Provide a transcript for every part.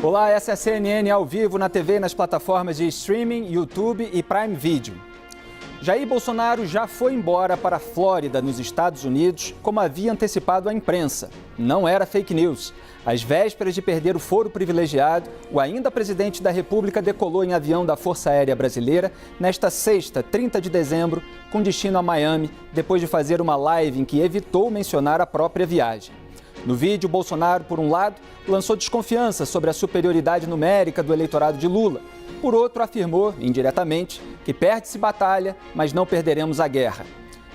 Olá, essa é a CNN ao vivo na TV e nas plataformas de streaming, YouTube e Prime Video. Jair Bolsonaro já foi embora para a Flórida, nos Estados Unidos, como havia antecipado a imprensa. Não era fake news. Às vésperas de perder o foro privilegiado, o ainda presidente da República decolou em avião da Força Aérea Brasileira nesta sexta, 30 de dezembro, com destino a Miami, depois de fazer uma live em que evitou mencionar a própria viagem. No vídeo, Bolsonaro, por um lado, lançou desconfiança sobre a superioridade numérica do eleitorado de Lula. Por outro, afirmou, indiretamente, que perde-se batalha, mas não perderemos a guerra.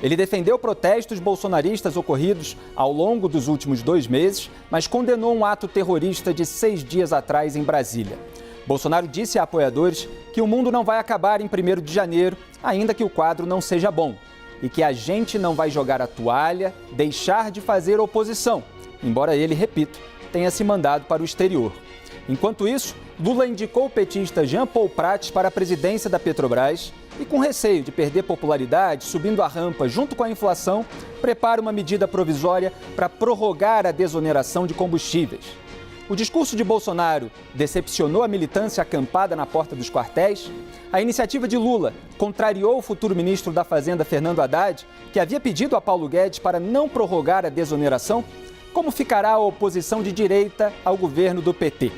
Ele defendeu protestos bolsonaristas ocorridos ao longo dos últimos 2 meses, mas condenou um ato terrorista de 6 dias atrás em Brasília. Bolsonaro disse a apoiadores que o mundo não vai acabar em 1º de janeiro, ainda que o quadro não seja bom, e que a gente não vai jogar a toalha, deixar de fazer oposição, embora ele, repito, tenha se mandado para o exterior. Enquanto isso, Lula indicou o petista Jean Paul Prats para a presidência da Petrobras e, com receio de perder popularidade, subindo a rampa junto com a inflação, prepara uma medida provisória para prorrogar a desoneração de combustíveis. O discurso de Bolsonaro decepcionou a militância acampada na porta dos quartéis. A iniciativa de Lula contrariou o futuro ministro da Fazenda, Fernando Haddad, que havia pedido a Paulo Guedes para não prorrogar a desoneração. Como ficará a oposição de direita ao governo do PT?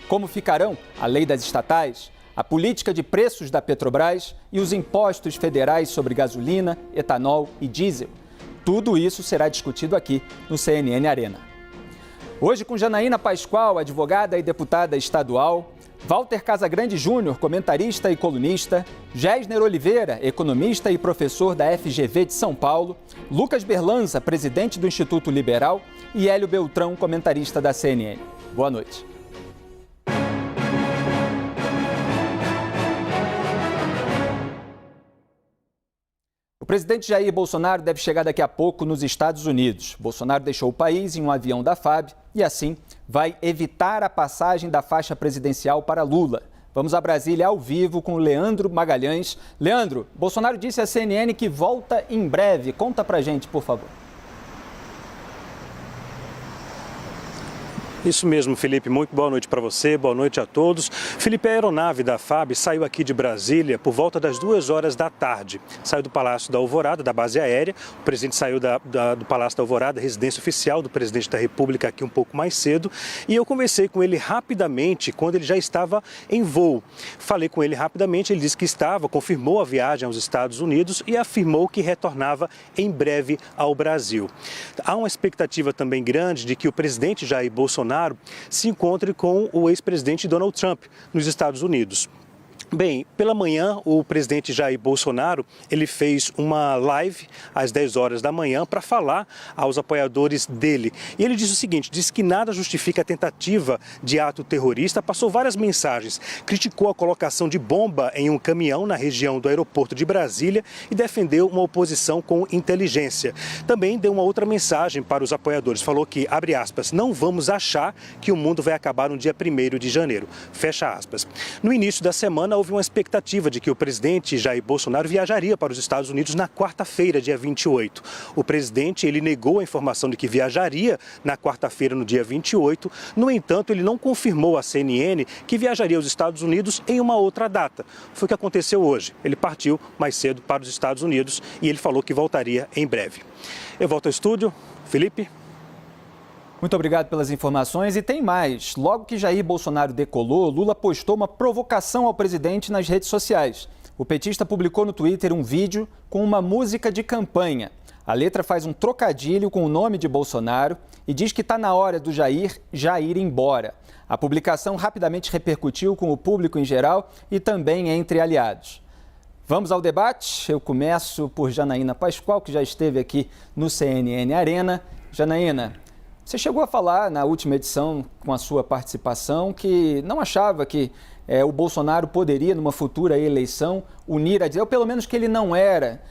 Como ficarão a lei das estatais, a política de preços da Petrobras e os impostos federais sobre gasolina, etanol e diesel? Tudo isso será discutido aqui no CNN Arena. Hoje com Janaína Pascoal, advogada e deputada estadual, Walter Casagrande Júnior, comentarista e colunista, Gésner Oliveira, economista e professor da FGV de São Paulo, Lucas Berlanza, presidente do Instituto Liberal, e Hélio Beltrão, comentarista da CNN. Boa noite. O presidente Jair Bolsonaro deve chegar daqui a pouco nos Estados Unidos. Bolsonaro deixou o país em um avião da FAB e, assim, vai evitar a passagem da faixa presidencial para Lula. Vamos a Brasília ao vivo com Leandro Magalhães. Leandro, Bolsonaro disse à CNN que volta em breve. Conta pra gente, por favor. Isso mesmo, Felipe. Muito boa noite para você, boa noite a todos. Felipe, a aeronave da FAB saiu aqui de Brasília por volta das 2 horas da tarde. Saiu do Palácio da Alvorada, da base aérea. O presidente saiu do Palácio da Alvorada, residência oficial do presidente da República, aqui um pouco mais cedo. E eu conversei com ele rapidamente, quando ele já estava em voo. Falei com ele rapidamente, ele disse que confirmou a viagem aos Estados Unidos e afirmou que retornava em breve ao Brasil. Há uma expectativa também grande de que o presidente Jair Bolsonaro se encontre com o ex-presidente Donald Trump nos Estados Unidos. Bem, pela manhã, o presidente Jair Bolsonaro, ele fez uma live às 10 horas da manhã para falar aos apoiadores dele. E ele disse o seguinte, disse que nada justifica a tentativa de ato terrorista, passou várias mensagens, criticou a colocação de bomba em um caminhão na região do aeroporto de Brasília e defendeu uma oposição com inteligência. Também deu uma outra mensagem para os apoiadores, falou que, abre aspas, não vamos achar que o mundo vai acabar no dia 1º de janeiro, fecha aspas. No início da semana, houve uma expectativa de que o presidente Jair Bolsonaro viajaria para os Estados Unidos na quarta-feira, dia 28. O presidente, ele negou a informação de que viajaria na quarta-feira, no dia 28. No entanto, ele não confirmou à CNN que viajaria aos Estados Unidos em uma outra data. Foi o que aconteceu hoje. Ele partiu mais cedo para os Estados Unidos e ele falou que voltaria em breve. Eu volto ao estúdio. Felipe. Muito obrigado pelas informações. E tem mais. Logo que Jair Bolsonaro decolou, Lula postou uma provocação ao presidente nas redes sociais. O petista publicou no Twitter um vídeo com uma música de campanha. A letra faz um trocadilho com o nome de Bolsonaro e diz que está na hora do Jair já ir embora. A publicação rapidamente repercutiu com o público em geral e também entre aliados. Vamos ao debate. Eu começo por Janaína Pascoal, que já esteve aqui no CNN Arena. Janaína, você chegou a falar na última edição, com a sua participação, que não achava que o Bolsonaro poderia, numa futura eleição, unir a direita, ou pelo menos que ele não era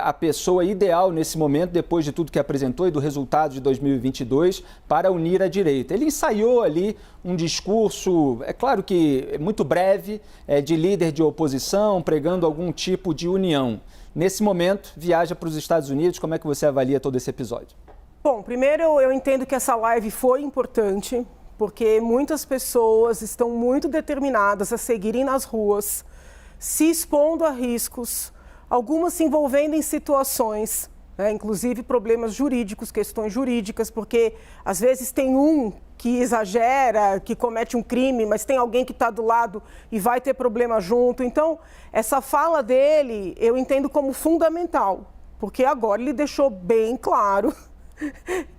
a pessoa ideal nesse momento, depois de tudo que apresentou e do resultado de 2022, para unir a direita. Ele ensaiou ali um discurso, é claro que muito breve, de líder de oposição, pregando algum tipo de união. Nesse momento, viaja para os Estados Unidos. Como é que você avalia todo esse episódio? Bom, primeiro eu entendo que essa live foi importante porque muitas pessoas estão muito determinadas a seguirem nas ruas, se expondo a riscos, algumas se envolvendo em situações, inclusive problemas jurídicos, questões jurídicas, porque às vezes tem um que exagera, que comete um crime, mas tem alguém que está do lado e vai ter problema junto. Então, essa fala dele eu entendo como fundamental, porque agora ele deixou bem claro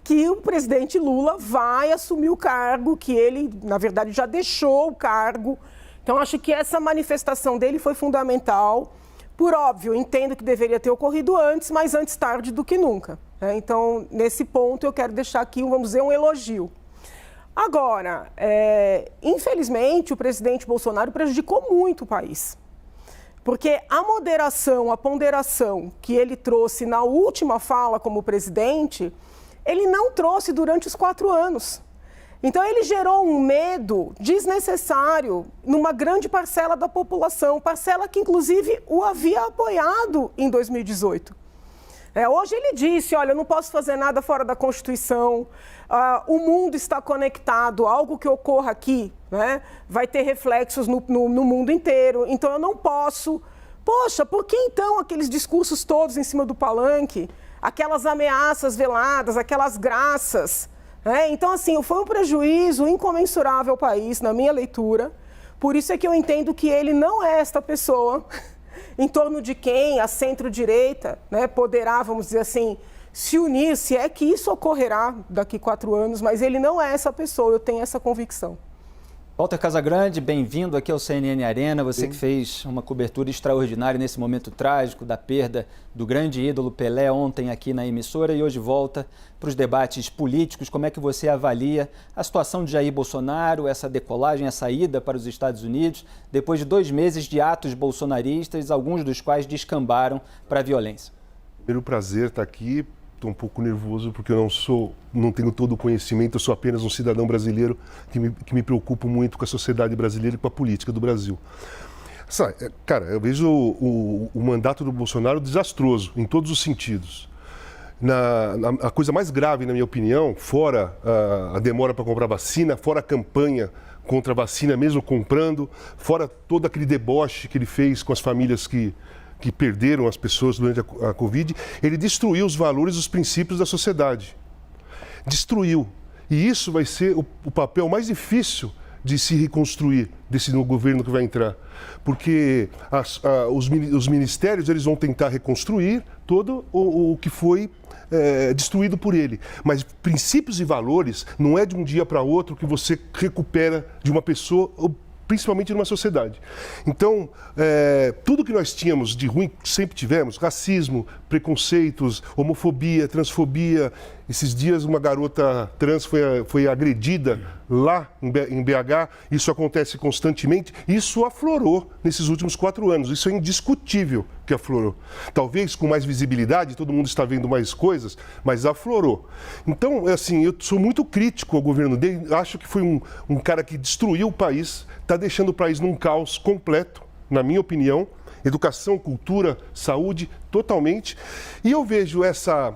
que o presidente Lula vai assumir o cargo, que ele, na verdade, já deixou o cargo. Então, acho que essa manifestação dele foi fundamental. Por óbvio, entendo que deveria ter ocorrido antes, mas antes tarde do que nunca. Então, nesse ponto, eu quero deixar aqui, vamos dizer, um elogio. Agora, infelizmente, o presidente Bolsonaro prejudicou muito o país. Porque a moderação, a ponderação que ele trouxe na última fala como presidente, ele não trouxe durante os 4 anos. Então, ele gerou um medo desnecessário numa grande parcela da população, parcela que, inclusive, o havia apoiado em 2018. Hoje ele disse, olha, eu não posso fazer nada fora da Constituição, o mundo está conectado, algo que ocorra aqui, vai ter reflexos no mundo inteiro, então eu não posso. Poxa, por que então aqueles discursos todos em cima do palanque, aquelas ameaças veladas, aquelas graças? Então, assim, foi um prejuízo incomensurável ao país, na minha leitura, por isso é que eu entendo que ele não é esta pessoa em torno de quem a centro-direita poderá, vamos dizer assim, se unir, se é que isso ocorrerá daqui 4 anos, mas ele não é essa pessoa, eu tenho essa convicção. Walter Casagrande, bem-vindo aqui ao CNN Arena, você que fez uma cobertura extraordinária nesse momento trágico da perda do grande ídolo Pelé ontem aqui na emissora e hoje volta para os debates políticos. Como é que você avalia a situação de Jair Bolsonaro, essa decolagem, essa ida para os Estados Unidos, depois de 2 meses de atos bolsonaristas, alguns dos quais descambaram para a violência? Primeiro prazer estar aqui. Estou um pouco nervoso porque eu não tenho todo o conhecimento, eu sou apenas um cidadão brasileiro que me preocupo muito com a sociedade brasileira e com a política do Brasil. Cara, eu vejo o mandato do Bolsonaro desastroso, em todos os sentidos. A coisa mais grave, na minha opinião, fora a demora para comprar vacina, fora a campanha contra a vacina, mesmo comprando, fora todo aquele deboche que ele fez com as famílias que perderam as pessoas durante a Covid, ele destruiu os valores, os princípios da sociedade. Destruiu. E isso vai ser o papel mais difícil de se reconstruir desse novo governo que vai entrar. Porque os ministérios eles vão tentar reconstruir todo o que foi destruído por ele. Mas princípios e valores não é de um dia para outro que você recupera de uma pessoa, principalmente numa sociedade. Então, tudo que nós tínhamos de ruim, sempre tivemos, racismo, preconceitos, homofobia, transfobia. Esses dias uma garota trans foi agredida lá em BH, isso acontece constantemente, isso aflorou nesses últimos 4 anos, isso é indiscutível que aflorou. Talvez com mais visibilidade, todo mundo está vendo mais coisas, mas aflorou. Então, assim, eu sou muito crítico ao governo dele, acho que foi um cara que destruiu o país, está deixando o país num caos completo, na minha opinião, educação, cultura, saúde, totalmente. E eu vejo essa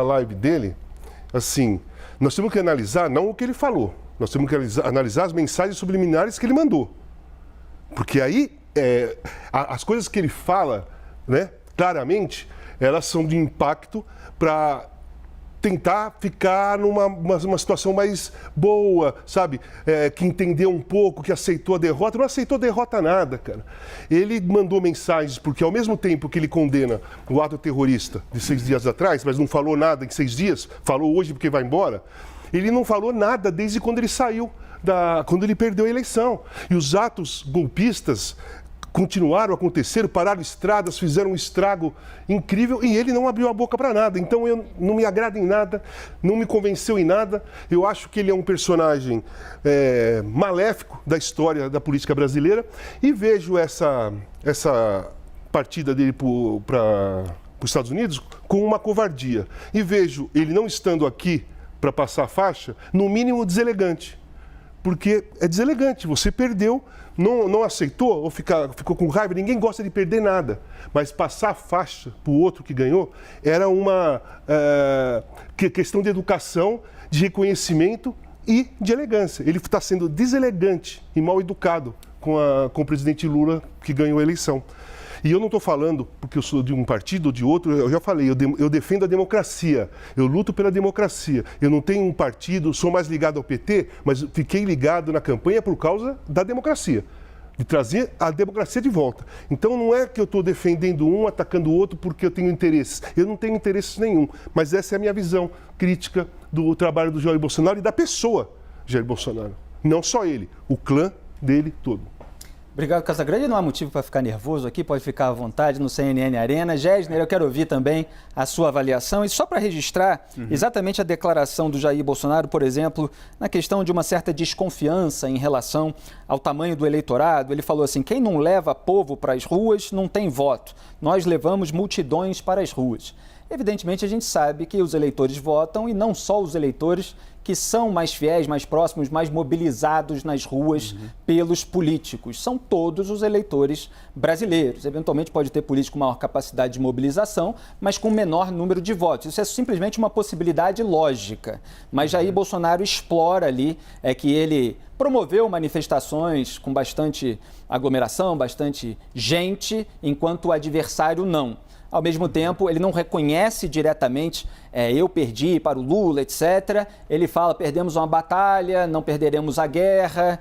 live dele, assim, nós temos que analisar não o que ele falou, nós temos que analisar as mensagens subliminares que ele mandou. Porque aí, as coisas que ele fala, claramente, elas são de impacto para tentar ficar numa situação mais boa, sabe? Que entendeu um pouco, que aceitou a derrota. Não aceitou derrota nada, cara. Ele mandou mensagens, porque ao mesmo tempo que ele condena o ato terrorista de 6 dias atrás, mas não falou nada em 6 dias, falou hoje porque vai embora, ele não falou nada desde quando ele saiu, quando ele perdeu a eleição. E os atos golpistas continuaram a acontecer, pararam estradas, fizeram um estrago incrível e ele não abriu a boca para nada. Então, não me agrada em nada, não me convenceu em nada. Eu acho que ele é um personagem maléfico da história da política brasileira e vejo essa partida dele para os Estados Unidos com uma covardia. E vejo ele não estando aqui para passar a faixa, no mínimo deselegante. Porque é deselegante, você perdeu, não aceitou ou ficou com raiva, ninguém gosta de perder nada. Mas passar a faixa para o outro que ganhou era uma questão de educação, de reconhecimento e de elegância. Ele está sendo deselegante e mal educado com o presidente Lula, que ganhou a eleição. E eu não estou falando porque eu sou de um partido ou de outro, eu já falei, eu defendo a democracia, eu luto pela democracia. Eu não tenho um partido, sou mais ligado ao PT, mas fiquei ligado na campanha por causa da democracia, de trazer a democracia de volta. Então não é que eu estou defendendo um, atacando o outro porque eu tenho interesses. Eu não tenho interesses nenhum, mas essa é a minha visão crítica do trabalho do Jair Bolsonaro e da pessoa Jair Bolsonaro. Não só ele, o clã dele todo. Obrigado, Casagrande. Não há motivo para ficar nervoso aqui, pode ficar à vontade no CNN Arena. Gessner, eu quero ouvir também a sua avaliação. E só para registrar exatamente a declaração do Jair Bolsonaro, por exemplo, na questão de uma certa desconfiança em relação ao tamanho do eleitorado. Ele falou assim, quem não leva povo para as ruas não tem voto. Nós levamos multidões para as ruas. Evidentemente, a gente sabe que os eleitores votam e não só os eleitores que são mais fiéis, mais próximos, mais mobilizados nas ruas pelos políticos. São todos os eleitores brasileiros. Eventualmente pode ter político com maior capacidade de mobilização, mas com menor número de votos. Isso é simplesmente uma possibilidade lógica. Mas Jair Bolsonaro explora ali que ele promoveu manifestações com bastante aglomeração, bastante gente, enquanto o adversário não. Ao mesmo tempo, ele não reconhece diretamente, eu perdi para o Lula, etc. Ele fala, perdemos uma batalha, não perderemos a guerra.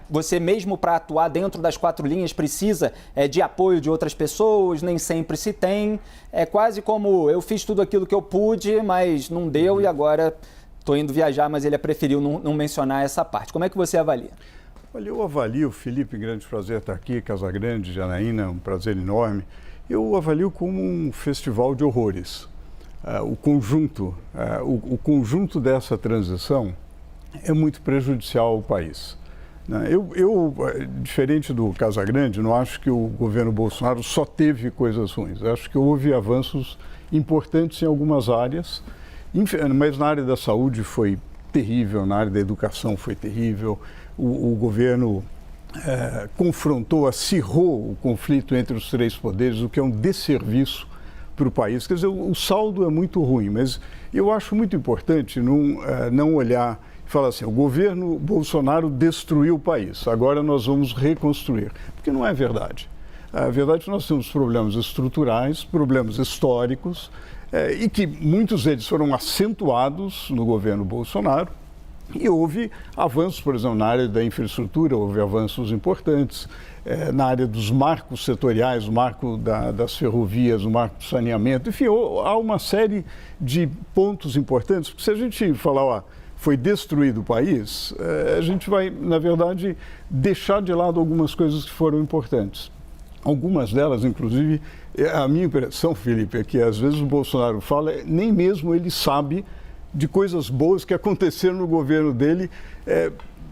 Você mesmo para atuar dentro das 4 linhas precisa de apoio de outras pessoas, nem sempre se tem. É quase como eu fiz tudo aquilo que eu pude, mas não deu e agora estou indo viajar, mas ele preferiu não mencionar essa parte. Como é que você avalia? Olha, eu avalio, Felipe, grande prazer estar aqui, Casagrande, Janaína, um prazer enorme. Eu avalio como um festival de horrores. O conjunto dessa transição é muito prejudicial ao país. Eu, diferente do Casagrande, não acho que o governo Bolsonaro só teve coisas ruins. Acho que houve avanços importantes em algumas áreas, mas na área da saúde foi terrível, na área da educação foi terrível. O governo confrontou, acirrou o conflito entre os 3 poderes, o que é um desserviço para o país. Quer dizer, o saldo é muito ruim, mas eu acho muito importante não olhar e falar assim, o governo Bolsonaro destruiu o país, agora nós vamos reconstruir, porque não é verdade. A verdade é que nós temos problemas estruturais, problemas históricos, e que muitos deles foram acentuados no governo Bolsonaro. E houve avanços, por exemplo, na área da infraestrutura, houve avanços importantes, na área dos marcos setoriais, o marco das ferrovias, o marco do saneamento, enfim, há uma série de pontos importantes, porque se a gente falar, foi destruído o país, a gente vai, na verdade, deixar de lado algumas coisas que foram importantes. Algumas delas, inclusive, a minha impressão, Felipe, é que às vezes o Bolsonaro fala, nem mesmo ele sabe de coisas boas que aconteceram no governo dele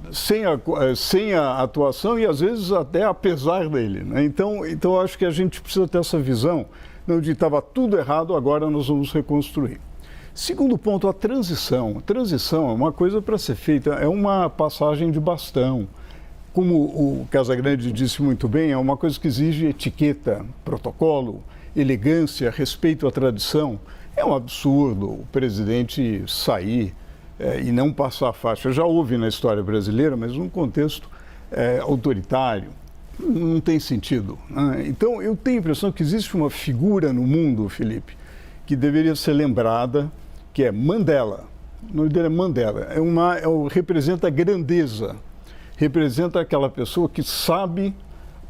sem a atuação e às vezes até apesar dele, né? Então acho que a gente precisa ter essa visão, não de estava tudo errado, agora nós vamos reconstruir. Segundo ponto, a transição. A transição é uma coisa para ser feita, é uma passagem de bastão. Como o Casagrande disse muito bem, é uma coisa que exige etiqueta, protocolo, elegância, respeito à tradição. É um absurdo o presidente sair e não passar a faixa. Já houve na história brasileira, mas num contexto autoritário, não tem sentido, né? Então, eu tenho a impressão que existe uma figura no mundo, Felipe, que deveria ser lembrada, que é Mandela. O nome dele é Mandela. Representa a grandeza, representa aquela pessoa que sabe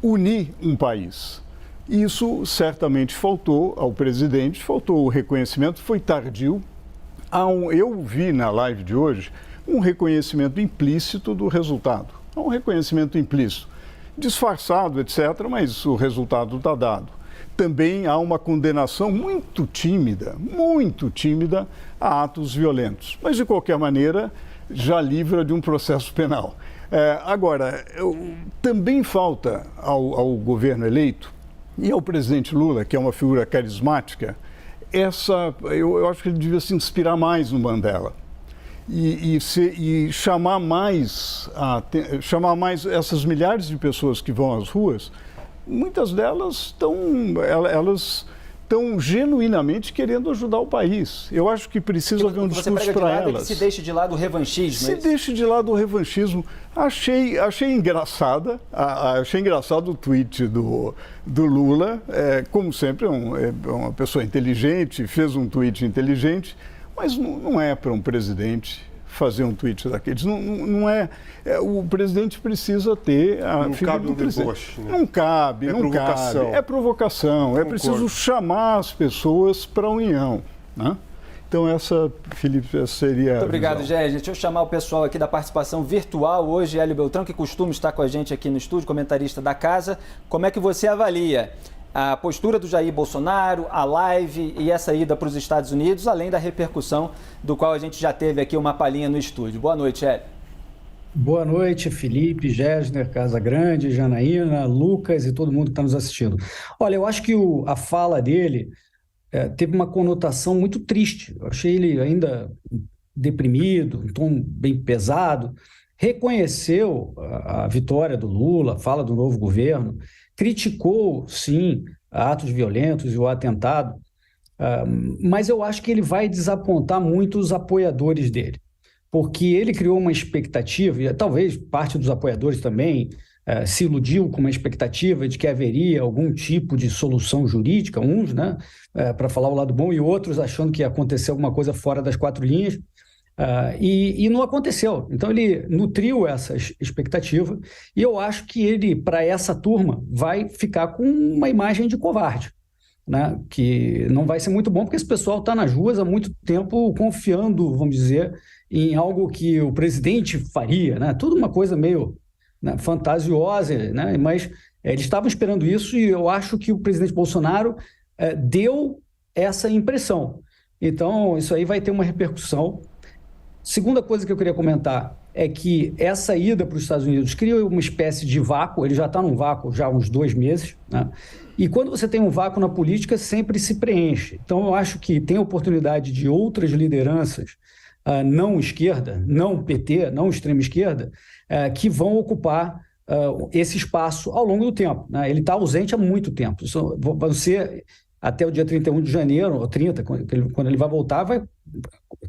unir um país. Isso certamente faltou ao presidente, faltou o reconhecimento, foi tardio. Eu vi na live de hoje um reconhecimento implícito do resultado. Um reconhecimento implícito, disfarçado, etc., mas o resultado está dado. Também há uma condenação muito tímida a atos violentos. Mas, de qualquer maneira, já livra de um processo penal. Agora, também falta ao governo eleito e ao presidente Lula, que é uma figura carismática, eu acho que ele devia se inspirar mais no Mandela e chamar mais essas milhares de pessoas que vão às ruas. Muitas delas estão genuinamente querendo ajudar o país. Eu acho que precisa haver um discurso para elas. Que se deixe de lado o revanchismo. Se deixe de lado o revanchismo. Achei engraçado o tweet do Lula. Como sempre, é uma pessoa inteligente, fez um tweet inteligente, mas não é para um presidente fazer um tweet daqueles. Não é. O presidente precisa ter a figura do presidente. Né? Não cabe, não provocação. Cabe. É provocação. Concordo. É preciso chamar as pessoas para a união. Né? Então, essa, Felipe, seria. Muito obrigado, Gés. Deixa eu chamar o pessoal aqui da participação virtual. Hoje, Hélio Beltrão, que costuma estar com a gente aqui no estúdio, comentarista da casa. Como é que você avalia a postura do Jair Bolsonaro, a live e essa ida para os Estados Unidos, além da repercussão do qual a gente já teve aqui uma palhinha no estúdio? Boa noite, Hélio. Boa noite, Felipe, Gessner, Casagrande, Janaína, Lucas e todo mundo que está nos assistindo. Olha, eu acho que a fala dele teve uma conotação muito triste. Eu achei ele ainda deprimido, um tom bem pesado. Reconheceu a vitória do Lula, fala do novo governo, criticou, sim, atos violentos e o atentado, mas eu acho que ele vai desapontar muito os apoiadores dele, porque ele criou uma expectativa, e talvez parte dos apoiadores também se iludiu com uma expectativa de que haveria algum tipo de solução jurídica, uns, né, para falar o lado bom, e outros achando que ia acontecer alguma coisa fora das quatro linhas, e não aconteceu. Então ele nutriu essa expectativa e eu acho que ele, para essa turma, vai ficar com uma imagem de covarde, né? Que não vai ser muito bom, porque esse pessoal está nas ruas há muito tempo confiando, vamos dizer, em algo que o presidente faria, né? Tudo uma coisa meio, né, fantasiosa, né? Mas eles estavam esperando isso e eu acho que o presidente Bolsonaro deu essa impressão. Então isso aí vai ter uma repercussão. Segunda coisa que eu queria comentar é que essa ida para os Estados Unidos cria uma espécie de vácuo, ele já está num vácuo já há uns 2 meses, né? E quando você tem um vácuo na política, sempre se preenche. Então eu acho que tem a oportunidade de outras lideranças, não esquerda, não PT, não extrema esquerda, que vão ocupar esse espaço ao longo do tempo, né? Ele está ausente há muito tempo. Isso vai ser até o dia 31 de janeiro, ou 30, quando ele vai voltar, vai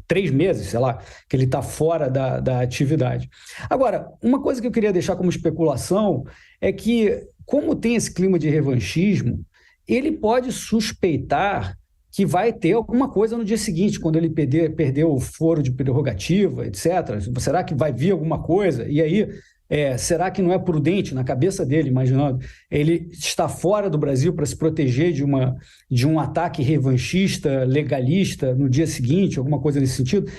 3 meses, sei lá, que ele está fora da atividade. Agora, uma coisa que eu queria deixar como especulação é que, como tem esse clima de revanchismo, ele pode suspeitar que vai ter alguma coisa no dia seguinte, quando ele perder o foro de prerrogativa, etc. Será que vai vir alguma coisa? E aí, será que não é prudente, na cabeça dele, imaginando, ele está fora do Brasil para se proteger de um ataque revanchista, legalista, no dia seguinte, alguma coisa nesse sentido?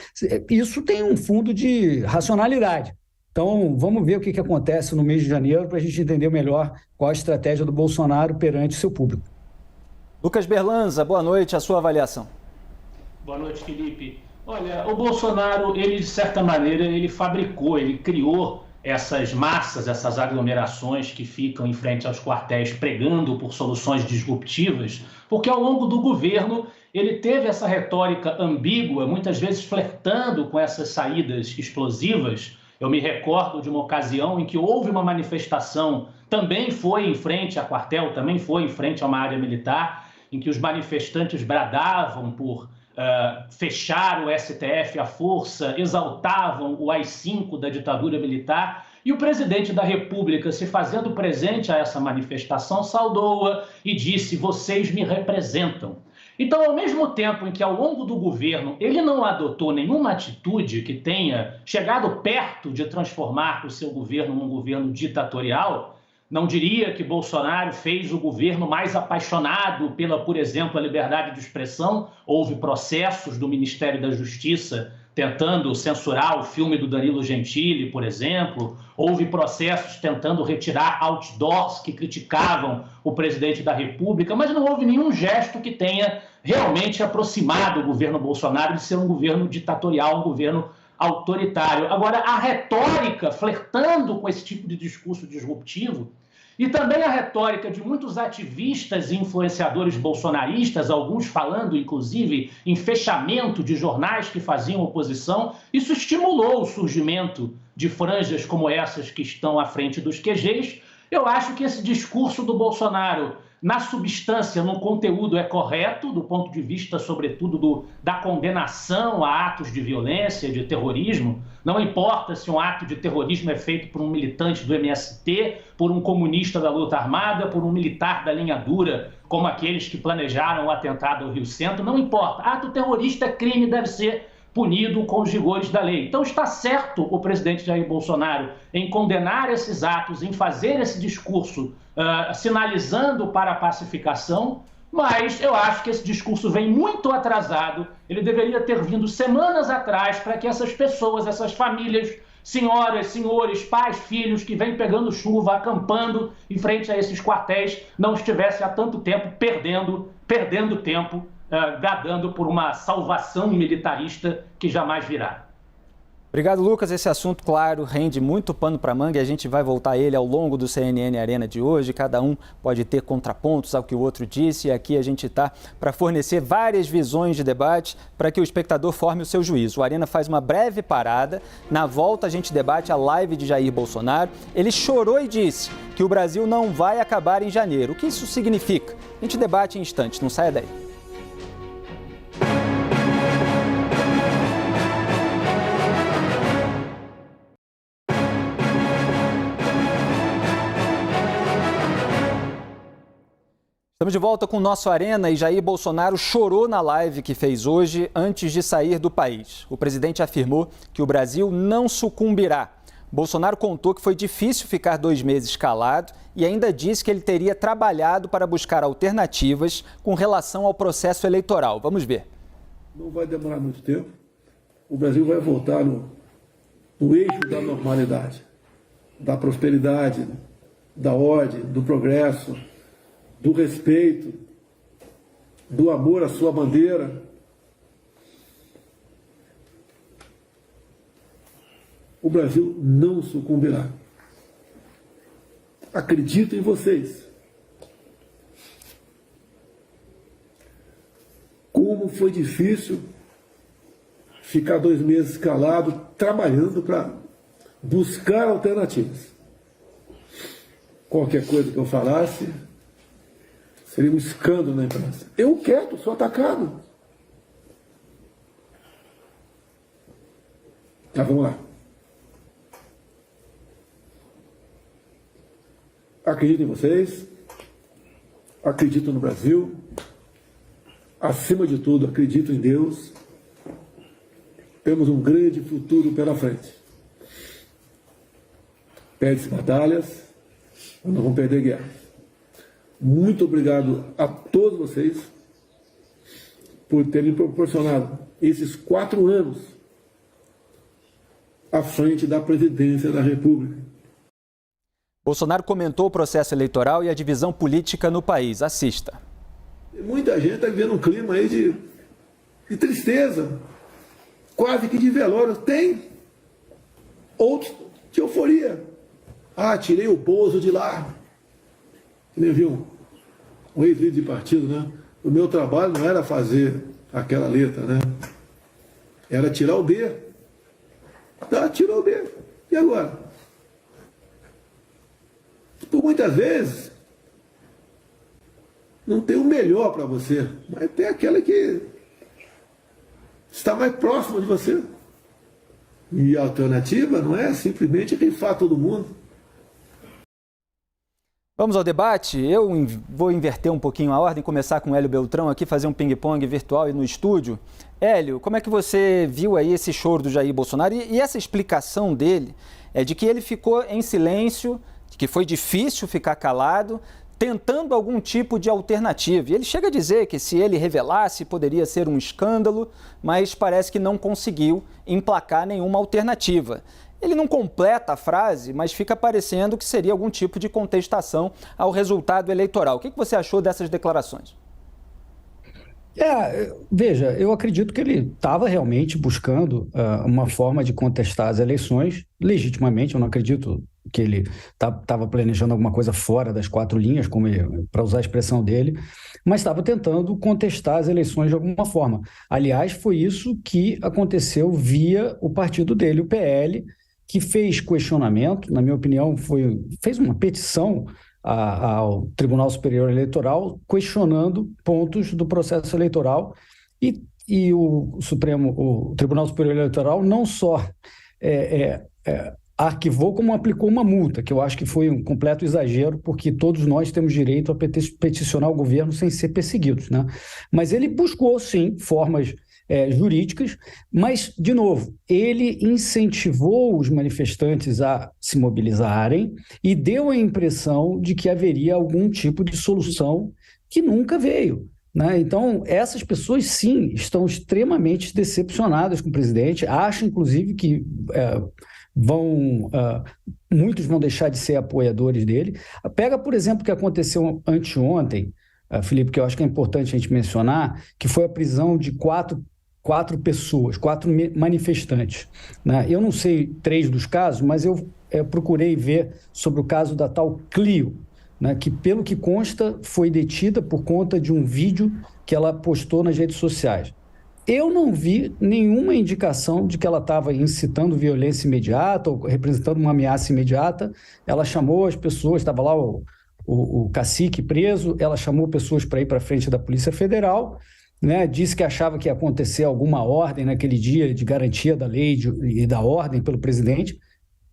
Isso tem um fundo de racionalidade. Então, vamos ver o que acontece no mês de janeiro para a gente entender melhor qual a estratégia do Bolsonaro perante seu público. Lucas Berlanza, boa noite, a sua avaliação. Boa noite, Felipe. Olha, o Bolsonaro, ele de certa maneira, ele criou essas massas, essas aglomerações que ficam em frente aos quartéis pregando por soluções disruptivas, porque ao longo do governo ele teve essa retórica ambígua, muitas vezes flertando com essas saídas explosivas. Eu me recordo de uma ocasião em que houve uma manifestação, também foi em frente a quartel, também foi em frente a uma área militar, em que os manifestantes bradavam por fechar o STF à força, exaltavam o AI-5 da ditadura militar, e o presidente da República, se fazendo presente a essa manifestação, saudou-a e disse: vocês me representam. Então, ao mesmo tempo em que ao longo do governo ele não adotou nenhuma atitude que tenha chegado perto de transformar o seu governo num governo ditatorial, não diria que Bolsonaro fez o governo mais apaixonado pela, por exemplo, a liberdade de expressão. Houve processos do Ministério da Justiça tentando censurar o filme do Danilo Gentili, por exemplo. Houve processos tentando retirar outdoors que criticavam o presidente da República, mas não houve nenhum gesto que tenha realmente aproximado o governo Bolsonaro de ser um governo ditatorial, um governo autoritário. Agora, a retórica flertando com esse tipo de discurso disruptivo e também a retórica de muitos ativistas e influenciadores bolsonaristas, alguns falando, inclusive, em fechamento de jornais que faziam oposição, isso estimulou o surgimento de franjas como essas que estão à frente dos QGs. Eu acho que esse discurso do Bolsonaro, na substância, no conteúdo, é correto, do ponto de vista, sobretudo, da condenação a atos de violência, de terrorismo. Não importa se um ato de terrorismo é feito por um militante do MST, por um comunista da luta armada, por um militar da linha dura, como aqueles que planejaram o atentado ao Rio Centro, não importa. Ato terrorista é crime, deve ser punido com os rigores da lei. Então está certo o presidente Jair Bolsonaro em condenar esses atos, em fazer esse discurso sinalizando para a pacificação, mas eu acho que esse discurso vem muito atrasado. Ele deveria ter vindo semanas atrás para que essas pessoas, essas famílias, senhoras, senhores, pais, filhos que vêm pegando chuva, acampando em frente a esses quartéis, não estivessem há tanto tempo perdendo tempo, gadando por uma salvação militarista que jamais virá. Obrigado, Lucas. Esse assunto, claro, rende muito pano para manga e a gente vai voltar a ele ao longo do CNN Arena de hoje. Cada um pode ter contrapontos ao que o outro disse e aqui a gente está para fornecer várias visões de debate para que o espectador forme o seu juízo. O Arena faz uma breve parada. Na volta, a gente debate a live de Jair Bolsonaro. Ele chorou e disse que o Brasil não vai acabar em janeiro. O que isso significa? A gente debate em instantes. Não saia daí. Estamos de volta com o nosso Arena e Jair Bolsonaro chorou na live que fez hoje antes de sair do país. O presidente afirmou que o Brasil não sucumbirá. Bolsonaro contou que foi difícil ficar 2 meses calado e ainda disse que ele teria trabalhado para buscar alternativas com relação ao processo eleitoral. Vamos ver. Não vai demorar muito tempo. O Brasil vai voltar no eixo da normalidade, da prosperidade, da ordem, do progresso, do respeito, do amor à sua bandeira. O Brasil não sucumbirá. Acredito em vocês. Como foi difícil ficar 2 meses calado, trabalhando para buscar alternativas. Qualquer coisa que eu falasse seria um escândalo na imprensa. Eu quieto, sou atacado. Tá, vamos lá. Acredito em vocês, acredito no Brasil, acima de tudo, acredito em Deus. Temos um grande futuro pela frente. Perde-se batalhas, não vamos perder guerra. Muito obrigado a todos vocês por terem proporcionado esses 4 anos à frente da presidência da República. Bolsonaro comentou o processo eleitoral e a divisão política no país. Assista. Muita gente está vivendo um clima aí de tristeza, quase que de velório. Tem outros de euforia. Ah, tirei o Bozo de lá. Você viu um ex-líder de partido, né? O meu trabalho não era fazer aquela letra, né? Era tirar o B. Tá, tirou o B. E agora? Por muitas vezes, não tem o melhor para você, mas tem aquela que está mais próxima de você. E a alternativa não é simplesmente rifar todo mundo. Vamos ao debate. Eu vou inverter um pouquinho a ordem, começar com o Hélio Beltrão aqui, fazer um ping-pong virtual e no estúdio. Hélio, como é que você viu aí esse choro do Jair Bolsonaro e essa explicação dele de que ele ficou em silêncio, de que foi difícil ficar calado, tentando algum tipo de alternativa. E ele chega a dizer que se ele revelasse poderia ser um escândalo, mas parece que não conseguiu emplacar nenhuma alternativa. Ele não completa a frase, mas fica parecendo que seria algum tipo de contestação ao resultado eleitoral. O que você achou dessas declarações? Veja, eu acredito que ele estava realmente buscando uma forma de contestar as eleições legitimamente. Eu não acredito que ele estava planejando alguma coisa fora das 4 linhas, para usar a expressão dele, mas estava tentando contestar as eleições de alguma forma. Aliás, foi isso que aconteceu via o partido dele, o PL, que fez questionamento, na minha opinião, fez uma petição ao Tribunal Superior Eleitoral questionando pontos do processo eleitoral e o Tribunal Superior Eleitoral não só arquivou, como aplicou uma multa, que eu acho que foi um completo exagero, porque todos nós temos direito a peticionar o governo sem ser perseguidos, né? Mas ele buscou, sim, formas jurídicas, mas, de novo, ele incentivou os manifestantes a se mobilizarem e deu a impressão de que haveria algum tipo de solução que nunca veio, né? Então, essas pessoas, sim, estão extremamente decepcionadas com o presidente, acham, inclusive, que muitos vão deixar de ser apoiadores dele. Pega, por exemplo, o que aconteceu anteontem, Felipe, que eu acho que é importante a gente mencionar, que foi a prisão de quatro pessoas, 4 manifestantes, né? Eu não sei 3 dos casos, mas eu procurei ver sobre o caso da tal Clio, né, que, pelo que consta, foi detida por conta de um vídeo que ela postou nas redes sociais. Eu não vi nenhuma indicação de que ela estava incitando violência imediata ou representando uma ameaça imediata. Ela chamou as pessoas, estava lá o cacique preso, ela chamou pessoas para ir para frente da Polícia Federal, né, disse que achava que ia acontecer alguma ordem naquele dia de garantia da lei e da ordem pelo presidente,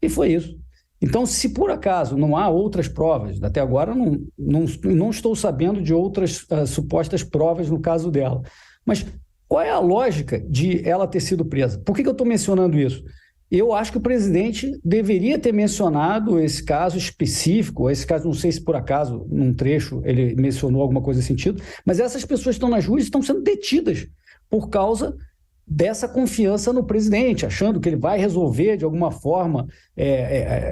e foi isso. Então, se por acaso não há outras provas, até agora não estou sabendo de outras supostas provas no caso dela, mas qual é a lógica de ela ter sido presa? Por que eu estou mencionando isso? Eu acho que o presidente deveria ter mencionado esse caso específico, esse caso, não sei se por acaso, num trecho, ele mencionou alguma coisa nesse sentido, mas essas pessoas estão nas ruas e estão sendo detidas por causa dessa confiança no presidente, achando que ele vai resolver de alguma forma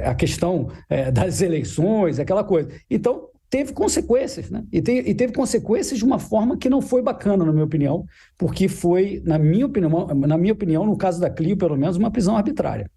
a questão das eleições, aquela coisa. Então, teve consequências, né? E teve consequências de uma forma que não foi bacana, na minha opinião, porque foi, na minha opinião, no caso da Clio, pelo menos, uma prisão arbitrária.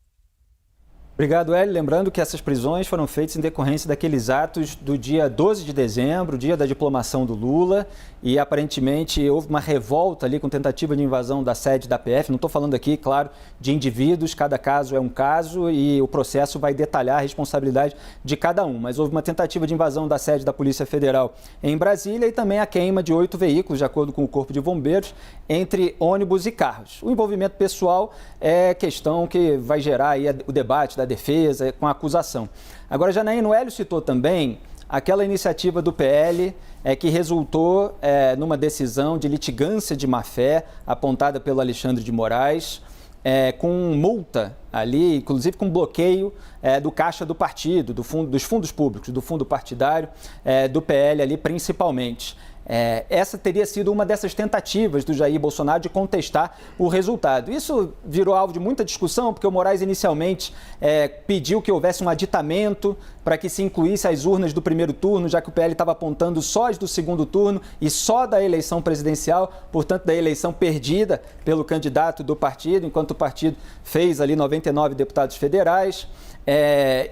Obrigado, Hélio. Lembrando que essas prisões foram feitas em decorrência daqueles atos do dia 12 de dezembro, dia da diplomação do Lula, e aparentemente houve uma revolta ali com tentativa de invasão da sede da PF. Não estou falando aqui, claro, de indivíduos, cada caso é um caso e o processo vai detalhar a responsabilidade de cada um. Mas houve uma tentativa de invasão da sede da Polícia Federal em Brasília e também a queima de 8 veículos, de acordo com o Corpo de Bombeiros, entre ônibus e carros. O envolvimento pessoal é questão que vai gerar aí o debate da defesa com a acusação. Agora, Janaína, o Hélio citou também aquela iniciativa do PL que resultou numa decisão de litigância de má-fé apontada pelo Alexandre de Moraes, com multa ali, inclusive com bloqueio do caixa do partido, dos fundos públicos, do fundo partidário, do PL ali principalmente. Essa teria sido uma dessas tentativas do Jair Bolsonaro de contestar o resultado. Isso virou alvo de muita discussão, porque o Moraes inicialmente pediu que houvesse um aditamento para que se incluísse as urnas do primeiro turno, já que o PL estava apontando só as do segundo turno e só da eleição presidencial, portanto da eleição perdida pelo candidato do partido, enquanto o partido fez ali 99 deputados federais.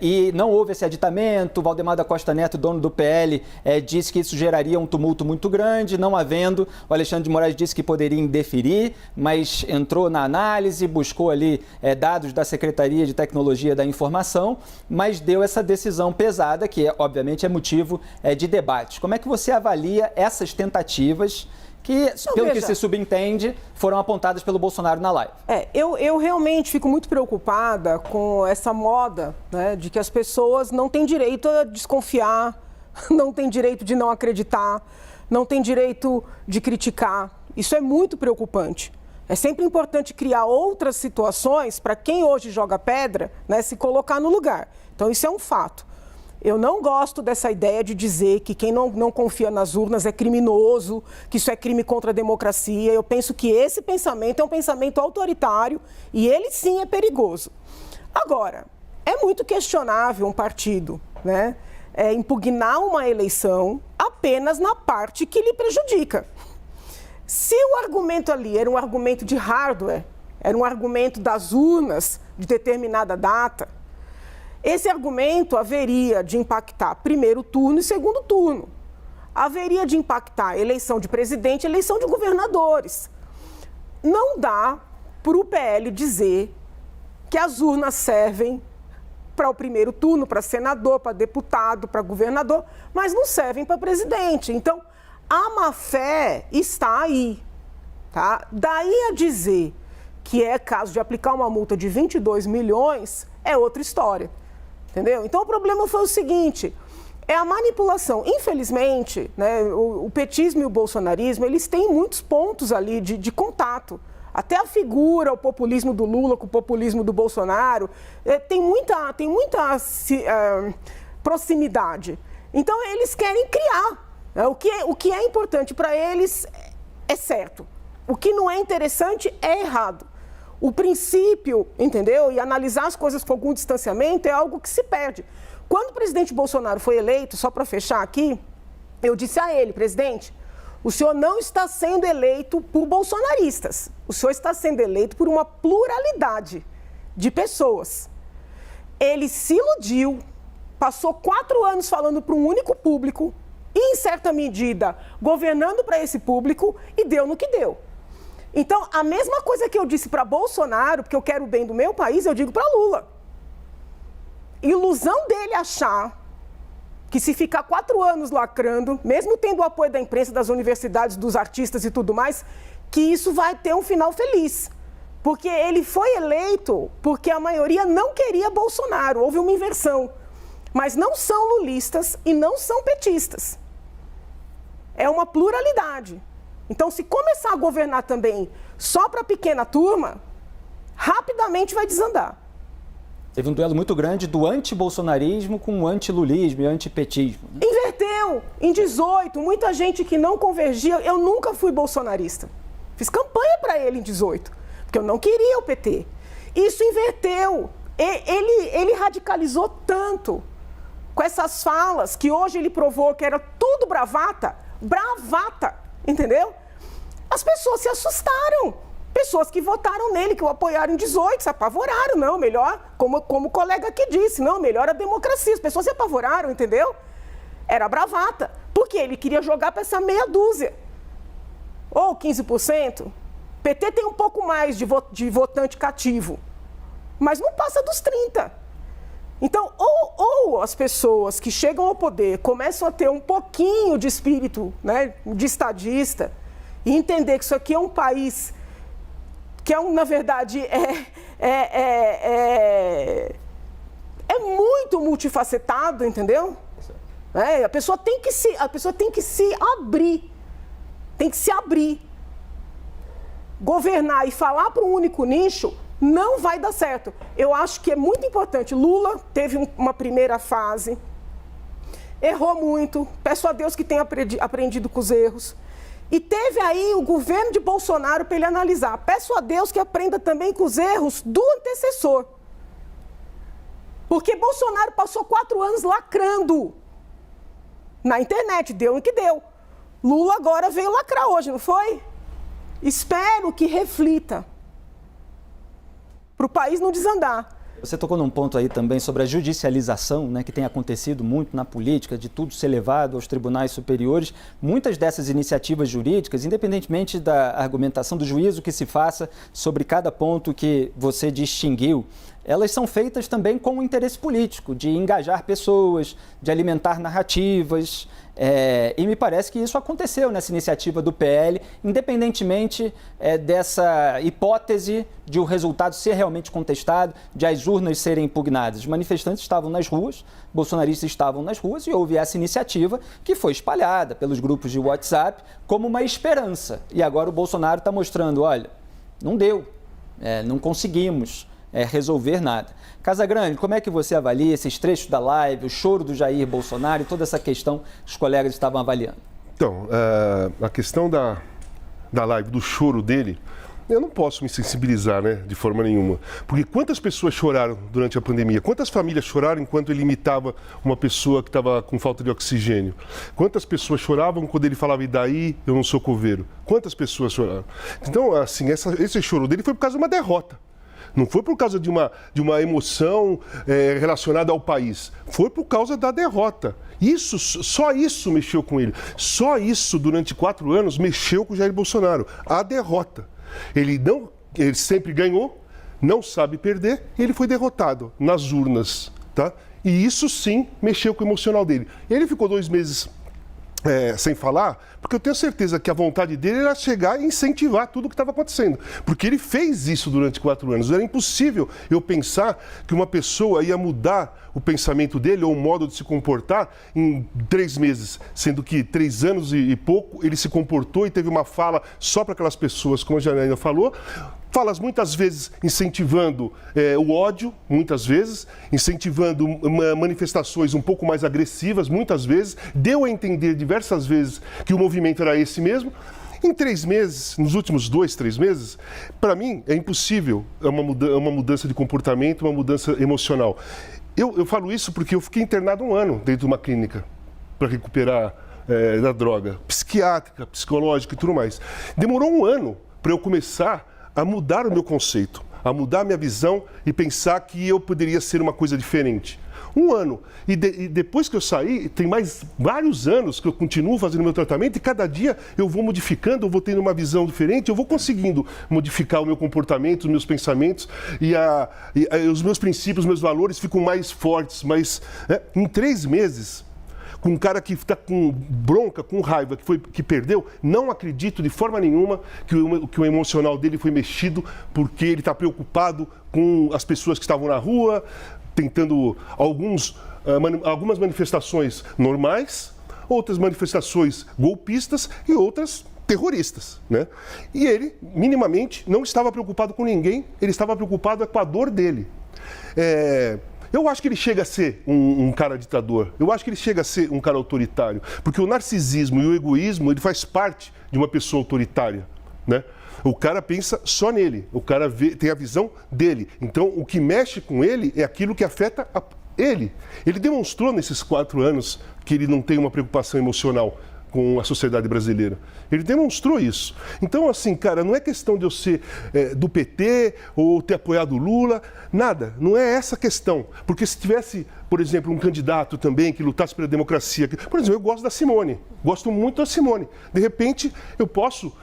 E não houve esse aditamento. Valdemar da Costa Neto, dono do PL, disse que isso geraria um tumulto muito grande. Não havendo, o Alexandre de Moraes disse que poderia indeferir, mas entrou na análise, buscou ali dados da Secretaria de Tecnologia da Informação, mas deu essa decisão pesada, que obviamente é motivo de debate. Como é que você avalia essas tentativas que, pelo que se subentende, foram apontadas pelo Bolsonaro na live? Eu realmente fico muito preocupada com essa moda, né, de que as pessoas não têm direito a desconfiar, não têm direito de não acreditar, não têm direito de criticar. Isso é muito preocupante. É sempre importante criar outras situações para quem hoje joga pedra, né, se colocar no lugar. Então, isso é um fato. Eu não gosto dessa ideia de dizer que quem não confia nas urnas é criminoso, que isso é crime contra a democracia. Eu penso que esse pensamento é um pensamento autoritário e ele sim é perigoso. Agora, é muito questionável um partido, né, impugnar uma eleição apenas na parte que lhe prejudica. Se o argumento ali era um argumento de hardware, era um argumento das urnas de determinada data, esse argumento haveria de impactar primeiro turno e segundo turno. Haveria de impactar eleição de presidente e eleição de governadores. Não dá para o PL dizer que as urnas servem para o primeiro turno, para senador, para deputado, para governador, mas não servem para presidente. Então, a má-fé está aí. Tá? Daí a dizer que é caso de aplicar uma multa de 22 milhões é outra história. Entendeu? Então, o problema foi o seguinte... É a manipulação. Infelizmente, né, o petismo e o bolsonarismo, eles têm muitos pontos ali de contato. Até a figura, o populismo do Lula com o populismo do Bolsonaro, tem muita proximidade. Então, eles querem criar. Né? O que é importante para eles é certo. O que não é interessante é errado. O princípio, entendeu? E analisar as coisas com algum distanciamento é algo que se perde. Quando o presidente Bolsonaro foi eleito, só para fechar aqui, eu disse a ele, presidente, o senhor não está sendo eleito por bolsonaristas, o senhor está sendo eleito por uma pluralidade de pessoas. Ele se iludiu, passou 4 anos falando para um único público e, em certa medida, governando para esse público e deu no que deu. Então, a mesma coisa que eu disse para Bolsonaro, porque eu quero o bem do meu país, eu digo para Lula. Ilusão dele achar que se ficar 4 anos lacrando, mesmo tendo o apoio da imprensa, das universidades, dos artistas e tudo mais, que isso vai ter um final feliz. Porque ele foi eleito porque a maioria não queria Bolsonaro, houve uma inversão. Mas não são lulistas e não são petistas. É uma pluralidade. Então, se começar a governar também só para a pequena turma, rapidamente vai desandar. Teve um duelo muito grande do anti-bolsonarismo com o anti-lulismo e anti-petismo. Né? Inverteu. Em 18, muita gente que não convergia. Eu nunca fui bolsonarista. Fiz campanha para ele em 18, porque eu não queria o PT. Isso inverteu. Ele radicalizou tanto com essas falas que hoje ele provou que era tudo bravata, entendeu? As pessoas se assustaram. Pessoas que votaram nele, que o apoiaram em 18, se apavoraram, não, melhor, como o colega aqui disse, não, melhor a democracia. As pessoas se apavoraram, entendeu? Era bravata, porque ele queria jogar para essa meia dúzia. Ou 15%. PT tem um pouco mais de votante cativo, mas não passa dos 30%. Então, ou as pessoas que chegam ao poder começam a ter um pouquinho de espírito, né, de estadista e entender que isso aqui é um país que na verdade é muito multifacetado, entendeu? A pessoa tem que se abrir, Governar e falar para um único nicho não vai dar certo. Eu acho que é muito importante. Lula teve uma primeira fase, errou muito, peço a Deus que tenha aprendido com os erros. E teve aí o governo de Bolsonaro para ele analisar. Peço a Deus que aprenda também com os erros do antecessor. Porque Bolsonaro passou 4 anos lacrando na internet, deu no que deu. Lula agora veio lacrar hoje, não foi? Espero que reflita para o país não desandar. Você tocou num ponto aí também sobre a judicialização, né, que tem acontecido muito na política, de tudo ser levado aos tribunais superiores. Muitas dessas iniciativas jurídicas, independentemente da argumentação do juízo que se faça sobre cada ponto que você distinguiu, elas são feitas também com o interesse político, de engajar pessoas, de alimentar narrativas. E me parece que isso aconteceu nessa iniciativa do PL, independentemente dessa hipótese de o resultado ser realmente contestado, de as urnas serem impugnadas. Os manifestantes estavam nas ruas, bolsonaristas estavam nas ruas e houve essa iniciativa que foi espalhada pelos grupos de WhatsApp como uma esperança. E agora o Bolsonaro está mostrando, olha, não deu, não conseguimos resolver nada. Casagrande, como é que você avalia esses trechos da live, o choro do Jair Bolsonaro e toda essa questão que os colegas estavam avaliando? Então, a questão da live, do choro dele, eu não posso me sensibilizar, né, de forma nenhuma. Porque quantas pessoas choraram durante a pandemia? Quantas famílias choraram enquanto ele imitava uma pessoa que estava com falta de oxigênio? Quantas pessoas choravam quando ele falava, e daí eu não sou coveiro? Quantas pessoas choraram? Então, assim, esse choro dele foi por causa de uma derrota. Não foi por causa de uma emoção relacionada ao país. Foi por causa da derrota. Só isso mexeu com ele. Só isso, durante 4 anos, mexeu com o Jair Bolsonaro. A derrota. Ele sempre ganhou, não sabe perder, e ele foi derrotado nas urnas. tá? E isso sim mexeu com o emocional dele. Ele ficou 2 meses sem falar, porque eu tenho certeza que a vontade dele era chegar e incentivar tudo o que estava acontecendo. Porque ele fez isso durante 4 anos. Era impossível eu pensar que uma pessoa ia mudar o pensamento dele ou o modo de se comportar em 3 meses. Sendo que 3 anos e pouco ele se comportou e teve uma fala só para aquelas pessoas, como a Janaína falou. Falas muitas vezes incentivando o ódio, muitas vezes, incentivando manifestações um pouco mais agressivas, muitas vezes. Deu a entender diversas vezes que o movimento era esse mesmo. Em 3 meses, nos últimos 2, 3 meses, para mim é impossível uma mudança de comportamento, uma mudança emocional. Eu falo isso porque eu fiquei internado 1 ano dentro de uma clínica para recuperar da droga, psiquiátrica, psicológica e tudo mais. Demorou 1 ano para eu começar a mudar o meu conceito, a mudar a minha visão e pensar que eu poderia ser uma coisa diferente. 1 ano. E depois que eu saí, tem mais vários anos que eu continuo fazendo meu tratamento e cada dia eu vou modificando, eu vou tendo uma visão diferente, eu vou conseguindo modificar o meu comportamento, os meus pensamentos e os meus princípios, os meus valores ficam mais fortes. Mas em 3 meses... com um cara que está com bronca, com raiva, que perdeu, não acredito de forma nenhuma que o emocional dele foi mexido porque ele está preocupado com as pessoas que estavam na rua, tentando algumas manifestações normais, outras manifestações golpistas e outras terroristas, né? E ele, minimamente, não estava preocupado com ninguém, ele estava preocupado com a dor dele. Eu acho que ele chega a ser um cara ditador, eu acho que ele chega a ser um cara autoritário, porque o narcisismo e o egoísmo, ele faz parte de uma pessoa autoritária, né? O cara pensa só nele, o cara tem a visão dele, então o que mexe com ele é aquilo que afeta ele. Ele demonstrou nesses 4 anos que ele não tem uma preocupação emocional com a sociedade brasileira. Ele demonstrou isso. Então, assim, cara, não é questão de eu ser do PT ou ter apoiado o Lula, nada. Não é essa a questão. Porque se tivesse, por exemplo, um candidato também que lutasse pela democracia, por exemplo, eu gosto da Simone, gosto muito da Simone. De repente, eu posso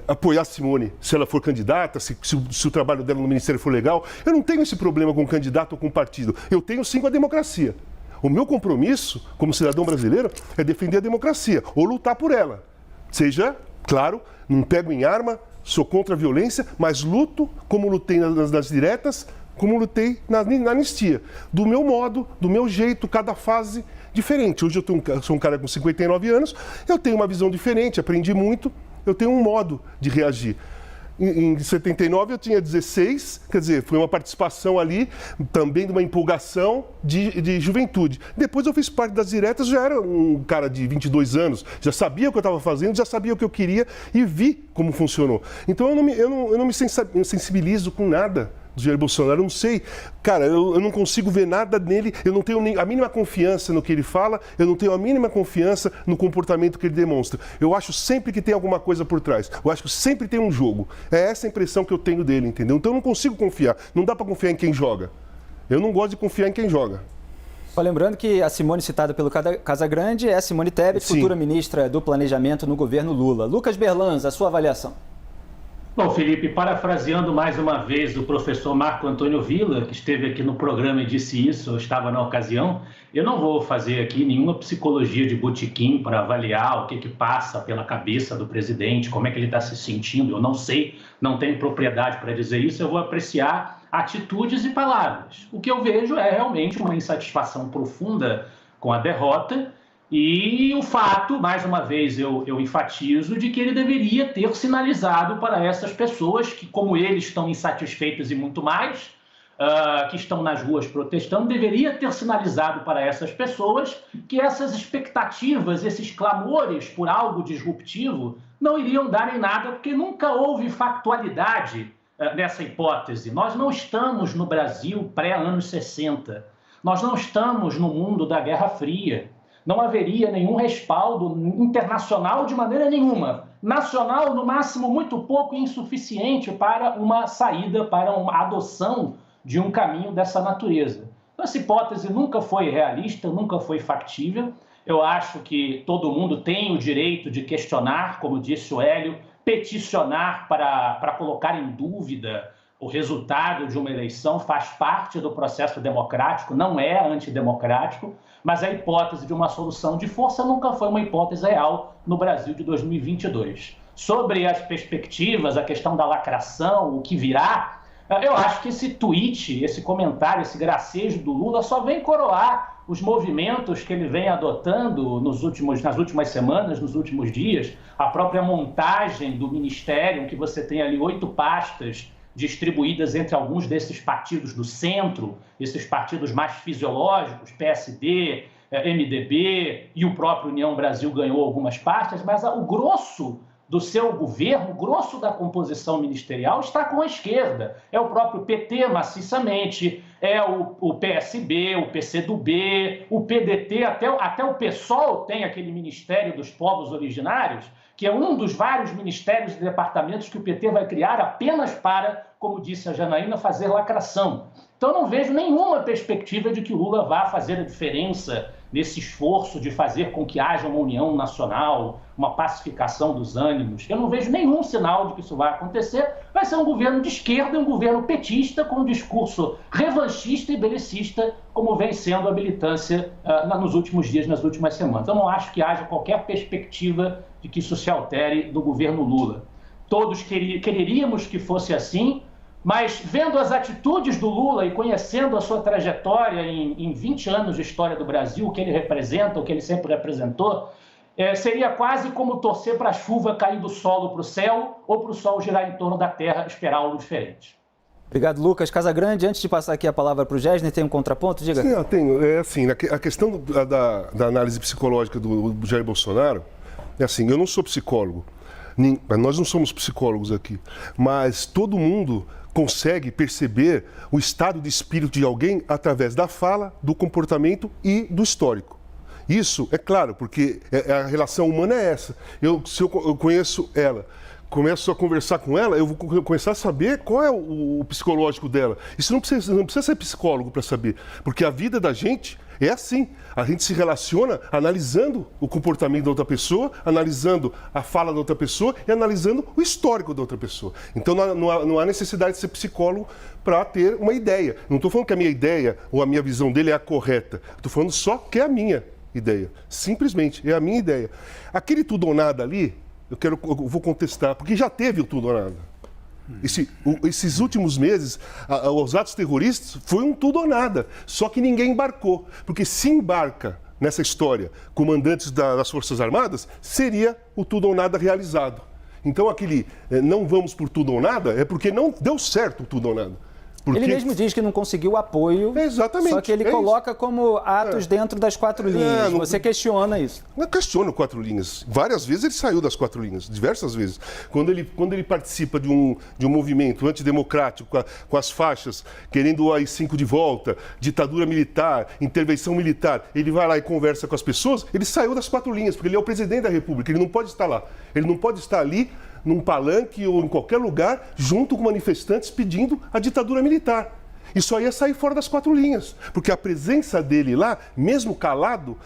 apoiar a Simone se ela for candidata, se o trabalho dela no Ministério for legal. Eu não tenho esse problema com o candidato ou com o partido. Eu tenho sim com a democracia. O meu compromisso, como cidadão brasileiro, é defender a democracia, ou lutar por ela. Seja, claro, não pego em arma, sou contra a violência, mas luto como lutei nas diretas, como lutei na anistia. Do meu modo, do meu jeito, cada fase diferente. Hoje eu sou um cara com 59 anos, eu tenho uma visão diferente, aprendi muito, eu tenho um modo de reagir. Em 79 eu tinha 16, quer dizer, foi uma participação ali, também de uma empolgação de juventude. Depois eu fiz parte das diretas, já era um cara de 22 anos, já sabia o que eu estava fazendo, já sabia o que eu queria e vi como funcionou. Então eu não me sensibilizo com nada do Jair Bolsonaro, eu não sei, cara, eu não consigo ver nada nele, eu não tenho a mínima confiança no que ele fala, eu não tenho a mínima confiança no comportamento que ele demonstra. Eu acho sempre que tem alguma coisa por trás, eu acho que sempre tem um jogo. É essa a impressão que eu tenho dele, entendeu? Então eu não consigo confiar, não dá para confiar em quem joga. Eu não gosto de confiar em quem joga. Só lembrando que a Simone citada pelo Casagrande é a Simone Tebet, futura ministra do Planejamento no governo Lula. Lucas Berlanz, a sua avaliação. Bom, Felipe, parafraseando mais uma vez o professor Marco Antônio Villa, que esteve aqui no programa e disse isso, eu estava na ocasião, eu não vou fazer aqui nenhuma psicologia de botequim para avaliar o que passa pela cabeça do presidente, como é que ele está se sentindo, eu não sei, não tenho propriedade para dizer isso, eu vou apreciar atitudes e palavras. O que eu vejo é realmente uma insatisfação profunda com a derrota, e o fato, mais uma vez eu enfatizo, de que ele deveria ter sinalizado para essas pessoas que, como ele, estão insatisfeitas e muito mais, que estão nas ruas protestando, deveria ter sinalizado para essas pessoas que essas expectativas, esses clamores por algo disruptivo não iriam dar em nada, porque nunca houve factualidade nessa hipótese. Nós não estamos no Brasil pré-anos 60, nós não estamos no mundo da Guerra Fria. Não haveria nenhum respaldo internacional de maneira nenhuma. Nacional, no máximo, muito pouco e insuficiente para uma saída, para uma adoção de um caminho dessa natureza. Essa hipótese nunca foi realista, nunca foi factível. Eu acho que todo mundo tem o direito de questionar, como disse o Hélio, peticionar para colocar em dúvida o resultado de uma eleição faz parte do processo democrático, não é antidemocrático, mas a hipótese de uma solução de força nunca foi uma hipótese real no Brasil de 2022. Sobre as perspectivas, a questão da lacração, o que virá, eu acho que esse tweet, esse comentário, esse gracejo do Lula só vem coroar os movimentos que ele vem adotando nas últimas semanas, nos últimos dias, a própria montagem do ministério, que você tem ali 8 pastas distribuídas entre alguns desses partidos do centro, esses partidos mais fisiológicos, PSD, MDB e o próprio União Brasil ganhou algumas pastas, mas o grosso do seu governo, o grosso da composição ministerial está com a esquerda. É o próprio PT maciçamente, é o PSB, o PCdoB, o PDT, até o PSOL tem aquele Ministério dos Povos Originários, que é um dos vários ministérios e departamentos que o PT vai criar apenas para, como disse a Janaína, fazer lacração. Então não vejo nenhuma perspectiva de que o Lula vá fazer a diferença nesse esforço de fazer com que haja uma união nacional, uma pacificação dos ânimos. Eu não vejo nenhum sinal de que isso vai acontecer. Vai ser um governo de esquerda, um governo petista, com um discurso revanchista e belicista, como vem sendo a militância nos últimos dias, nas últimas semanas. Eu não acho que haja qualquer perspectiva de que isso se altere do governo Lula. Todos quereríamos que fosse assim, mas vendo as atitudes do Lula e conhecendo a sua trajetória em 20 anos de história do Brasil, o que ele representa, o que ele sempre representou, seria quase como torcer para a chuva cair do solo para o céu ou para o sol girar em torno da terra, esperar algo diferente. Obrigado, Lucas. Casagrande, antes de passar aqui a palavra para o Gessner, tem um contraponto? Diga. Sim, eu tenho. É assim, a questão da análise psicológica do Jair Bolsonaro, é assim, eu não sou psicólogo, nós não somos psicólogos aqui, mas todo mundo consegue perceber o estado de espírito de alguém através da fala, do comportamento e do histórico. Isso é claro, porque a relação humana é essa. Se eu conheço ela, começo a conversar com ela, eu vou começar a saber qual é o psicológico dela. Isso não precisa ser psicólogo para saber, porque a vida da gente é assim. A gente se relaciona analisando o comportamento da outra pessoa, analisando a fala da outra pessoa e analisando o histórico da outra pessoa. Então não há necessidade de ser psicólogo para ter uma ideia. Não estou falando que a minha ideia ou a minha visão dele é a correta. Estou falando só que é a minha ideia. Simplesmente, é a minha ideia. Aquele tudo ou nada ali, eu vou contestar, porque já teve o tudo ou nada. Esses últimos meses, os atos terroristas, foi um tudo ou nada. Só que ninguém embarcou. Porque se embarca nessa história comandantes das Forças Armadas, seria o tudo ou nada realizado. Então aquele não vamos por tudo ou nada é porque não deu certo o tudo ou nada. Porque... Ele mesmo diz que não conseguiu apoio, exatamente, só que ele coloca como atos dentro das 4 linhas. Você questiona isso? Não questiono 4 linhas. Várias vezes ele saiu das 4 linhas, diversas vezes. Quando ele participa de um movimento antidemocrático, com as faixas, querendo o AI-5 de volta, ditadura militar, intervenção militar, ele vai lá e conversa com as pessoas, ele saiu das 4 linhas, porque ele é o presidente da República, ele não pode estar lá. Ele não pode estar ali num palanque ou em qualquer lugar, junto com manifestantes pedindo a ditadura militar. Isso aí é sair fora das 4 linhas, porque a presença dele lá, mesmo calado,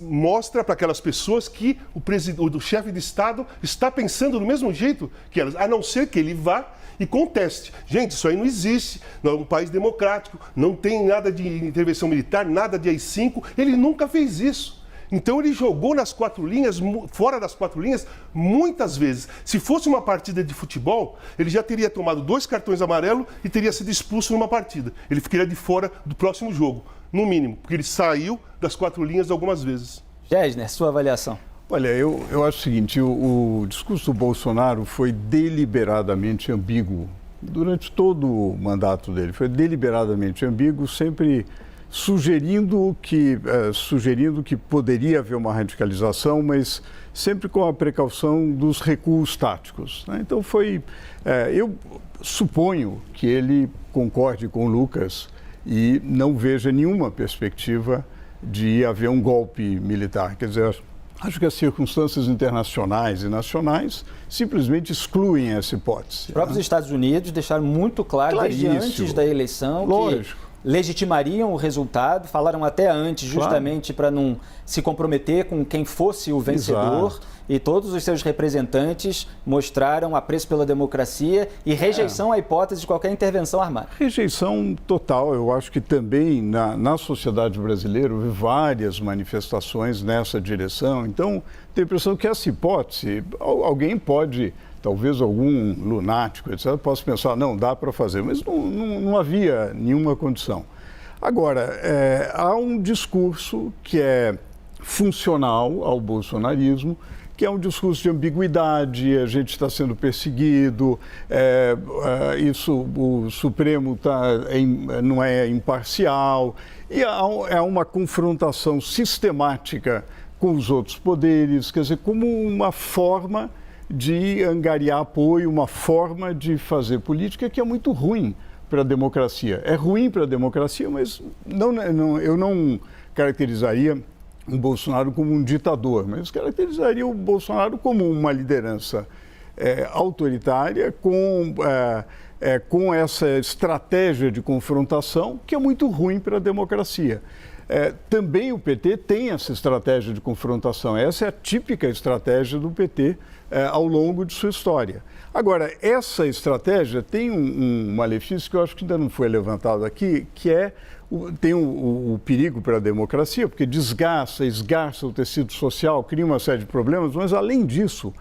mostra para aquelas pessoas que o chefe de Estado está pensando do mesmo jeito que elas, a não ser que ele vá e conteste. Gente, isso aí não existe, não é um país democrático, não tem nada de intervenção militar, nada de AI-5, ele nunca fez isso. Então ele jogou nas 4 linhas, fora das 4 linhas, muitas vezes. Se fosse uma partida de futebol, ele já teria tomado 2 cartões amarelos e teria sido expulso numa partida. Ele ficaria de fora do próximo jogo, no mínimo, porque ele saiu das 4 linhas algumas vezes. Gessner, sua avaliação? Olha, eu acho o seguinte, o discurso do Bolsonaro foi deliberadamente ambíguo. Durante todo o mandato dele, foi deliberadamente ambíguo, sempre sugerindo que poderia haver uma radicalização, mas sempre com a precaução dos recuos táticos, né? Então eu suponho que ele concorde com o Lucas e não veja nenhuma perspectiva de haver um golpe militar. Quer dizer, acho que as circunstâncias internacionais e nacionais simplesmente excluem essa hipótese. Os próprios Estados Unidos deixaram muito claro desde antes da eleição Lógico. legitimariam o resultado, falaram até antes, justamente para não se comprometer com quem fosse o vencedor. Exato. E todos os seus representantes mostraram apreço pela democracia e rejeição à hipótese de qualquer intervenção armada. Rejeição total. Eu acho que também na sociedade brasileira houve várias manifestações nessa direção. Então, tenho a impressão que essa hipótese, alguém pode, talvez algum lunático, etc., possa pensar, não, dá para fazer, mas não havia nenhuma condição. Agora, há um discurso que é funcional ao bolsonarismo, que é um discurso de ambiguidade, a gente está sendo perseguido, o Supremo não é imparcial, e há uma confrontação sistemática com os outros poderes, quer dizer, como uma forma de angariar apoio, uma forma de fazer política que é muito ruim para a democracia. É ruim para a democracia, mas eu não caracterizaria o Bolsonaro como um ditador, mas caracterizaria o Bolsonaro como uma liderança autoritária com essa estratégia de confrontação que é muito ruim para a democracia. Também o PT tem essa estratégia de confrontação, essa é a típica estratégia do PT ao longo de sua história. Agora, essa estratégia tem um malefício que eu acho que ainda não foi levantado aqui, que tem o perigo para a democracia, porque esgarça o tecido social, cria uma série de problemas, mas, além disso,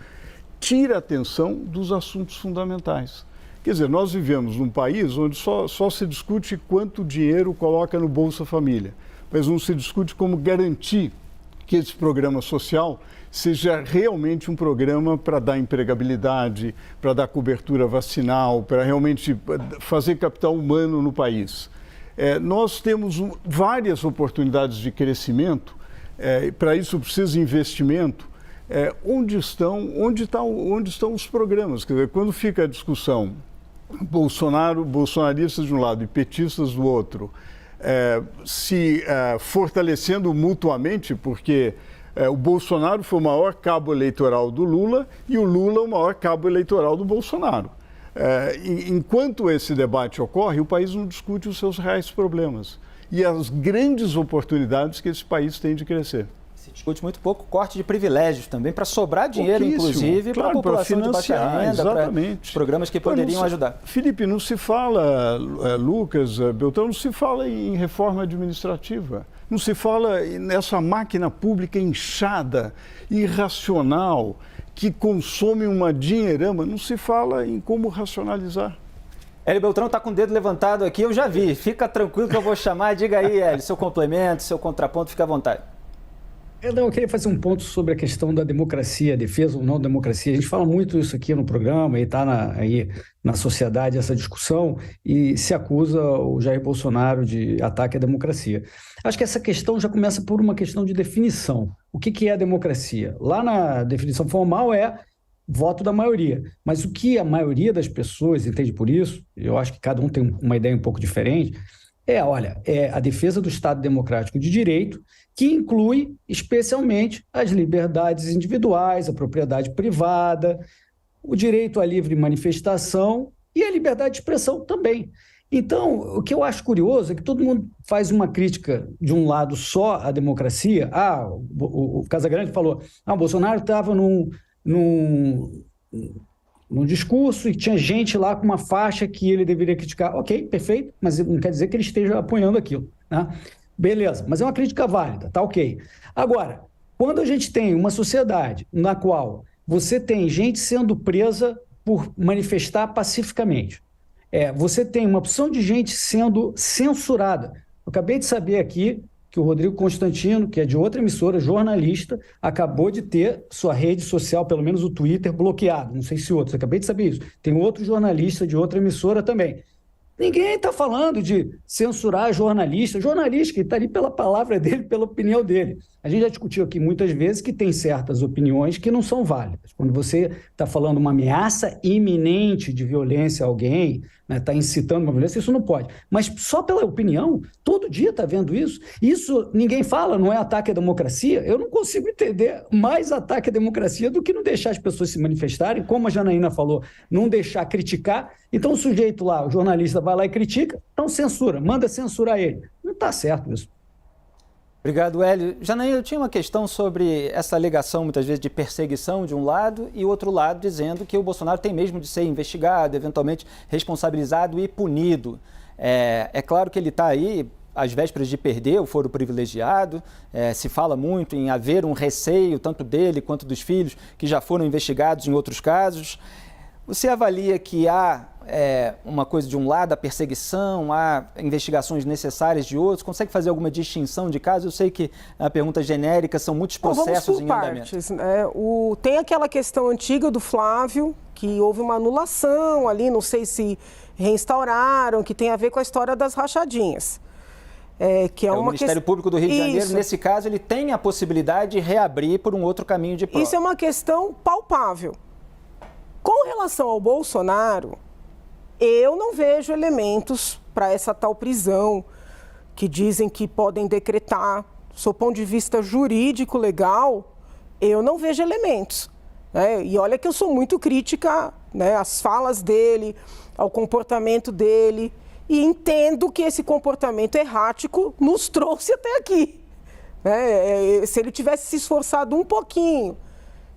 tira a atenção dos assuntos fundamentais. Quer dizer, nós vivemos num país onde só se discute quanto dinheiro coloca no Bolsa Família, mas não se discute como garantir que esse programa social seja realmente um programa para dar empregabilidade, para dar cobertura vacinal, para realmente fazer capital humano no país. Nós temos várias oportunidades de crescimento, para isso precisa investimento. Onde estão os programas? Quer dizer, quando fica a discussão bolsonaristas de um lado e petistas do outro, se fortalecendo mutuamente, porque o Bolsonaro foi o maior cabo eleitoral do Lula e o Lula o maior cabo eleitoral do Bolsonaro. Enquanto esse debate ocorre, o país não discute os seus reais problemas e as grandes oportunidades que esse país tem de crescer. Se discute muito pouco corte de privilégios também, para sobrar dinheiro, inclusive, para a população de baixa renda, para os programas que poderiam ajudar. Felipe, não se fala, Lucas, Beltrão, não se fala em reforma administrativa, não se fala nessa máquina pública inchada, irracional, que consome uma dinheirama, não se fala em como racionalizar. Hélio Beltrão está com o dedo levantado aqui, eu já vi. Fica tranquilo que eu vou chamar. Diga aí, Hélio, seu complemento, seu contraponto, fica à vontade. Eu queria fazer um ponto sobre a questão da democracia, defesa ou não da democracia. A gente fala muito isso aqui no programa e está aí na sociedade essa discussão e se acusa o Jair Bolsonaro de ataque à democracia. Acho que essa questão já começa por uma questão de definição. O que é a democracia? Lá na definição formal é voto da maioria. Mas o que a maioria das pessoas entende por isso, eu acho que cada um tem uma ideia um pouco diferente, é a defesa do Estado Democrático de Direito, que inclui especialmente as liberdades individuais, a propriedade privada, o direito à livre manifestação e a liberdade de expressão também. Então, o que eu acho curioso é que todo mundo faz uma crítica de um lado só à democracia. O Casagrande falou, o Bolsonaro estava num discurso e tinha gente lá com uma faixa que ele deveria criticar. Ok, perfeito, mas não quer dizer que ele esteja apoiando aquilo, né? Beleza, mas é uma crítica válida, tá ok. Agora, quando a gente tem uma sociedade na qual você tem gente sendo presa por manifestar pacificamente, você tem uma opção de gente sendo censurada. Eu acabei de saber aqui que o Rodrigo Constantino, que é de outra emissora, jornalista, acabou de ter sua rede social, pelo menos o Twitter, bloqueado. Não sei se outros, acabei de saber isso. Tem outro jornalista de outra emissora também. Ninguém está falando de censurar jornalista que está ali pela palavra dele, pela opinião dele. A gente já discutiu aqui muitas vezes que tem certas opiniões que não são válidas. Quando você está falando uma ameaça iminente de violência a alguém, Está incitando uma violência, isso não pode. Mas só pela opinião, todo dia está vendo isso. Isso ninguém fala, não é ataque à democracia. Eu não consigo entender mais ataque à democracia do que não deixar as pessoas se manifestarem, como a Janaína falou, não deixar criticar. Então o sujeito lá, o jornalista vai lá e critica, então censura, manda censurar ele. Não está certo isso. Obrigado, Hélio. Janaína, eu tinha uma questão sobre essa alegação, muitas vezes, de perseguição de um lado e o outro lado dizendo que o Bolsonaro tem mesmo de ser investigado, eventualmente responsabilizado e punido. É claro que ele está aí às vésperas de perder o foro privilegiado, se fala muito em haver um receio, tanto dele quanto dos filhos, que já foram investigados em outros casos. Você avalia que há uma coisa de um lado, a perseguição, há investigações necessárias de outros? Consegue fazer alguma distinção de casos? Eu sei que é uma pergunta genérica, são muitos processos em andamento. Tem aquela questão antiga do Flávio, que houve uma anulação ali, não sei se reinstauraram, que tem a ver com a história das rachadinhas. O Ministério Público do Rio de Janeiro, nesse caso, ele tem a possibilidade de reabrir por um outro caminho de prova. Isso é uma questão palpável. Com relação ao Bolsonaro, eu não vejo elementos para essa tal prisão que dizem que podem decretar. Do ponto de vista jurídico, legal, eu não vejo elementos. E olha que eu sou muito crítica, às falas dele, ao comportamento dele, e entendo que esse comportamento errático nos trouxe até aqui. Se ele tivesse se esforçado um pouquinho,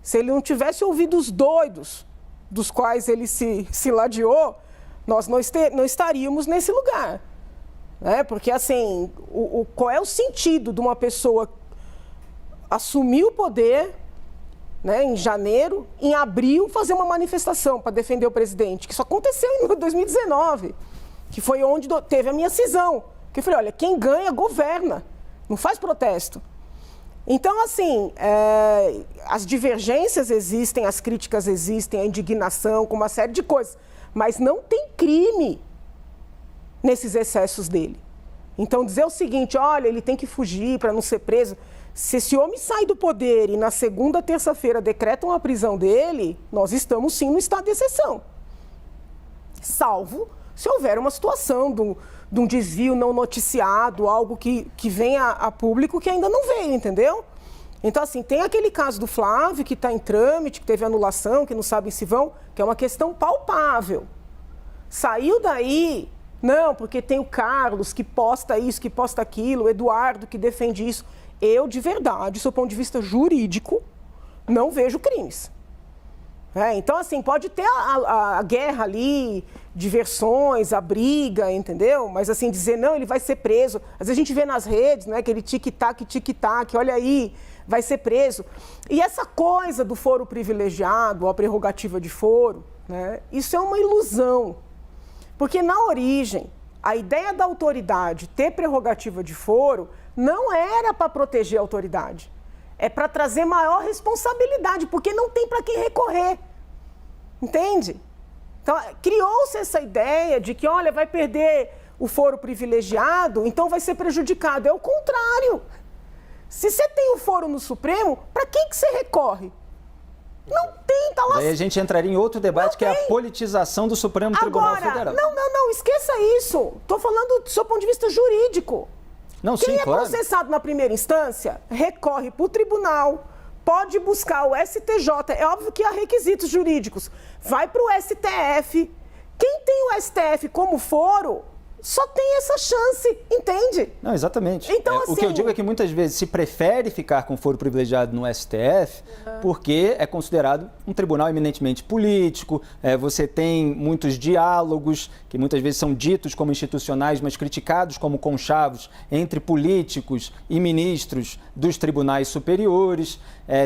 se ele não tivesse ouvido os doidos dos quais ele se ladeou, nós não estaríamos nesse lugar. Porque, assim, qual é o sentido de uma pessoa assumir o poder, em janeiro, em abril, fazer uma manifestação para defender o presidente? Que isso aconteceu em 2019, que foi onde teve a minha cisão. Que eu falei, olha, quem ganha, governa, não faz protesto. Então, assim, as divergências existem, as críticas existem, a indignação, com uma série de coisas, mas não tem crime nesses excessos dele. Então, dizer o seguinte, olha, ele tem que fugir para não ser preso. Se esse homem sai do poder e na segunda, terça-feira decretam a prisão dele, nós estamos sim no estado de exceção. Salvo se houver uma situação de um desvio não noticiado, algo que venha a público que ainda não veio, entendeu? Então, assim, tem aquele caso do Flávio, que está em trâmite, que teve anulação, que não sabem se vão, que é uma questão palpável. Saiu daí, não, porque tem o Carlos, que posta isso, que posta aquilo, o Eduardo, que defende isso. Eu, de verdade, do ponto de vista jurídico, não vejo crimes. Então, assim, pode ter a guerra ali, diversões, a briga, entendeu? Mas, assim, dizer, não, ele vai ser preso. Às vezes a gente vê nas redes, aquele tic-tac, olha aí, vai ser preso. E essa coisa do foro privilegiado, a prerrogativa de foro, isso é uma ilusão. Porque, na origem, a ideia da autoridade ter prerrogativa de foro não era para proteger a autoridade. É para trazer maior responsabilidade, porque não tem para quem recorrer. Entende? Então, criou-se essa ideia de que, olha, vai perder o foro privilegiado, então vai ser prejudicado. É o contrário. Se você tem o foro no Supremo, para quem que você recorre? Não tem, tá lá. Aí a gente entraria em outro debate, que é a politização do Supremo Tribunal Federal. Não, esqueça isso. Estou falando do seu ponto de vista jurídico. Não, Quem sim, claro. Processado na primeira instância, recorre para o tribunal, pode buscar o STJ, é óbvio que há requisitos jurídicos, vai para o STF. Quem tem o STF como foro, só tem essa chance, entende? Não, exatamente. Então, assim, o que eu digo é que muitas vezes se prefere ficar com foro privilegiado no STF porque é considerado um tribunal eminentemente político, você tem muitos diálogos que muitas vezes são ditos como institucionais, mas criticados como conchavos entre políticos e ministros dos tribunais superiores,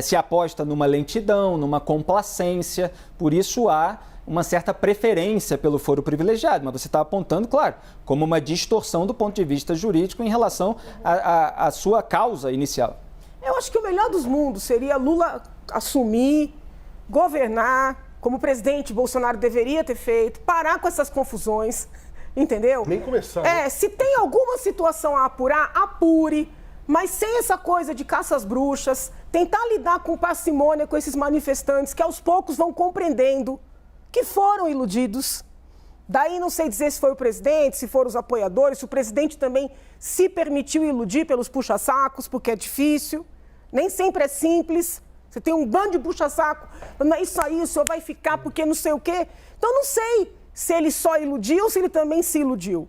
se aposta numa lentidão, numa complacência, por isso há uma certa preferência pelo foro privilegiado, mas você está apontando, claro, como uma distorção do ponto de vista jurídico em relação à sua causa inicial. Eu acho que o melhor dos mundos seria Lula assumir, governar, como o presidente Bolsonaro deveria ter feito, parar com essas confusões, entendeu? Nem começar. Se tem alguma situação a apurar, apure, mas sem essa coisa de caça às bruxas, tentar lidar com parcimônia com esses manifestantes que aos poucos vão compreendendo que foram iludidos, Daí não sei dizer se foi o presidente, se foram os apoiadores, se o presidente também se permitiu iludir pelos puxa-sacos, porque é difícil, nem sempre é simples. Você tem um bando de puxa-saco, não é isso aí, o senhor vai ficar porque não sei o quê. Então não sei se ele só iludiu ou se ele também se iludiu.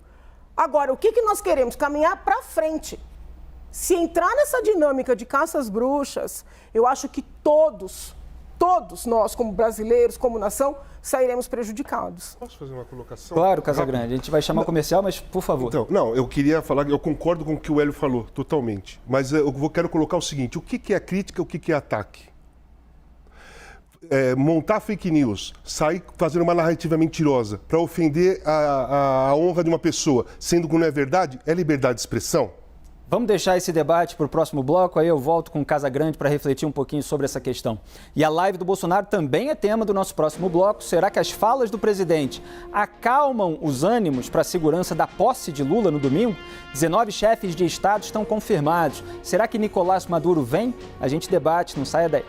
Agora, o que nós queremos? Caminhar para frente. Se entrar nessa dinâmica de caça às bruxas, eu acho que todos nós, como brasileiros, como nação, sairemos prejudicados. Posso fazer uma colocação? Claro, Casagrande. A gente vai chamar o comercial, mas por favor. Então, não, eu queria falar, eu concordo com o que o Hélio falou, totalmente. Mas eu quero colocar o seguinte, o que é crítica e o que é ataque? Montar fake news, sair fazendo uma narrativa mentirosa para ofender a honra de uma pessoa, sendo que não é verdade, é liberdade de expressão? Vamos deixar esse debate para o próximo bloco, aí eu volto com o Casagrande para refletir um pouquinho sobre essa questão. E a live do Bolsonaro também é tema do nosso próximo bloco. Será que as falas do presidente acalmam os ânimos para a segurança da posse de Lula no domingo? 19 chefes de Estado estão confirmados. Será que Nicolás Maduro vem? A gente debate, não saia daí.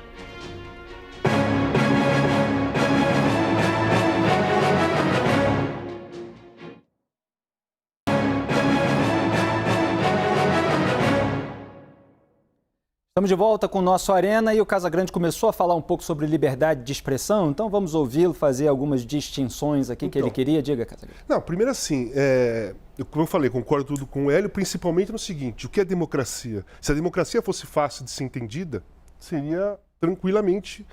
Estamos de volta com o nosso Arena e o Casagrande começou a falar um pouco sobre liberdade de expressão, então vamos ouvi-lo fazer algumas distinções aqui que ele queria. Diga, Casagrande. Não, primeiro assim, como eu falei, concordo tudo com o Hélio, principalmente no seguinte, o que é democracia? Se a democracia fosse fácil de ser entendida, seria tranquilamente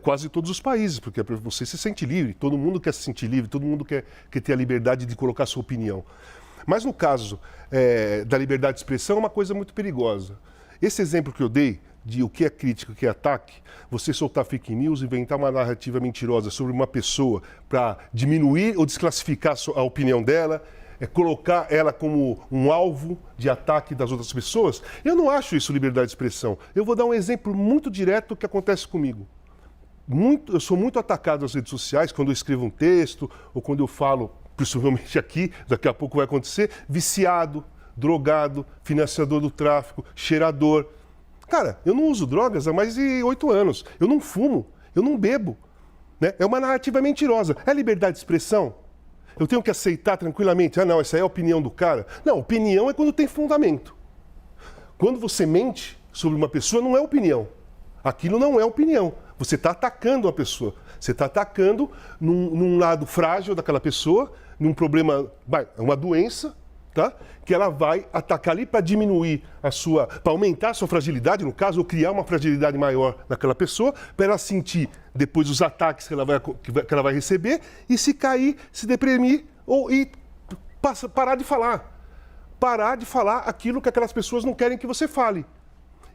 quase todos os países, porque você se sente livre, todo mundo quer se sentir livre, todo mundo quer ter a liberdade de colocar a sua opinião. Mas no caso da liberdade de expressão, é uma coisa muito perigosa. Esse exemplo que eu dei de o que é crítica e o que é ataque, você soltar fake news, inventar uma narrativa mentirosa sobre uma pessoa para diminuir ou desclassificar a opinião dela, colocar ela como um alvo de ataque das outras pessoas, eu não acho isso liberdade de expressão. Eu vou dar um exemplo muito direto que acontece comigo. Eu sou muito atacado nas redes sociais quando eu escrevo um texto ou quando eu falo, principalmente aqui, daqui a pouco vai acontecer, viciado, drogado, financiador do tráfico, cheirador. Cara, eu não uso drogas há mais de 8 anos. Eu não fumo, eu não bebo. Né? É uma narrativa mentirosa. É liberdade de expressão? Eu tenho que aceitar tranquilamente. Ah, não, essa é a opinião do cara. Não, opinião é quando tem fundamento. Quando você mente sobre uma pessoa, não é opinião. Aquilo não é opinião. Você está atacando a pessoa. Você está atacando num lado frágil daquela pessoa, num problema, uma doença, tá? Que ela vai atacar ali para diminuir para aumentar a sua fragilidade, no caso, ou criar uma fragilidade maior naquela pessoa, para ela sentir depois os ataques que ela vai receber e se cair, se deprimir e parar de falar. Parar de falar aquilo que aquelas pessoas não querem que você fale.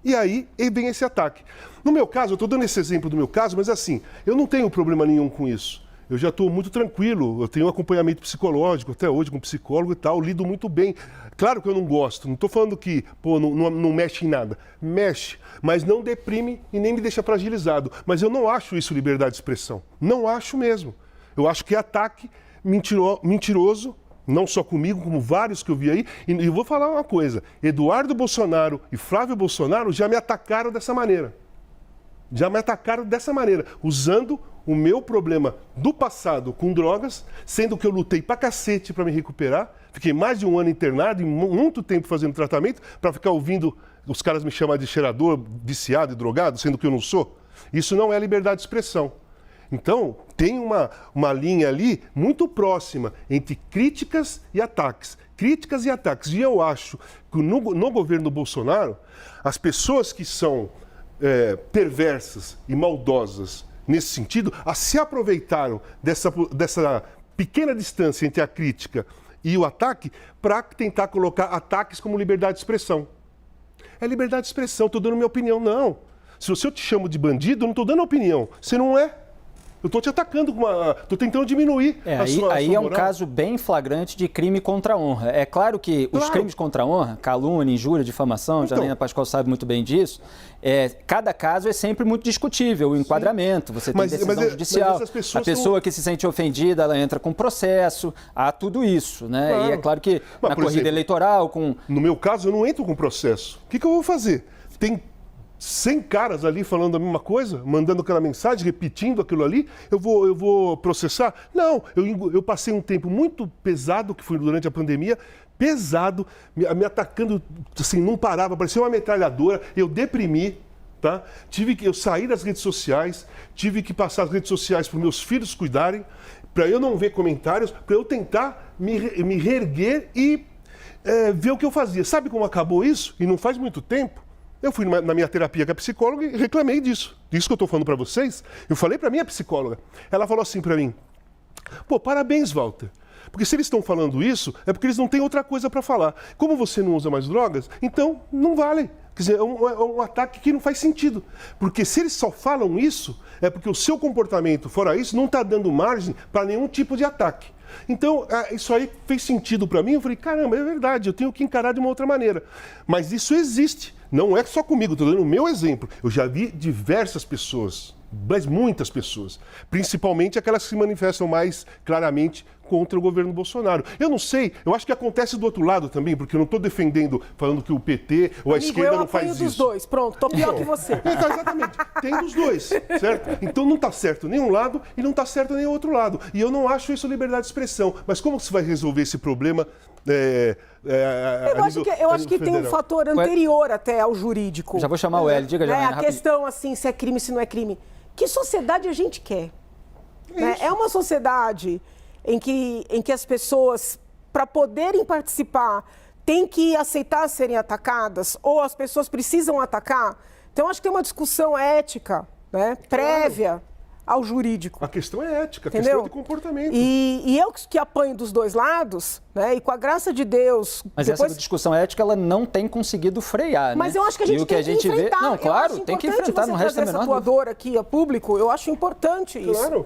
E aí vem esse ataque. No meu caso, eu estou dando esse exemplo do meu caso, mas assim, eu não tenho problema nenhum com isso. Eu já estou muito tranquilo, eu tenho um acompanhamento psicológico até hoje com psicólogo e tal, lido muito bem. Claro que eu não gosto, não estou falando que não mexe em nada. Mexe, mas não deprime e nem me deixa fragilizado. Mas eu não acho isso liberdade de expressão. Não acho mesmo. Eu acho que é ataque mentiroso, não só comigo, como vários que eu vi aí. E eu vou falar uma coisa, Eduardo Bolsonaro e Flávio Bolsonaro já me atacaram dessa maneira. Usando o meu problema do passado com drogas, sendo que eu lutei pra cacete para me recuperar. Fiquei mais de 1 ano internado e muito tempo fazendo tratamento para ficar ouvindo os caras me chamar de cheirador, viciado e drogado, sendo que eu não sou. Isso não é liberdade de expressão. Então, tem uma linha ali muito próxima entre críticas e ataques. Críticas e ataques. E eu acho que no governo Bolsonaro, as pessoas que são perversas e maldosas nesse sentido, se aproveitaram dessa pequena distância entre a crítica e o ataque para tentar colocar ataques como liberdade de expressão. É liberdade de expressão, estou dando minha opinião. Não. Se eu te chamo de bandido, eu não estou dando opinião. Você não é. Eu estou te atacando, estou tentando diminuir a sua Aí é um moral. caso bem flagrante de crime contra a honra. É claro que os crimes contra a honra, calúnia, injúria, difamação, Janaína Pascoal sabe muito bem disso, cada caso é sempre muito discutível, o enquadramento, você tem decisão judicial, a pessoa que se sente ofendida, ela entra com processo, há tudo isso, né? Claro. E é claro que na corrida eleitoral... No meu caso, eu não entro com processo. O que eu vou fazer? Tem 100 caras ali falando a mesma coisa, mandando aquela mensagem, repetindo aquilo ali, eu vou processar? Não, eu passei um tempo muito pesado, que foi durante a pandemia, pesado, me atacando, assim, não parava, parecia uma metralhadora, eu deprimi, tá? Eu saí das redes sociais, tive que passar as redes sociais para os meus filhos cuidarem, para eu não ver comentários, para eu tentar me reerguer e ver o que eu fazia. Sabe como acabou isso? E não faz muito tempo. Eu fui na minha terapia com a psicóloga e reclamei disso. Isso que eu estou falando para vocês, eu falei para a minha psicóloga. Ela falou assim para mim, pô, parabéns, Walter. Porque se eles estão falando isso, é porque eles não têm outra coisa para falar. Como você não usa mais drogas, então não vale. Quer dizer, é um ataque que não faz sentido. Porque se eles só falam isso, é porque o seu comportamento, fora isso, não está dando margem para nenhum tipo de ataque. Então, isso aí fez sentido para mim. Eu falei, caramba, é verdade, eu tenho que encarar de uma outra maneira. Mas isso existe. Não é só comigo, estou dando o meu exemplo. Eu já vi diversas pessoas, mas muitas pessoas, principalmente aquelas que se manifestam mais claramente contra o governo Bolsonaro. Eu não sei, eu acho que acontece do outro lado também, porque eu não estou defendendo, falando que o PT ou a esquerda não faz isso. Eu apanho dos dois, pronto, tô pior que você. Então, exatamente, tem dos dois, certo? Então não está certo nenhum lado e não está certo nem o outro lado. E eu não acho isso liberdade de expressão. Mas como você vai resolver esse problema? Eu acho que tem um fator anterior até ao jurídico. Já vou chamar o Hélio, diga já. A questão, assim, se é crime, se não é crime. Que sociedade a gente quer? É uma sociedade em que as pessoas, para poderem participar, têm que aceitar serem atacadas, ou as pessoas precisam atacar? Então, acho que tem uma discussão ética, né, prévia ao jurídico. A questão é ética, entendeu? A questão é de comportamento. E eu que apanho dos dois lados, né, e com a graça de Deus... Mas essa discussão ética, ela não tem conseguido frear, Mas né? eu acho que a gente tem que enfrentar. Não, claro, tem que enfrentar, não resta a menor dúvida. Essa tua dor aqui a público, eu acho importante isso. Claro.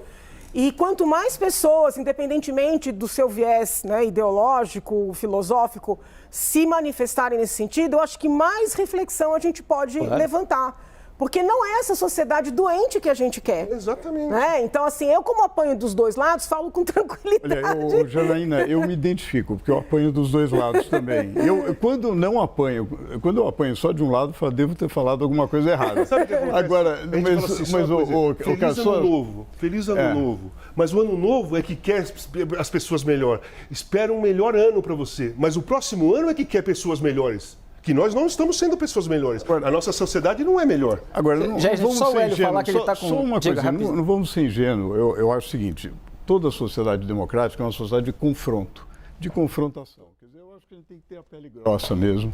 E quanto mais pessoas, independentemente do seu viés, né, ideológico, filosófico, se manifestarem nesse sentido, eu acho que mais reflexão a gente pode levantar. Porque não é essa sociedade doente que a gente quer. Exatamente. Né? Então, assim, eu como apanho dos dois lados, falo com tranquilidade. Olha, Janaína, eu me identifico, porque eu apanho dos dois lados também. Quando eu apanho só de um lado, eu devo ter falado alguma coisa errada. Sabe o que acontece? Agora, feliz ano novo. Feliz ano novo. Mas o ano novo é que quer as pessoas melhor. Espera um melhor ano para você. Mas o próximo ano é que quer pessoas melhores. Que nós não estamos sendo pessoas melhores. A nossa sociedade não é melhor. Agora, não vamos só ser ingênuos. falar que ele está com... Só uma coisa, não vamos ser ingênuos. Eu acho o seguinte, toda sociedade democrática é uma sociedade de confronto, de confrontação. Quer dizer, eu acho que a gente tem que ter a pele grossa mesmo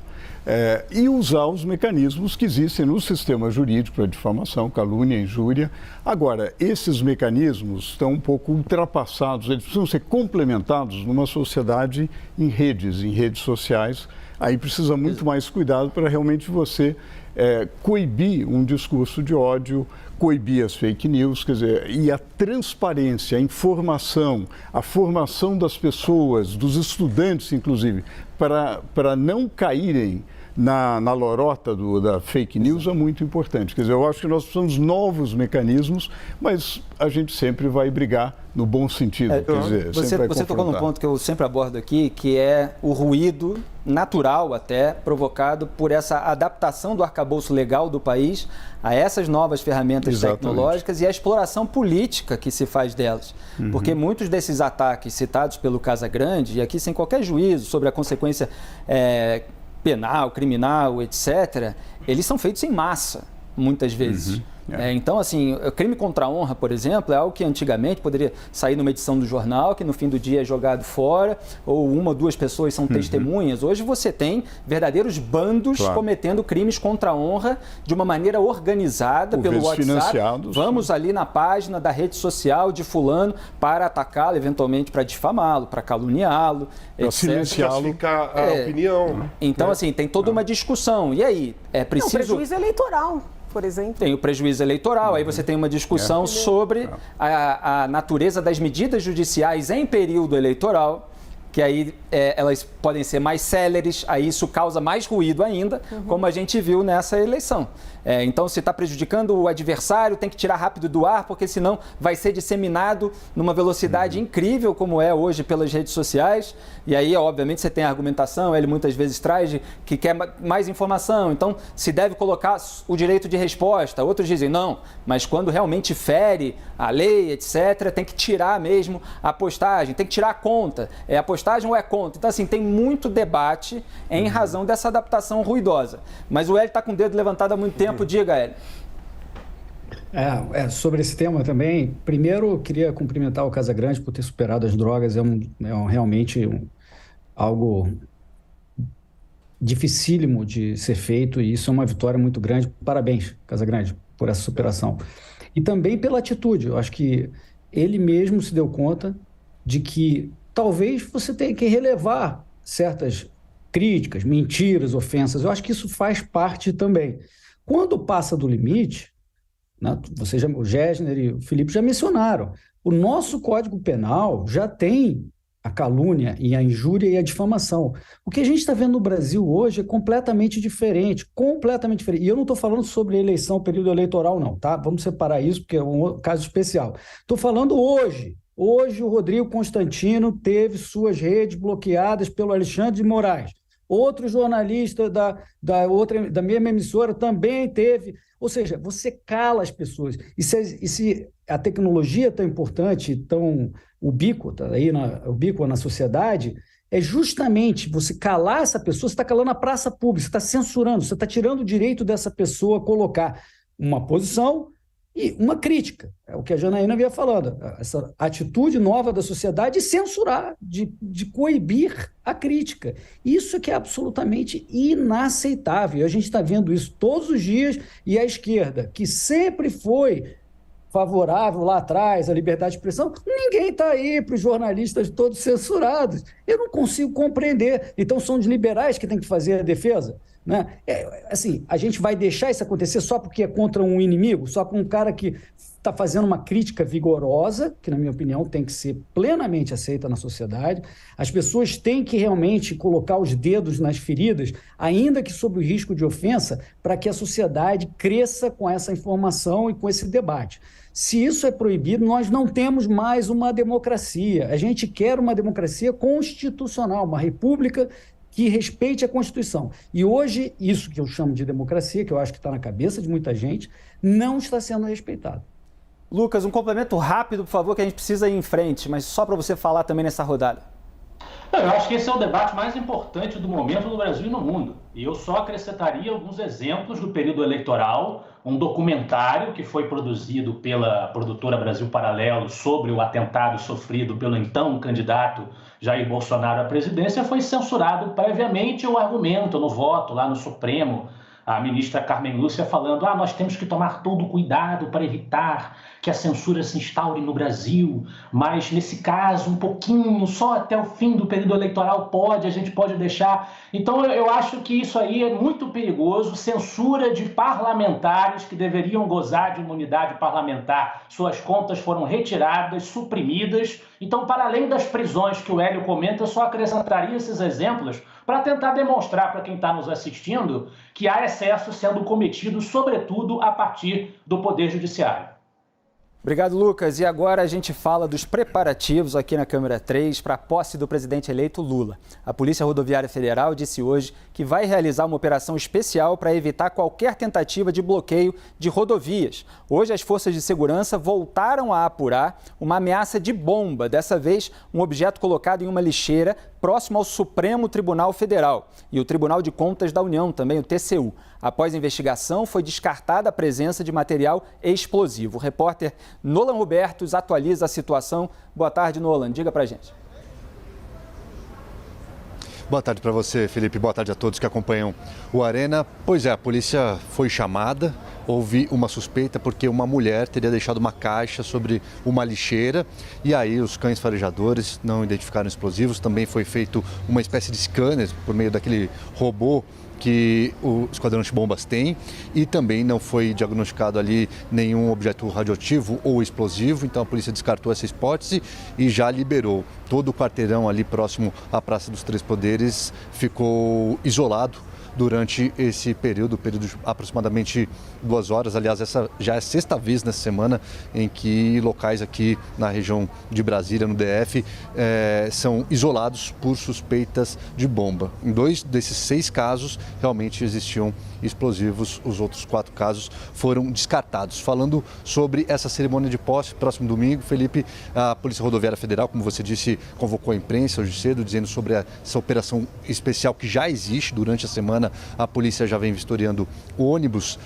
e usar os mecanismos que existem no sistema jurídico para difamação, calúnia, injúria. Agora, esses mecanismos estão um pouco ultrapassados, eles precisam ser complementados numa sociedade em redes sociais. Aí precisa muito mais cuidado para realmente você coibir um discurso de ódio, coibir as fake news, quer dizer, e a transparência, a informação, a formação das pessoas, dos estudantes, inclusive, para não caírem na lorota da fake news é muito importante. Quer dizer, eu acho que nós precisamos de novos mecanismos, mas a gente sempre vai brigar no bom sentido. Quer dizer, você tocou num ponto que eu sempre abordo aqui, que é o ruído natural até provocado por essa adaptação do arcabouço legal do país a essas novas ferramentas tecnológicas e a exploração política que se faz delas. Porque muitos desses ataques citados pelo Casagrande, e aqui sem qualquer juízo sobre a consequência penal, criminal, etc., eles são feitos em massa, muitas vezes. Então, assim, o crime contra a honra, por exemplo, é algo que antigamente poderia sair numa edição do jornal, que no fim do dia é jogado fora, ou uma ou duas pessoas são testemunhas. Hoje você tem verdadeiros bandos cometendo crimes contra a honra de uma maneira organizada pelo WhatsApp. Vamos ali na página da rede social de fulano para atacá-lo, eventualmente para difamá-lo, para caluniá-lo, para silenciá-lo. Classificar a opinião. Então, assim, tem toda uma discussão. E aí, é preciso... Não, prejuízo eleitoral. Por exemplo. Tem o prejuízo eleitoral, aí você tem uma discussão sobre a natureza das medidas judiciais em período eleitoral, que aí elas podem ser mais céleres, aí isso causa mais ruído ainda, como a gente viu nessa eleição. Então, se está prejudicando o adversário, tem que tirar rápido do ar, porque senão vai ser disseminado numa velocidade incrível, como é hoje pelas redes sociais. E aí, obviamente, você tem a argumentação, ele muitas vezes traz que quer mais informação. Então, se deve colocar o direito de resposta. Outros dizem, não, mas quando realmente fere a lei, etc., tem que tirar mesmo a postagem, tem que tirar a conta. É a postagem ou é conta? Então, assim, tem muito debate em razão dessa adaptação ruidosa. Mas o Hélio está com o dedo levantado há muito tempo. Diga, Hélio. Sobre esse tema também, primeiro eu queria cumprimentar o Casagrande por ter superado as drogas, realmente algo dificílimo de ser feito e isso é uma vitória muito grande. Parabéns, Casagrande, por essa superação. E também pela atitude, eu acho que ele mesmo se deu conta de que talvez você tenha que relevar certas críticas, mentiras, ofensas, eu acho que isso faz parte também. Quando passa do limite, né, o Gessner e o Felipe já mencionaram, o nosso Código Penal já tem a calúnia e a injúria e a difamação. O que a gente está vendo no Brasil hoje é completamente diferente. E eu não estou falando sobre eleição, período eleitoral não, tá? Vamos separar isso porque é um caso especial. Estou falando hoje. Hoje o Rodrigo Constantino teve suas redes bloqueadas pelo Alexandre de Moraes. Outro jornalista da mesma emissora também teve. Ou seja, você cala as pessoas. E se a tecnologia é tão importante, tão ubíqua na sociedade, é justamente você calar essa pessoa, você está calando a praça pública, você está censurando, você está tirando o direito dessa pessoa colocar uma posição e uma crítica. É o que a Janaína vinha falando, essa atitude nova da sociedade de censurar, de coibir a crítica. Isso que é absolutamente inaceitável. A gente está vendo isso todos os dias e a esquerda, que sempre foi favorável lá atrás à liberdade de expressão, ninguém está aí para os jornalistas todos censurados. Eu não consigo compreender. Então são os liberais que têm que fazer a defesa? Né? Assim, a gente vai deixar isso acontecer só porque é contra um inimigo, só com um cara que está fazendo uma crítica vigorosa, que na minha opinião tem que ser plenamente aceita na sociedade. As pessoas têm que realmente colocar os dedos nas feridas, ainda que sob o risco de ofensa, para que a sociedade cresça com essa informação e com esse debate. Se isso é proibido, nós não temos mais uma democracia. A gente quer uma democracia constitucional, uma república que respeite a Constituição. E hoje, isso que eu chamo de democracia, que eu acho que está na cabeça de muita gente, não está sendo respeitado. Lucas, um complemento rápido, por favor, que a gente precisa ir em frente, mas só para você falar também nessa rodada. Eu acho que esse é o debate mais importante do momento no Brasil e no mundo. E eu só acrescentaria alguns exemplos do período eleitoral, um documentário que foi produzido pela produtora Brasil Paralelo sobre o atentado sofrido pelo então candidato Jair Bolsonaro à presidência, foi censurado previamente o argumento no voto lá no Supremo. A ministra Carmen Lúcia falando, nós temos que tomar todo cuidado para evitar que a censura se instaure no Brasil, mas nesse caso, um pouquinho, só até o fim do período eleitoral a gente pode deixar. Então eu acho que isso aí é muito perigoso, censura de parlamentares que deveriam gozar de imunidade parlamentar, suas contas foram retiradas, suprimidas. Então, para além das prisões que o Hélio comenta, eu só acrescentaria esses exemplos para tentar demonstrar para quem está nos assistindo que há excesso sendo cometido, sobretudo, a partir do Poder Judiciário. Obrigado, Lucas. E agora a gente fala dos preparativos aqui na Câmara 3 para a posse do presidente eleito Lula. A Polícia Rodoviária Federal disse hoje que vai realizar uma operação especial para evitar qualquer tentativa de bloqueio de rodovias. Hoje as forças de segurança voltaram a apurar uma ameaça de bomba, dessa vez um objeto colocado em uma lixeira próximo ao Supremo Tribunal Federal e o Tribunal de Contas da União, também o TCU. Após a investigação, foi descartada a presença de material explosivo. O repórter Nolan Robertos atualiza a situação. Boa tarde, Nolan. Diga pra gente. Boa tarde para você, Felipe. Boa tarde a todos que acompanham o Arena. Pois é, a polícia foi chamada, houve uma suspeita porque uma mulher teria deixado uma caixa sobre uma lixeira e aí os cães farejadores não identificaram explosivos. Também foi feito uma espécie de scanner por meio daquele robô que o esquadrão antibombas tem, e também não foi diagnosticado ali nenhum objeto radioativo ou explosivo, então a polícia descartou essa hipótese e já liberou. Todo o quarteirão ali próximo à Praça dos Três Poderes ficou isolado durante esse período de aproximadamente 2 horas. Aliás, essa já é a 6ª vez nessa semana em que locais aqui na região de Brasília, no DF, são isolados por suspeitas de bomba. Em 2 desses 6 casos, realmente existiam explosivos. Os outros 4 casos foram descartados. Falando sobre essa cerimônia de posse, próximo domingo, Felipe, a Polícia Rodoviária Federal, como você disse, convocou a imprensa hoje cedo, dizendo sobre essa operação especial que já existe durante a semana. A polícia já vem vistoriando ônibus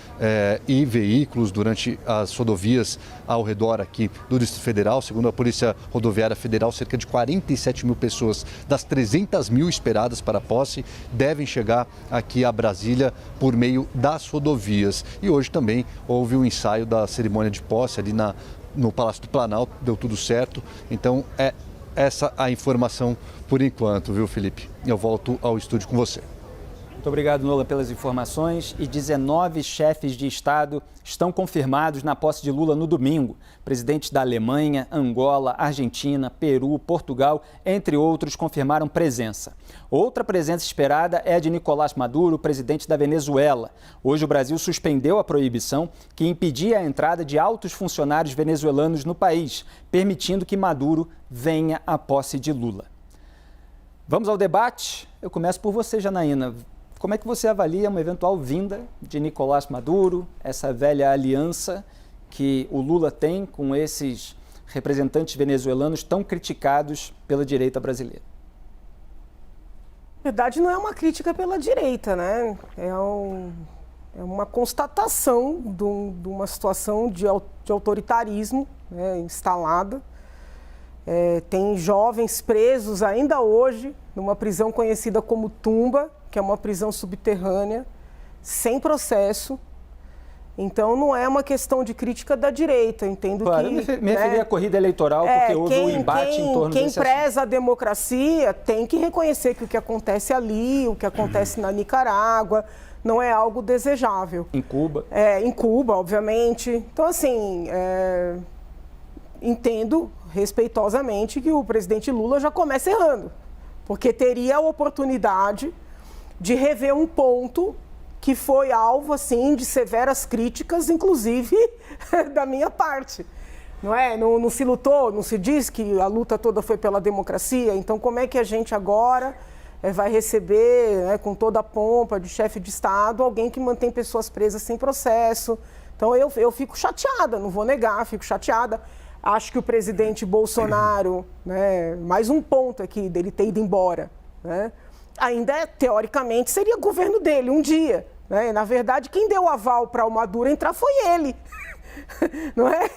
e veículos durante as rodovias ao redor aqui do Distrito Federal. Segundo a Polícia Rodoviária Federal, cerca de 47 mil pessoas das 300 mil esperadas para a posse devem chegar aqui a Brasília por meio das rodovias. E hoje também houve um ensaio da cerimônia de posse ali no Palácio do Planalto, deu tudo certo. Então é essa a informação por enquanto, viu, Felipe? Eu volto ao estúdio com você. Muito obrigado, Nola, pelas informações. E 19 chefes de Estado estão confirmados na posse de Lula no domingo. Presidentes da Alemanha, Angola, Argentina, Peru, Portugal, entre outros, confirmaram presença. Outra presença esperada é a de Nicolás Maduro, presidente da Venezuela. Hoje o Brasil suspendeu a proibição que impedia a entrada de altos funcionários venezuelanos no país, permitindo que Maduro venha à posse de Lula. Vamos ao debate? Eu começo por você, Janaína. Como é que você avalia uma eventual vinda de Nicolás Maduro, essa velha aliança que o Lula tem com esses representantes venezuelanos tão criticados pela direita brasileira? Na verdade, não é uma crítica pela direita, né? É uma constatação de uma situação de autoritarismo, né, instalada. Tem jovens presos ainda hoje numa prisão conhecida como Tumba, que é uma prisão subterrânea, sem processo. Então, não é uma questão de crítica da direita, entendo claro, que... Eu me referi à corrida eleitoral, porque houve um embate em torno desse Quem preza a democracia tem que reconhecer que o que acontece ali, o que acontece na Nicarágua, não é algo desejável. Em Cuba. Em Cuba, obviamente. Então, assim, entendo respeitosamente que o presidente Lula já começa errando, porque teria a oportunidade de rever um ponto que foi alvo, assim, de severas críticas, inclusive da minha parte. Não é? Não se lutou, não se diz que a luta toda foi pela democracia, então como é que a gente agora vai receber, né, com toda a pompa de chefe de Estado, alguém que mantém pessoas presas sem processo? Então eu fico chateada, não vou negar, fico chateada. Acho que o presidente Bolsonaro, né, mais um ponto aqui dele ter ido embora, né, ainda, teoricamente, seria governo dele um dia. Né? Na verdade, quem deu aval para o Maduro entrar foi ele. Não é?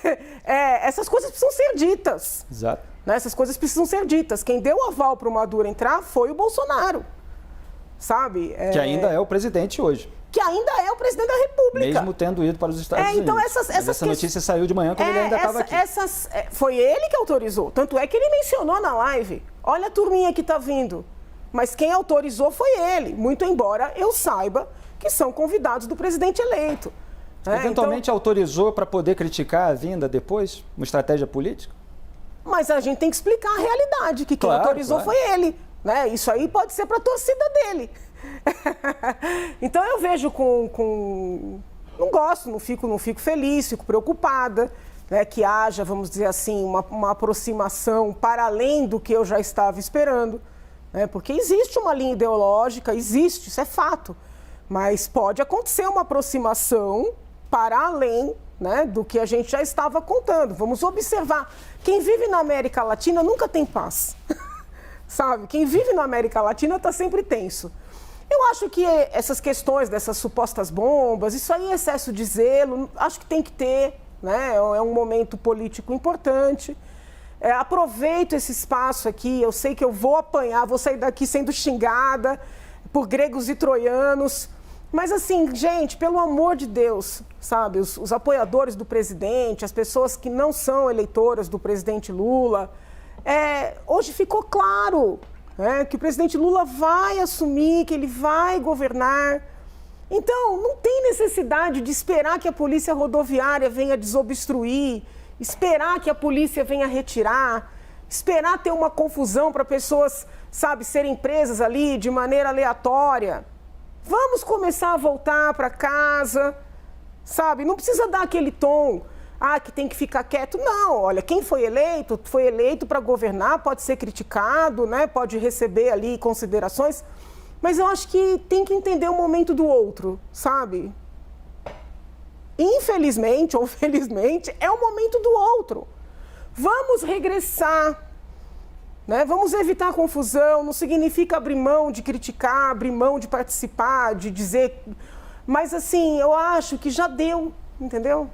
Essas coisas precisam ser ditas. Exato. Né? Essas coisas precisam ser ditas. Quem deu aval para o Maduro entrar foi o Bolsonaro. Sabe? Que ainda é o presidente hoje. Que ainda é o presidente da República. Mesmo tendo ido para os Estados Unidos. Então essa notícia saiu de manhã quando ele ainda estava aqui. Foi ele que autorizou. Tanto é que ele mencionou na live. Olha a turminha que está vindo. Mas quem autorizou foi ele. Muito embora eu saiba que são convidados do presidente eleito. Eventualmente autorizou para poder criticar a vinda depois? Uma estratégia política? Mas a gente tem que explicar a realidade. Que quem autorizou foi ele. Né? Isso aí pode ser para a torcida dele. Então eu vejo não gosto, não fico feliz, fico preocupada, né, que haja, vamos dizer assim, uma aproximação para além do que eu já estava esperando, né, porque existe uma linha ideológica, existe, isso é fato, mas pode acontecer uma aproximação para além, né, do que a gente já estava contando. Vamos observar, quem vive na América Latina nunca tem paz, sabe? Quem vive na América Latina está sempre tenso. Eu acho que essas questões dessas supostas bombas, isso aí é excesso de zelo, acho que tem que ter, né? É um momento político importante. Aproveito esse espaço aqui, eu sei que eu vou apanhar, vou sair daqui sendo xingada por gregos e troianos, mas assim, gente, pelo amor de Deus, sabe, os apoiadores do presidente, as pessoas que não são eleitoras do presidente Lula, hoje ficou claro que o presidente Lula vai assumir, que ele vai governar. Então, não tem necessidade de esperar que a polícia rodoviária venha desobstruir, esperar que a polícia venha retirar, esperar ter uma confusão para pessoas, sabe, serem presas ali de maneira aleatória. Vamos começar a voltar para casa, sabe? Não precisa dar aquele tom, que tem que ficar quieto. Não, olha, quem foi eleito para governar, pode ser criticado, né? Pode receber ali considerações, mas eu acho que tem que entender o momento do outro, sabe? Infelizmente ou felizmente, é o momento do outro. Vamos regressar, né? Vamos evitar confusão, não significa abrir mão de criticar, abrir mão de participar, de dizer... Mas assim, eu acho que já deu, entendeu?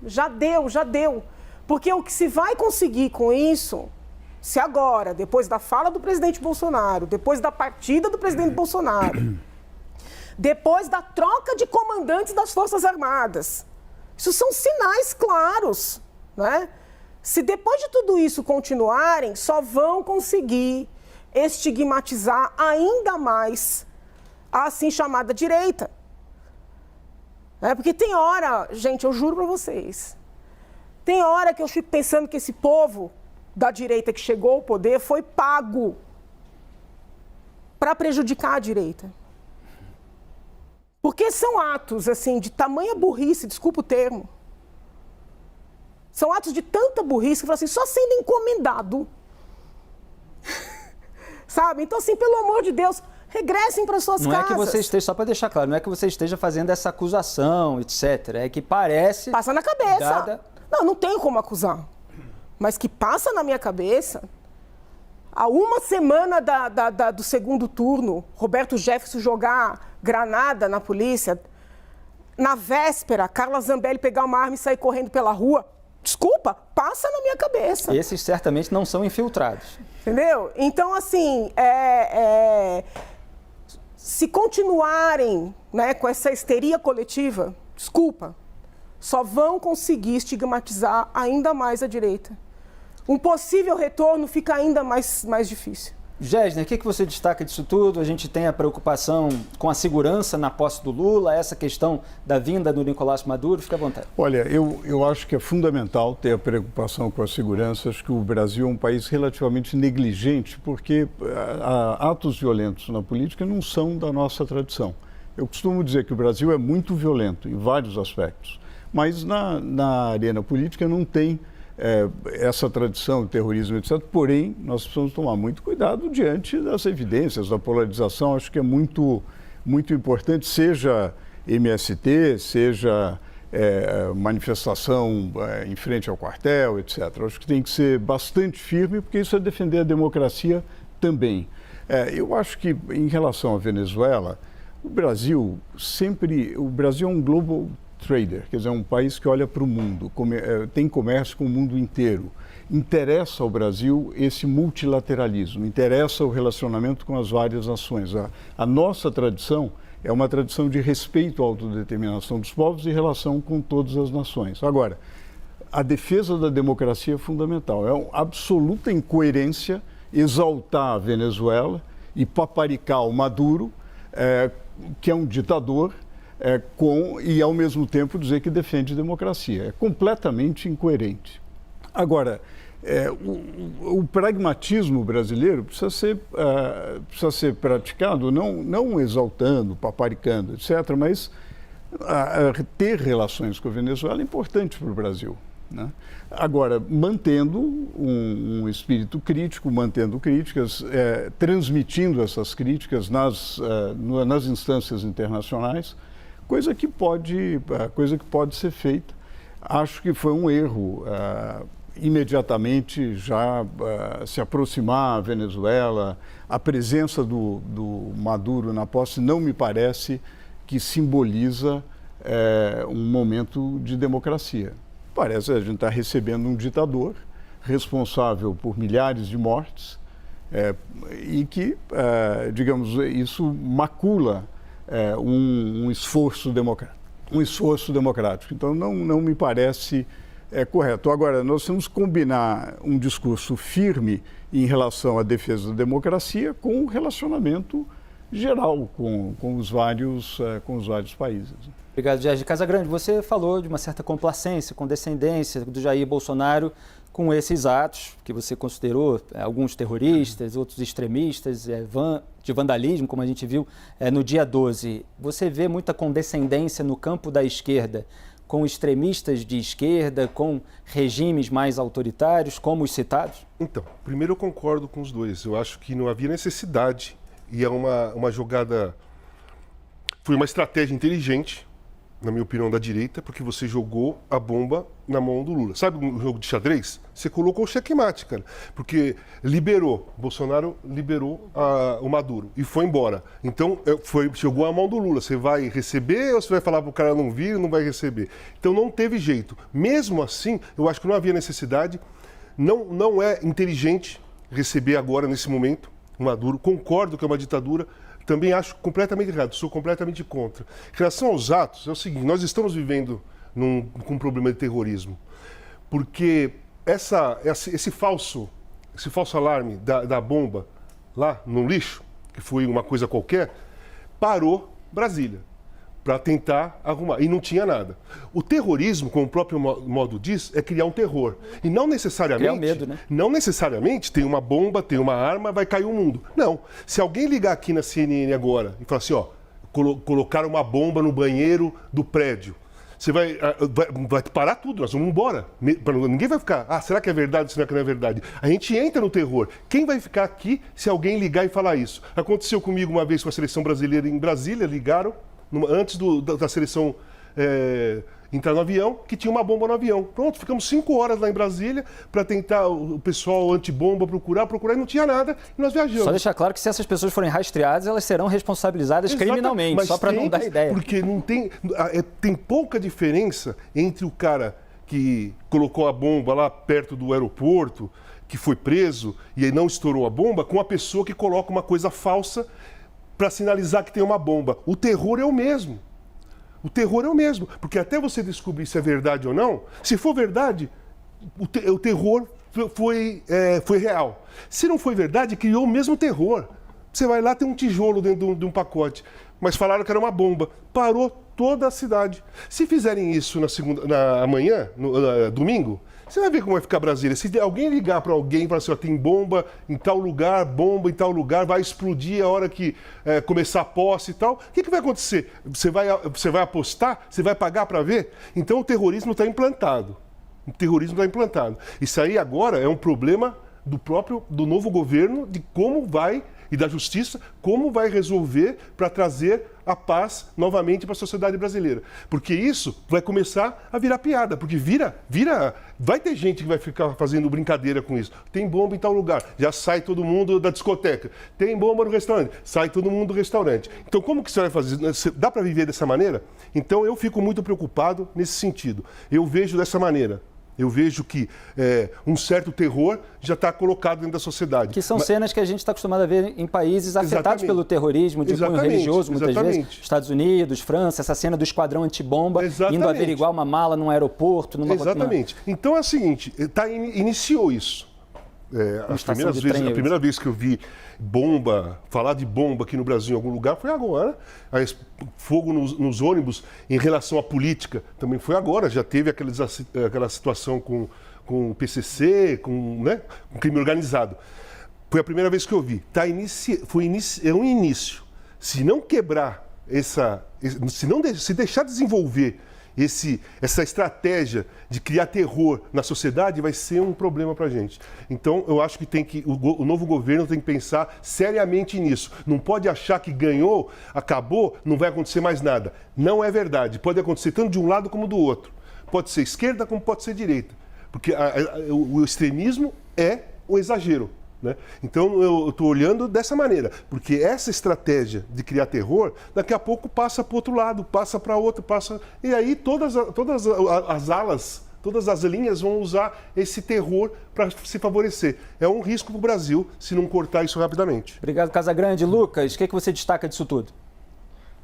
Já deu. Porque o que se vai conseguir com isso, se agora, depois da fala do presidente Bolsonaro, depois da partida do presidente Bolsonaro, depois da troca de comandantes das Forças Armadas, isso são sinais claros, né? Se depois de tudo isso continuarem, só vão conseguir estigmatizar ainda mais a assim chamada direita. Porque tem hora, gente, eu juro para vocês, tem hora que eu fico pensando que esse povo da direita que chegou ao poder foi pago para prejudicar a direita. Porque são atos, assim, de tamanha burrice, desculpa o termo. São atos de tanta burrice que, assim, só sendo encomendado. Sabe? Então, assim, pelo amor de Deus, regressem para suas casas. Não é que você esteja, só para deixar claro, não é que você esteja fazendo essa acusação, etc. É que parece... Passa na cabeça. Não tem como acusar. Mas que passa na minha cabeça... Há uma semana do segundo turno, Roberto Jefferson jogar granada na polícia. Na véspera, Carla Zambelli pegar uma arma e sair correndo pela rua. Desculpa, passa na minha cabeça. Esses certamente não são infiltrados. Entendeu? Então, assim, se continuarem, né, com essa histeria coletiva, desculpa, só vão conseguir estigmatizar ainda mais a direita. Um possível retorno fica ainda mais difícil. Gessner, o que você destaca disso tudo? A gente tem a preocupação com a segurança na posse do Lula, essa questão da vinda do Nicolás Maduro, fica à vontade. Olha, eu acho que é fundamental ter a preocupação com a segurança. Acho que o Brasil é um país relativamente negligente, porque atos violentos na política não são da nossa tradição. Eu costumo dizer que o Brasil é muito violento em vários aspectos, mas na arena política não tem essa tradição de terrorismo, etc. Porém, nós precisamos tomar muito cuidado diante das evidências, da polarização. Acho que é muito importante, seja MST, seja manifestação em frente ao quartel, etc. Acho que tem que ser bastante firme, porque isso é defender a democracia também. Eu acho que, em relação à Venezuela, o Brasil é um global trader, quer dizer, é um país que olha para o mundo, tem comércio com o mundo inteiro. Interessa ao Brasil esse multilateralismo, interessa o relacionamento com as várias nações. A nossa tradição é uma tradição de respeito à autodeterminação dos povos e relação com todas as nações. Agora, a defesa da democracia é fundamental. É uma absoluta incoerência exaltar a Venezuela e paparicar o Maduro, que é um ditador, e, ao mesmo tempo, dizer que defende democracia. É completamente incoerente. Agora, o pragmatismo brasileiro precisa ser praticado, não exaltando, paparicando, etc., mas ter relações com a Venezuela é importante para o Brasil, né? Agora, mantendo um espírito crítico, mantendo críticas, transmitindo essas críticas nas instâncias internacionais, coisa que pode ser feita. Acho que foi um erro imediatamente já se aproximar à Venezuela. A presença do Maduro na posse não me parece que simboliza um momento de democracia. Parece que a gente está recebendo um ditador responsável por milhares de mortes e que, digamos, isso macula um esforço democrático. Então, não me parece É correto. Agora, nós temos que combinar um discurso firme em relação à defesa da democracia com o relacionamento geral com os vários países. Obrigado, Gerge. Casagrande, você falou de uma certa complacência, condescendência do Jair Bolsonaro com esses atos que você considerou alguns terroristas, outros extremistas, de vandalismo, como a gente viu no dia 12. Você vê muita condescendência no campo da esquerda com extremistas de esquerda, com regimes mais autoritários, como os citados? Então, primeiro eu concordo com os dois. Eu acho que não havia necessidade e é uma jogada, foi uma estratégia inteligente, na minha opinião, da direita, porque você jogou a bomba na mão do Lula. Sabe um jogo de xadrez? Você colocou o checkmate, cara, porque Bolsonaro liberou o Maduro e foi embora. Então, jogou a mão do Lula. Você vai receber ou você vai falar para o cara não vir, não vai receber? Então, não teve jeito. Mesmo assim, eu acho que não havia necessidade. Não é inteligente receber agora, nesse momento, o Maduro. Concordo que é uma ditadura. Também acho completamente errado, sou completamente contra. Em relação aos atos, é o seguinte, nós estamos vivendo com um problema de terrorismo, porque esse falso alarme da bomba lá no lixo, que foi uma coisa qualquer, parou Brasília para tentar arrumar, e não tinha nada. O terrorismo, como o próprio modo diz, é criar um terror. E não necessariamente... Criar medo, né? Não necessariamente tem uma bomba, tem uma arma, vai cair o mundo. Não. Se alguém ligar aqui na CNN agora e falar assim, ó, colocaram uma bomba no banheiro do prédio, você vai parar tudo, nós vamos embora. Ninguém vai ficar, será que é verdade, será que não é verdade? A gente entra no terror. Quem vai ficar aqui se alguém ligar e falar isso? Aconteceu comigo uma vez com a seleção brasileira em Brasília, ligaram, antes da seleção entrar no avião, que tinha uma bomba no avião. Pronto, ficamos 5 horas lá em Brasília para tentar o pessoal antibomba procurar e não tinha nada e nós viajamos. Só deixar claro que se essas pessoas forem rastreadas, elas serão responsabilizadas criminalmente, mas só para não dar ideia. Porque não tem pouca diferença entre o cara que colocou a bomba lá perto do aeroporto, que foi preso e aí não estourou a bomba, com a pessoa que coloca uma coisa falsa para sinalizar que tem uma bomba. O terror é o mesmo. O terror é o mesmo. Porque até você descobrir se é verdade ou não, se for verdade, o terror foi real. Se não foi verdade, criou o mesmo terror. Você vai lá, tem um tijolo dentro de um pacote. Mas falaram que era uma bomba. Parou toda a cidade. Se fizerem isso amanhã, domingo, você vai ver como vai ficar Brasília. Se alguém ligar para alguém e falar assim, ó, tem bomba em tal lugar, bomba em tal lugar, vai explodir a hora que começar a posse e tal, o que vai acontecer? Você vai apostar? Você vai pagar para ver? Então o terrorismo está implantado. O terrorismo está implantado. Isso aí agora é um problema do novo governo, de como vai, e da justiça, como vai resolver para trazer a paz novamente para a sociedade brasileira. Porque isso vai começar a virar piada, porque vai ter gente que vai ficar fazendo brincadeira com isso. Tem bomba em tal lugar, já sai todo mundo da discoteca. Tem bomba no restaurante, sai todo mundo do restaurante. Então como que você vai fazer? Dá para viver dessa maneira? Então eu fico muito preocupado nesse sentido. Eu vejo dessa maneira. Eu vejo que um certo terror já está colocado dentro da sociedade. Que são cenas que a gente está acostumado a ver em países afetados pelo terrorismo de cunho religioso, muitas vezes. Estados Unidos, França, essa cena do esquadrão antibomba, indo averiguar uma mala num aeroporto. Exatamente. Então é o seguinte, iniciou isso. A primeira vez que eu vi falar de bomba aqui no Brasil em algum lugar foi agora. Fogo nos ônibus em relação à política também foi agora. Já teve aquela situação com o PCC, com crime organizado. Foi a primeira vez que eu vi. É um início. Se não quebrar se deixar desenvolver essa estratégia de criar terror na sociedade, vai ser um problema para a gente. Então, eu acho que o novo governo tem que pensar seriamente nisso. Não pode achar que ganhou, acabou, não vai acontecer mais nada. Não é verdade. Pode acontecer tanto de um lado como do outro. Pode ser esquerda como pode ser direita. Porque o extremismo é o exagero. Né? Então, eu estou olhando dessa maneira, porque essa estratégia de criar terror, daqui a pouco passa para o outro lado, passa para outro, e aí todas as alas, todas as linhas vão usar esse terror para se favorecer. É um risco para o Brasil se não cortar isso rapidamente. Obrigado, Casagrande. Lucas, o que você destaca disso tudo?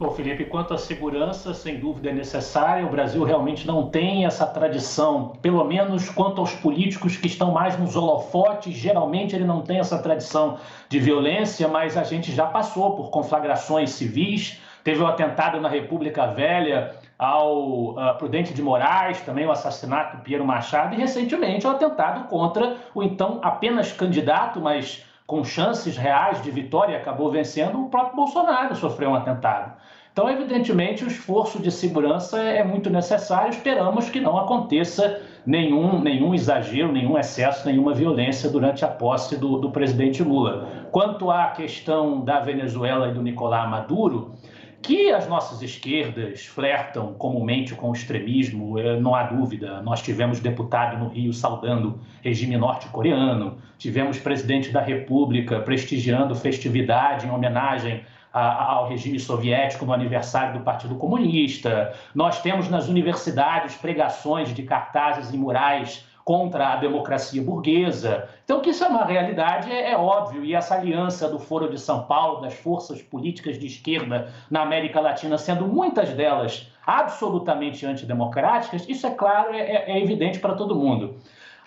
Bom, Felipe, quanto à segurança, sem dúvida é necessária. O Brasil realmente não tem essa tradição, pelo menos quanto aos políticos que estão mais nos holofotes. Geralmente ele não tem essa tradição de violência, mas a gente já passou por conflagrações civis. Teve o atentado na República Velha ao Prudente de Moraes, também o assassinato do Piero Machado e recentemente o atentado contra o então apenas candidato, mas com chances reais de vitória, acabou vencendo, o próprio Bolsonaro sofreu um atentado. Então, evidentemente, o esforço de segurança é muito necessário. Esperamos que não aconteça nenhum exagero, nenhum excesso, nenhuma violência durante a posse do presidente Lula. Quanto à questão da Venezuela e do Nicolás Maduro, que as nossas esquerdas flertam comumente com o extremismo, não há dúvida. Nós tivemos deputado no Rio saudando regime norte-coreano, tivemos presidente da República prestigiando festividade em homenagem ao regime soviético no aniversário do Partido Comunista. Nós temos nas universidades pregações de cartazes e murais contra a democracia burguesa. Então, que isso é uma realidade é óbvio, e essa aliança do Foro de São Paulo, das forças políticas de esquerda na América Latina, sendo muitas delas absolutamente antidemocráticas, isso é claro, é evidente para todo mundo.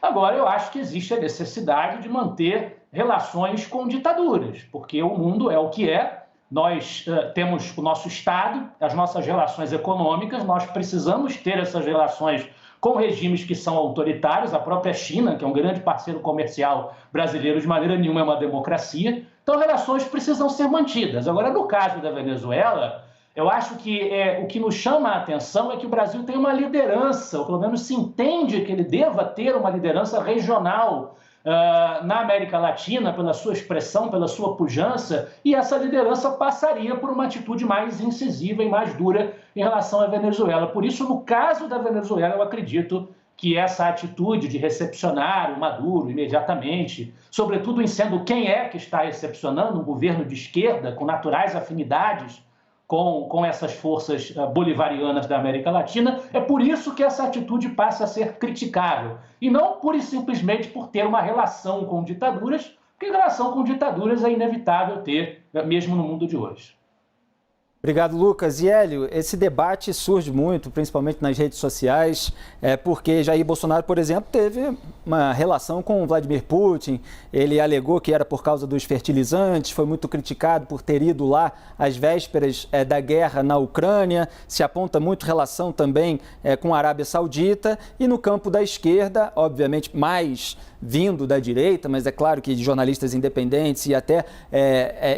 Agora, eu acho que existe a necessidade de manter relações com ditaduras, porque o mundo é o que é. Nós temos o nosso Estado, as nossas relações econômicas, nós precisamos ter essas relações com regimes que são autoritários. A própria China, que é um grande parceiro comercial brasileiro, de maneira nenhuma é uma democracia. Então, relações precisam ser mantidas. Agora, no caso da Venezuela, eu acho que o que nos chama a atenção é que o Brasil tem uma liderança, ou pelo menos se entende que ele deva ter uma liderança regional na América Latina, pela sua expressão, pela sua pujança, e essa liderança passaria por uma atitude mais incisiva e mais dura em relação à Venezuela. Por isso, no caso da Venezuela, eu acredito que essa atitude de recepcionar o Maduro imediatamente, sobretudo em sendo quem é que está recepcionando, um governo de esquerda com naturais afinidades com essas forças bolivarianas da América Latina, é por isso que essa atitude passa a ser criticável. E não pura e simplesmente por ter uma relação com ditaduras, porque relação com ditaduras é inevitável ter, mesmo no mundo de hoje. Obrigado, Lucas. E Hélio, esse debate surge muito, principalmente nas redes sociais, porque Jair Bolsonaro, por exemplo, teve uma relação com Vladimir Putin. Ele alegou que era por causa dos fertilizantes, foi muito criticado por ter ido lá às vésperas da guerra na Ucrânia. Se aponta muito relação também com a Arábia Saudita. E no campo da esquerda, obviamente mais vindo da direita, mas é claro que de jornalistas independentes e até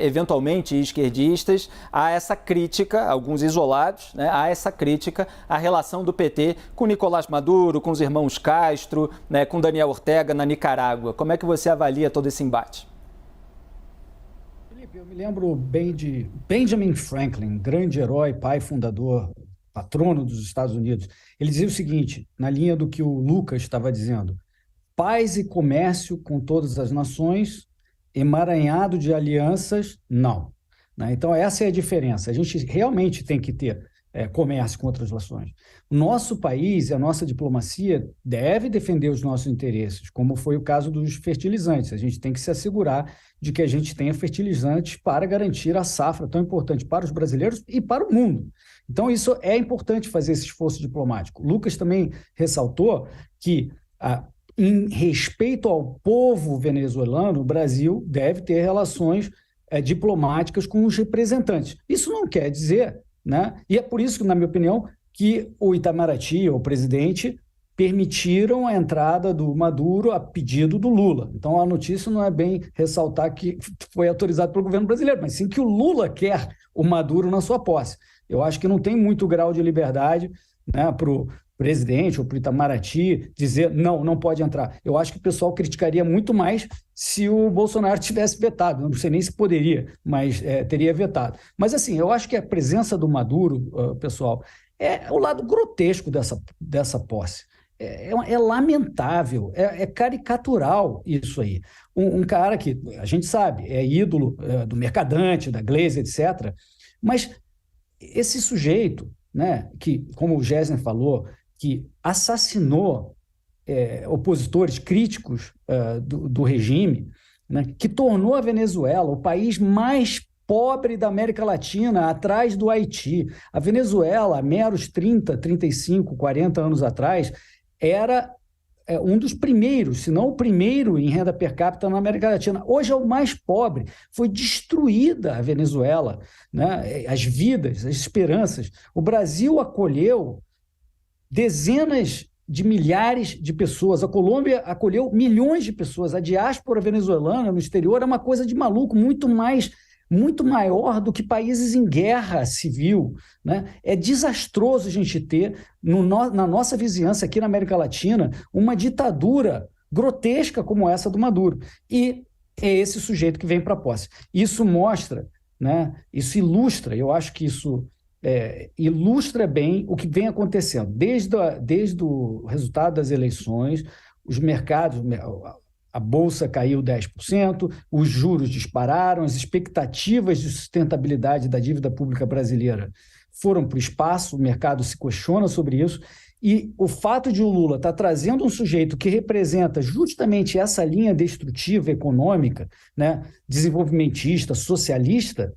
eventualmente esquerdistas, há essa crítica, alguns isolados, né, há essa crítica à relação do PT com Nicolás Maduro, com os irmãos Castro, né, com Daniel Ortega na Nicarágua. Como é que você avalia todo esse embate? Felipe, eu me lembro bem de Benjamin Franklin, grande herói, pai fundador, patrono dos Estados Unidos. Ele dizia o seguinte, na linha do que o Lucas estava dizendo: paz e comércio com todas as nações, emaranhado de alianças, não. Então, essa é a diferença. A gente realmente tem que ter comércio com outras nações. Nosso país e a nossa diplomacia deve defender os nossos interesses, como foi o caso dos fertilizantes. A gente tem que se assegurar de que a gente tenha fertilizantes para garantir a safra tão importante para os brasileiros e para o mundo. Então, isso é importante fazer esse esforço diplomático. O Lucas também ressaltou que em respeito ao povo venezuelano, o Brasil deve ter relações diplomáticas com os representantes. Isso não quer dizer, né? E é por isso que, na minha opinião, que o Itamaraty, o presidente, permitiram a entrada do Maduro a pedido do Lula. Então, a notícia não é bem ressaltar que foi autorizado pelo governo brasileiro, mas sim que o Lula quer o Maduro na sua posse. Eu acho que não tem muito grau de liberdade, né, para o presidente ou para o Itamaraty dizer não pode entrar. Eu acho que o pessoal criticaria muito mais se o Bolsonaro tivesse vetado. Não sei nem se poderia, mas teria vetado. Mas assim, eu acho que a presença do Maduro, pessoal, é o lado grotesco dessa posse. É lamentável, é caricatural isso aí. Um cara que a gente sabe, é ídolo do Mercadante, da Glaze, etc. Mas esse sujeito, né, que, como o Gessner falou, que assassinou opositores críticos do regime, né, que tornou a Venezuela o país mais pobre da América Latina, atrás do Haiti. A Venezuela, há meros 30, 35, 40 anos atrás, era um dos primeiros, se não o primeiro em renda per capita na América Latina. Hoje é o mais pobre. Foi destruída a Venezuela, né? As vidas, as esperanças. O Brasil acolheu dezenas de milhares de pessoas. A Colômbia acolheu milhões de pessoas. A diáspora venezuelana no exterior é uma coisa de maluco, muito maior do que países em guerra civil, né? É desastroso a gente ter, na nossa vizinhança aqui na América Latina, uma ditadura grotesca como essa do Maduro. E é esse sujeito que vem para a posse. Isso mostra, né? Isso ilustra, eu acho que isso ilustra bem o que vem acontecendo. Desde o resultado das eleições, os mercados... A Bolsa caiu 10%, os juros dispararam, as expectativas de sustentabilidade da dívida pública brasileira foram para o espaço, o mercado se questiona sobre isso, e o fato de o Lula estar trazendo um sujeito que representa justamente essa linha destrutiva econômica, né, desenvolvimentista, socialista,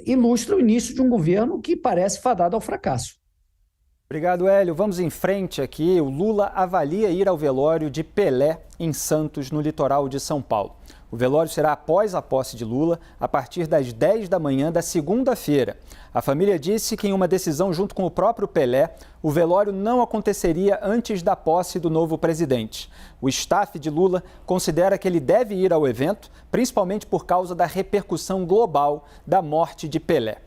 ilustra o início de um governo que parece fadado ao fracasso. Obrigado, Hélio. Vamos em frente aqui. O Lula avalia ir ao velório de Pelé em Santos, no litoral de São Paulo. O velório será após a posse de Lula, a partir das 10 da manhã da segunda-feira. A família disse que em uma decisão junto com o próprio Pelé, o velório não aconteceria antes da posse do novo presidente. O staff de Lula considera que ele deve ir ao evento, principalmente por causa da repercussão global da morte de Pelé.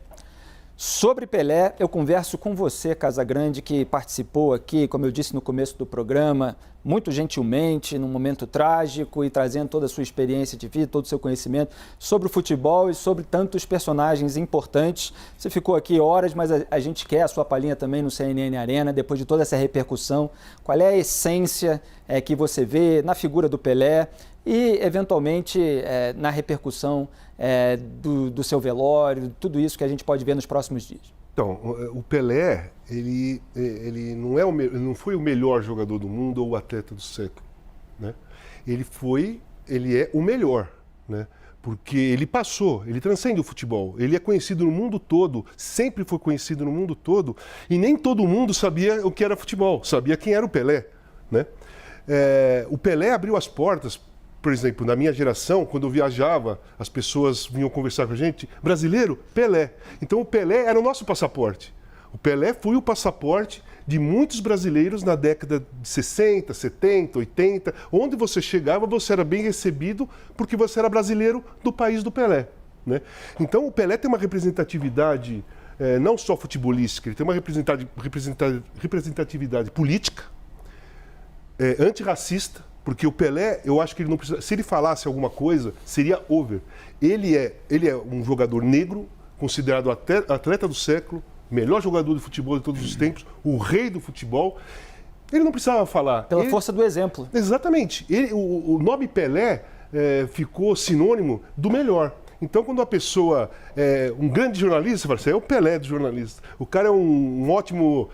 Sobre Pelé, eu converso com você, Casagrande, que participou aqui, como eu disse no começo do programa, muito gentilmente, num momento trágico e trazendo toda a sua experiência de vida, todo o seu conhecimento sobre o futebol e sobre tantos personagens importantes. Você ficou aqui horas, mas a gente quer a sua palhinha também no CNN Arena, depois de toda essa repercussão. Qual é a essência que você vê na figura do Pelé e, eventualmente, na repercussão do seu velório, tudo isso que a gente pode ver nos próximos dias? Então, o Pelé, ele não foi o melhor jogador do mundo ou o atleta do século, né? Ele é o melhor, né? Porque ele transcende o futebol, ele é conhecido no mundo todo, sempre foi conhecido no mundo todo, e nem todo mundo sabia o que era futebol, sabia quem era o Pelé, né? O Pelé abriu as portas. Por exemplo, na minha geração, quando eu viajava, as pessoas vinham conversar com a gente, brasileiro, Pelé. Então o Pelé era o nosso passaporte. O Pelé foi o passaporte de muitos brasileiros na década de 60, 70, 80. Onde você chegava, você era bem recebido porque você era brasileiro do país do Pelé, né? Então o Pelé tem uma representatividade não só futebolística, ele tem uma representatividade política, antirracista. Porque o Pelé, eu acho que ele não precisa... Se ele falasse alguma coisa, seria over. Ele é um jogador negro, considerado atleta do século, melhor jogador de futebol de todos os tempos, o rei do futebol. Ele não precisava falar. Pela força do exemplo. Exatamente. O nome Pelé ficou sinônimo do melhor. Então, quando a pessoa é um grande jornalista, você fala assim, é o Pelé do jornalista. O cara é um ótimo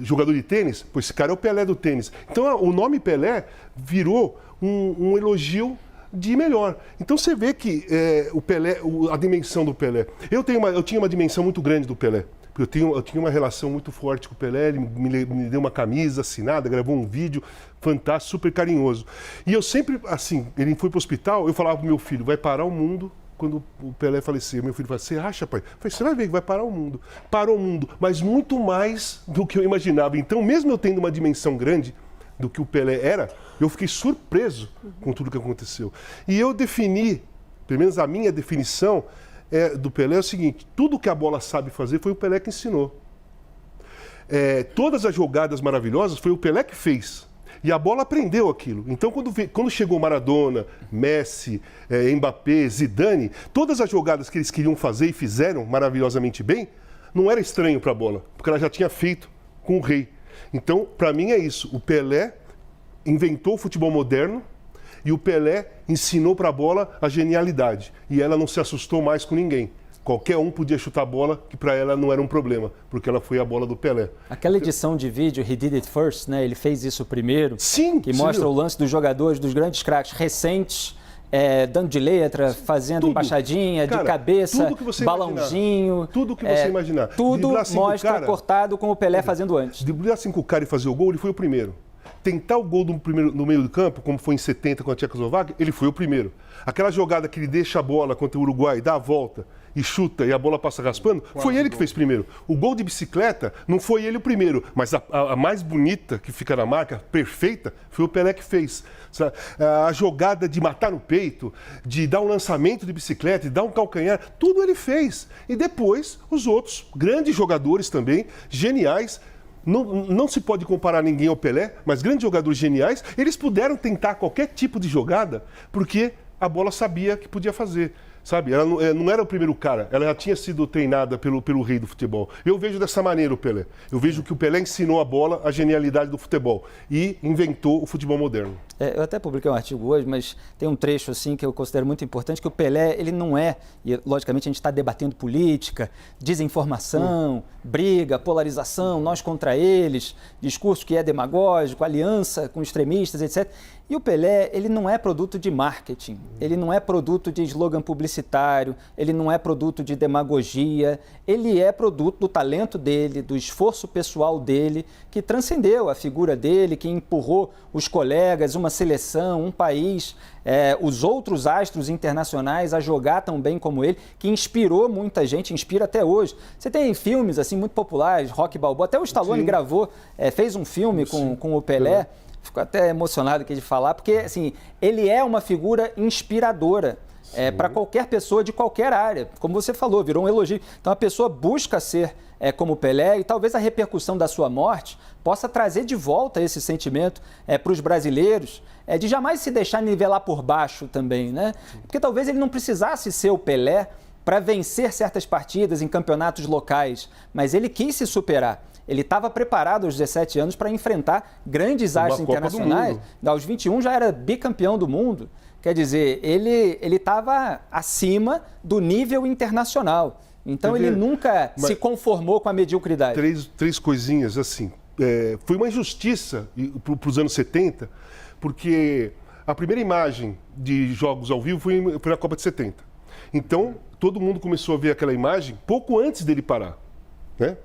jogador de tênis, pois esse cara é o Pelé do tênis. Então, o nome Pelé virou um elogio de melhor. Então, você vê que o Pelé, a dimensão do Pelé. Eu tinha uma dimensão muito grande do Pelé. Eu tinha uma relação muito forte com o Pelé, ele me deu uma camisa assinada, gravou um vídeo fantástico, super carinhoso. E eu sempre, assim, ele foi para o hospital, eu falava pro meu filho, vai parar o mundo quando o Pelé falecer. Meu filho falou, você acha, pai? Eu falei, você vai ver que vai parar o mundo. Parou o mundo, mas muito mais do que eu imaginava. Então, mesmo eu tendo uma dimensão grande do que o Pelé era, eu fiquei surpreso com tudo que aconteceu. E eu defini, pelo menos a minha definição, do Pelé é o seguinte, tudo que a bola sabe fazer foi o Pelé que ensinou. Todas as jogadas maravilhosas foi o Pelé que fez. E a bola aprendeu aquilo. Então, quando chegou Maradona, Messi, Mbappé, Zidane, todas as jogadas que eles queriam fazer e fizeram maravilhosamente bem, não era estranho para a bola, porque ela já tinha feito com o rei. Então, para mim é isso. O Pelé inventou o futebol moderno, e o Pelé ensinou para a bola a genialidade. E ela não se assustou mais com ninguém. Qualquer um podia chutar a bola, que para ela não era um problema, porque ela foi a bola do Pelé. Aquela edição de vídeo, He Did It First, né? Ele fez isso primeiro. Sim. Que mostra o lance dos jogadores, dos grandes craques recentes, dando de letra, fazendo embaixadinha, de cabeça, balãozinho. Tudo que você imaginar. Tudo mostra cortado como o Pelé fazendo antes. Driblar 5 caras e fazer o gol, ele foi o primeiro. Tentar o gol no meio do campo, como foi em 70 com a Tchecoslováquia, ele foi o primeiro. Aquela jogada que ele deixa a bola contra o Uruguai, dá a volta e chuta e a bola passa raspando, foi ele que fez primeiro. O gol de bicicleta não foi ele o primeiro, mas a mais bonita, que fica na marca, perfeita, foi o Pelé que fez. A jogada de matar no peito, de dar um lançamento de bicicleta, de dar um calcanhar, tudo ele fez. E depois, os outros grandes jogadores também, geniais. Não se pode comparar ninguém ao Pelé, mas grandes jogadores geniais, eles puderam tentar qualquer tipo de jogada porque a bola sabia que podia fazer. Sabe? Ela não era o primeiro cara, ela já tinha sido treinada pelo rei do futebol. Eu vejo dessa maneira o Pelé. Eu vejo que o Pelé ensinou a bola, a genialidade do futebol e inventou o futebol moderno. Eu até publiquei um artigo hoje, mas tem um trecho assim que eu considero muito importante, que o Pelé, ele não é, e logicamente a gente está debatendo política, desinformação, briga, polarização, nós contra eles, discurso que é demagógico, aliança com extremistas, etc. E o Pelé, ele não é produto de marketing, ele não é produto de slogan publicitário, ele não é produto de demagogia, ele é produto do talento dele, do esforço pessoal dele, que transcendeu a figura dele, que empurrou os colegas, uma seleção, um país, os outros astros internacionais a jogar tão bem como ele, que inspirou muita gente, inspira até hoje. Você tem filmes assim muito populares, Rocky Balboa, até o Stallone gravou, fez um filme com o Pelé. Fico até emocionado aqui de falar, porque assim, ele é uma figura inspiradora para qualquer pessoa de qualquer área. Como você falou, virou um elogio. Então a pessoa busca ser como Pelé e talvez a repercussão da sua morte possa trazer de volta esse sentimento para os brasileiros, de jamais se deixar nivelar por baixo também, né? Porque talvez ele não precisasse ser o Pelé para vencer certas partidas em campeonatos locais, mas ele quis se superar. Ele estava preparado aos 17 anos para enfrentar grandes astros internacionais. Aos 21 já era bicampeão do mundo. Quer dizer, ele estava acima do nível internacional. Então ele nunca se conformou com a mediocridade. Três coisinhas assim. Foi uma injustiça para os anos 70, porque a primeira imagem de jogos ao vivo foi na Copa de 70. Então todo mundo começou a ver aquela imagem pouco antes dele parar. Né?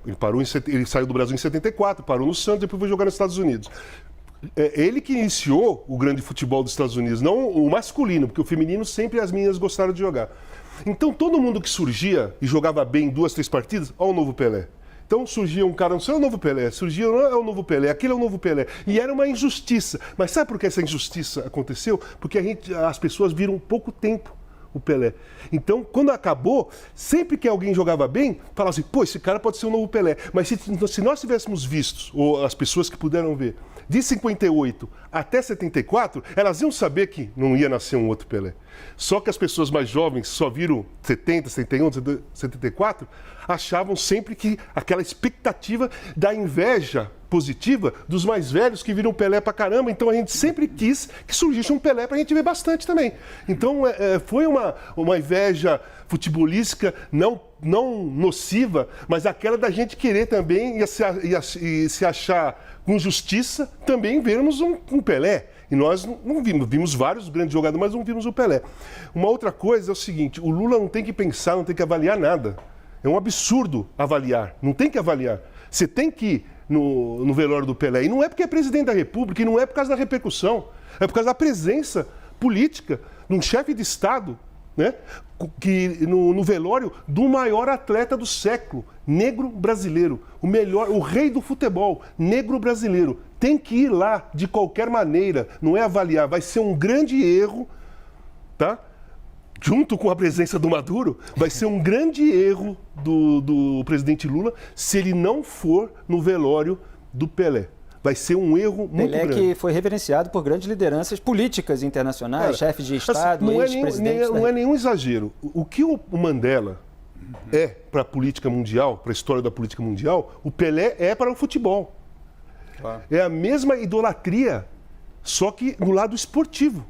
Ele saiu do Brasil em 74, parou no Santos, depois foi jogar nos Estados Unidos. Ele que iniciou o grande futebol dos Estados Unidos, não o masculino, porque o feminino sempre as meninas gostaram de jogar. Então todo mundo que surgia e jogava bem 2, 3 partidas, olha o novo Pelé. Então surgia um cara, não sei, é o novo Pelé, surgia, é o novo Pelé, aquele é o novo Pelé. E era uma injustiça. Mas sabe por que essa injustiça aconteceu? Porque as pessoas viram pouco tempo o Pelé. Então, quando acabou, sempre que alguém jogava bem, falava assim, pô, esse cara pode ser o novo Pelé. Mas se nós tivéssemos visto, ou as pessoas que puderam ver, de 58 até 74, elas iam saber que não ia nascer um outro Pelé. Só que as pessoas mais jovens só viram 70, 71, 74, achavam sempre que aquela expectativa da inveja positiva dos mais velhos que viram Pelé pra caramba. Então a gente sempre quis que surgisse um Pelé pra gente ver bastante também. Então foi uma inveja futebolística não nociva, mas aquela da gente querer também e se achar com justiça também vermos um Pelé. E nós não vimos vários grandes jogadores, mas não vimos o Pelé. Uma outra coisa é o seguinte, o Lula não tem que pensar, não tem que avaliar nada. É um absurdo avaliar, não tem que avaliar. Você tem que ir no velório do Pelé. E não é porque é presidente da República, e não é por causa da repercussão, é por causa da presença política de um chefe de Estado, né, que no velório do maior atleta do século, negro brasileiro, o rei do futebol, negro brasileiro. Tem que ir lá de qualquer maneira, não é avaliar, vai ser um grande erro, tá? Junto com a presença do Maduro, vai ser um grande erro do presidente Lula se ele não for no velório do Pelé. Vai ser um erro muito grande. Pelé que foi reverenciado por grandes lideranças políticas internacionais, chefes de Estado, ex-presidentes. Não é nenhum exagero. O que o Mandela é para a política mundial, para a história da política mundial, o Pelé é para o futebol. Claro. É a mesma idolatria, só que no lado esportivo.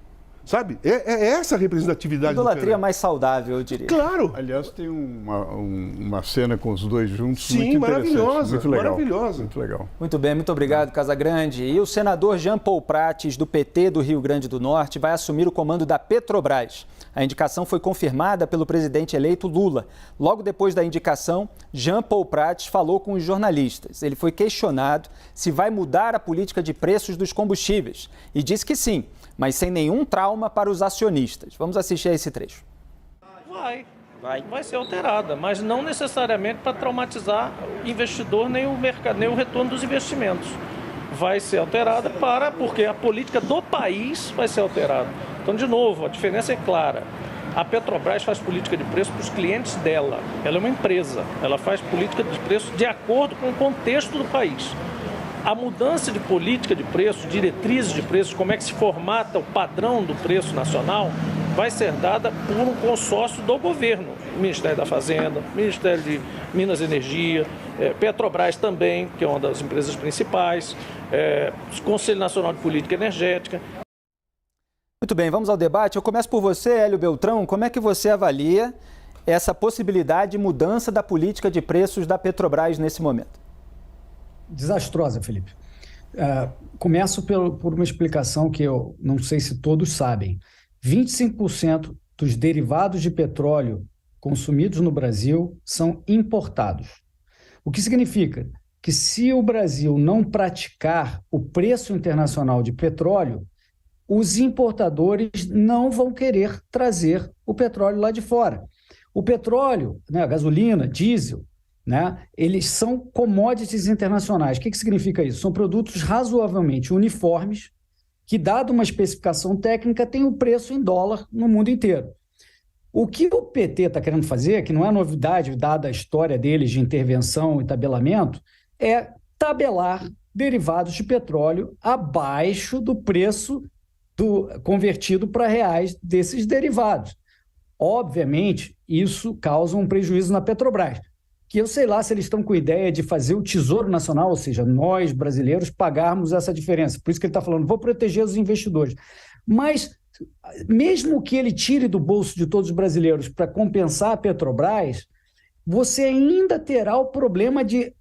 Sabe? É essa a representatividade do Idolatria Pelé. mais saudável, eu diria. Claro. Aliás, tem uma cena com os dois juntos Sim, muito interessante. maravilhosa, Muito legal. maravilhosa. Muito legal. Muito bem, muito obrigado, Casagrande. E o senador Jean Paul Prates, do PT do Rio Grande do Norte, vai assumir o comando da Petrobras. A indicação foi confirmada pelo presidente eleito Lula. Logo depois da indicação, Jean Paul Prates falou com os jornalistas. Ele foi questionado se vai mudar a política de preços dos combustíveis e disse que sim, mas sem nenhum trauma para os acionistas. Vamos assistir a esse trecho. Vai ser alterada, mas não necessariamente para traumatizar o investidor nem o mercado, nem o retorno dos investimentos. Vai ser alterada porque a política do país vai ser alterada. Então, de novo, a diferença é clara. A Petrobras faz política de preço para os clientes dela. Ela é uma empresa, ela faz política de preço de acordo com o contexto do país. A mudança de política de preço, diretrizes de preço, como é que se formata o padrão do preço nacional, vai ser dada por um consórcio do governo. O Ministério da Fazenda, Ministério de Minas e Energia, Petrobras também, que é uma das empresas principais, o Conselho Nacional de Política Energética. Muito bem, vamos ao debate. Eu começo por você, Hélio Beltrão. Como é que você avalia essa possibilidade de mudança da política de preços da Petrobras nesse momento? Desastrosa, Felipe. Começo por uma explicação que eu não sei se todos sabem. 25% dos derivados de petróleo consumidos no Brasil são importados. O que significa que se o Brasil não praticar o preço internacional de petróleo, os importadores não vão querer trazer o petróleo lá de fora. O petróleo, né, a gasolina, diesel, né, eles são commodities internacionais. O que significa isso? São produtos razoavelmente uniformes, que, dado uma especificação técnica, tem o preço em dólar no mundo inteiro. O que o PT está querendo fazer, que não é novidade, dada a história deles de intervenção e tabelamento, é tabelar derivados de petróleo abaixo do preço convertido para reais desses derivados. Obviamente, isso causa um prejuízo na Petrobras, que eu sei lá se eles estão com a ideia de fazer o Tesouro Nacional, ou seja, nós, brasileiros, pagarmos essa diferença. Por isso que ele está falando, vou proteger os investidores. Mas, mesmo que ele tire do bolso de todos os brasileiros para compensar a Petrobras, você ainda terá o problema de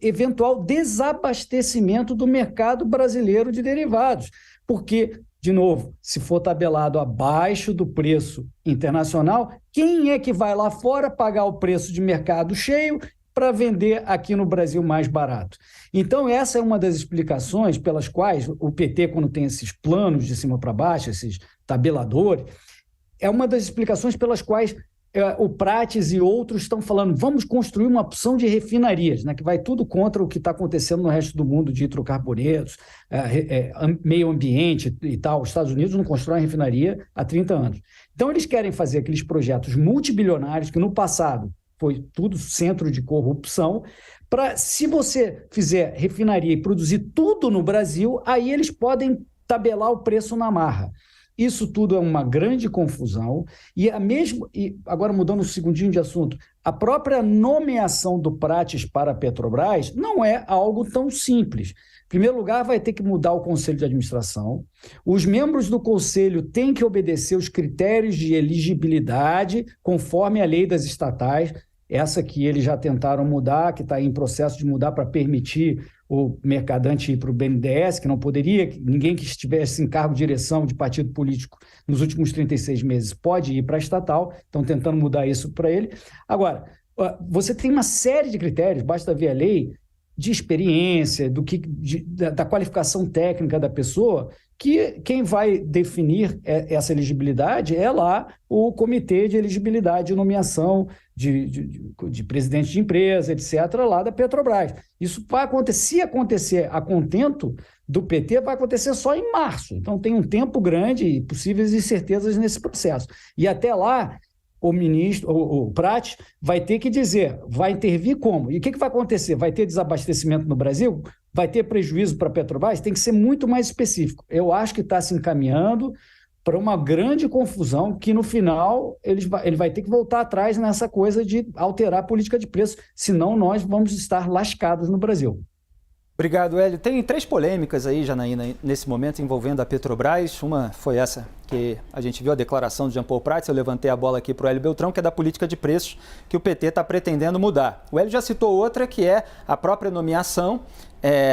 eventual desabastecimento do mercado brasileiro de derivados. Porque, de novo, se for tabelado abaixo do preço internacional, quem é que vai lá fora pagar o preço de mercado cheio para vender aqui no Brasil mais barato? Então, essa é uma das explicações pelas quais o PT, quando tem esses planos de cima para baixo, esses tabeladores, é uma das explicações pelas quais o Prates e outros estão falando, vamos construir uma opção de refinarias, né, que vai tudo contra o que está acontecendo no resto do mundo de hidrocarbonetos, meio ambiente e tal. Os Estados Unidos não constroem refinaria há 30 anos. Então, eles querem fazer aqueles projetos multibilionários, que no passado foi tudo centro de corrupção, para, se você fizer refinaria e produzir tudo no Brasil, aí eles podem tabelar o preço na marra. Isso tudo é uma grande confusão e agora mudando um segundinho de assunto, a própria nomeação do Prates para a Petrobras não é algo tão simples. Em primeiro lugar, vai ter que mudar o Conselho de Administração, os membros do Conselho têm que obedecer os critérios de elegibilidade conforme a lei das estatais, essa que eles já tentaram mudar, que está em processo de mudar para permitir o mercadante ir para o BNDES, que não poderia, ninguém que estivesse em cargo de direção de partido político nos últimos 36 meses pode ir para a estatal, estão tentando mudar isso para ele. Agora, você tem uma série de critérios, basta ver a lei, de experiência, da qualificação técnica da pessoa, que quem vai definir essa elegibilidade é lá o Comitê de Elegibilidade e Nomeação de presidente de empresa, etc., lá da Petrobras. Isso vai acontecer, se acontecer a contento do PT, vai acontecer só em março. Então, tem um tempo grande e possíveis incertezas nesse processo. E até lá, o Prates vai ter que dizer, vai intervir como? E o que vai acontecer? Vai ter desabastecimento no Brasil? Vai ter prejuízo para a Petrobras? Tem que ser muito mais específico. Eu acho que está se encaminhando para uma grande confusão que, no final, ele vai ter que voltar atrás nessa coisa de alterar a política de preço, senão nós vamos estar lascados no Brasil. Obrigado, Hélio. Tem 3 polêmicas aí, Janaína, nesse momento envolvendo a Petrobras. Uma foi essa que a gente viu, a declaração de Jean Paul Prats. Eu levantei a bola aqui para o Hélio Beltrão, que é da política de preços que o PT está pretendendo mudar. O Hélio já citou outra, que é a própria nomeação,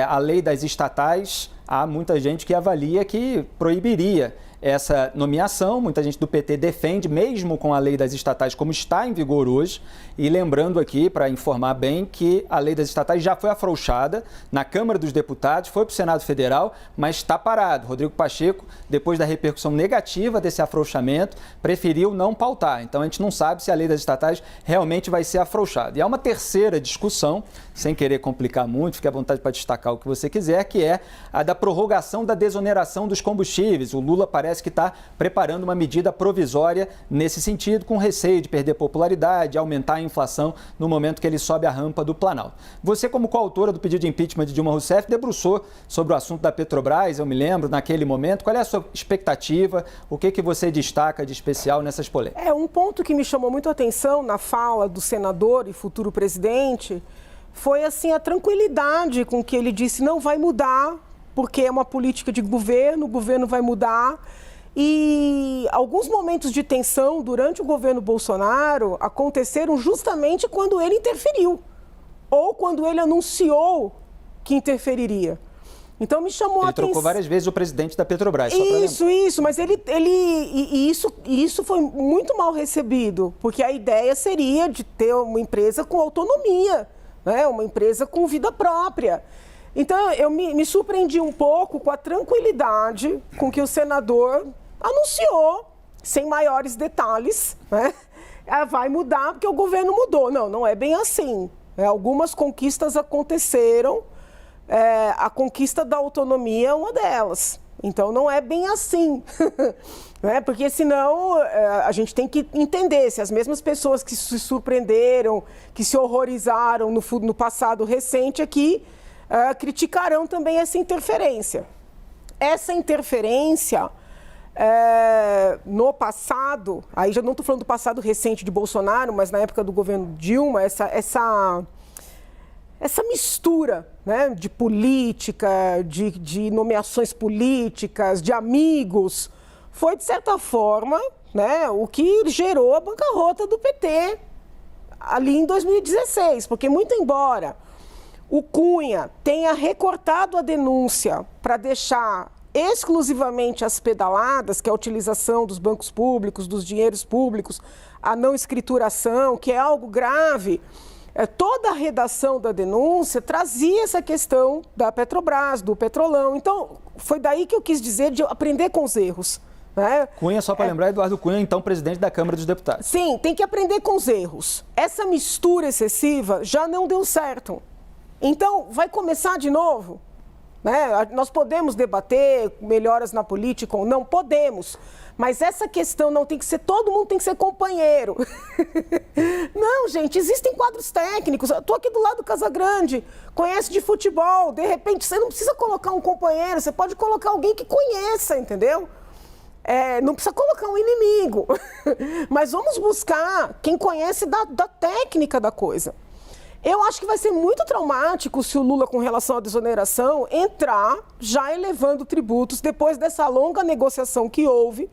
a lei das estatais. Há muita gente que avalia que proibiria essa nomeação. Muita gente do PT defende, mesmo com a lei das estatais como está em vigor hoje. E lembrando aqui, para informar bem, que a lei das estatais já foi afrouxada na Câmara dos Deputados, foi para o Senado Federal, mas está parado. Rodrigo Pacheco, depois da repercussão negativa desse afrouxamento, preferiu não pautar. Então a gente não sabe se a lei das estatais realmente vai ser afrouxada. E há uma terceira discussão, sem querer complicar muito, fique à vontade para destacar o que você quiser, que é a da prorrogação da desoneração dos combustíveis. O Lula parece que está preparando uma medida provisória nesse sentido, com receio de perder popularidade, aumentar a inflação no momento que ele sobe a rampa do Planalto. Você, como coautora do pedido de impeachment de Dilma Rousseff, debruçou sobre o assunto da Petrobras, eu me lembro, naquele momento. Qual é a sua expectativa? O que você destaca de especial nessas polêmicas? Um ponto que me chamou muito a atenção na fala do senador e futuro presidente foi assim a tranquilidade com que ele disse não vai mudar, porque é uma política de governo, o governo vai mudar. E alguns momentos de tensão durante o governo Bolsonaro aconteceram justamente quando ele interferiu, ou quando ele anunciou que interferiria. Então me chamou a atenção. Ele trocou várias vezes o presidente da Petrobras. Isso, mas isso foi muito mal recebido, porque a ideia seria de ter uma empresa com autonomia, né? Uma empresa com vida própria. Então eu me surpreendi um pouco com a tranquilidade com que o senador anunciou, sem maiores detalhes, né? Vai mudar porque o governo mudou. Não é bem assim. Algumas conquistas aconteceram, a conquista da autonomia é uma delas. Então não é bem assim, né? Porque senão a gente tem que entender se as mesmas pessoas que se surpreenderam, que se horrorizaram no passado recente aqui, criticarão também essa interferência. Essa interferência no passado, aí já não estou falando do passado recente de Bolsonaro, mas na época do governo Dilma, essa mistura, né, de política, de nomeações políticas, de amigos, foi de certa forma, né, o que gerou a bancarrota do PT ali em 2016, porque muito embora o Cunha tenha recortado a denúncia para deixar exclusivamente as pedaladas, que é a utilização dos bancos públicos, dos dinheiros públicos, a não escrituração, que é algo grave, toda a redação da denúncia trazia essa questão da Petrobras, do Petrolão. Então, foi daí que eu quis dizer de aprender com os erros. Né? Cunha, só para lembrar, Eduardo Cunha, então presidente da Câmara dos Deputados. Sim, tem que aprender com os erros. Essa mistura excessiva já não deu certo. Então, vai começar de novo? Né? Nós podemos debater melhoras na política ou não? Podemos. Mas essa questão não tem que ser, todo mundo tem que ser companheiro. Não, gente, existem quadros técnicos. Eu estou aqui do lado do Casagrande, conhece de futebol. De repente, você não precisa colocar um companheiro, você pode colocar alguém que conheça, entendeu? Não precisa colocar um inimigo. Mas vamos buscar quem conhece da técnica da coisa. Eu acho que vai ser muito traumático se o Lula, com relação à desoneração, entrar já elevando tributos depois dessa longa negociação que houve.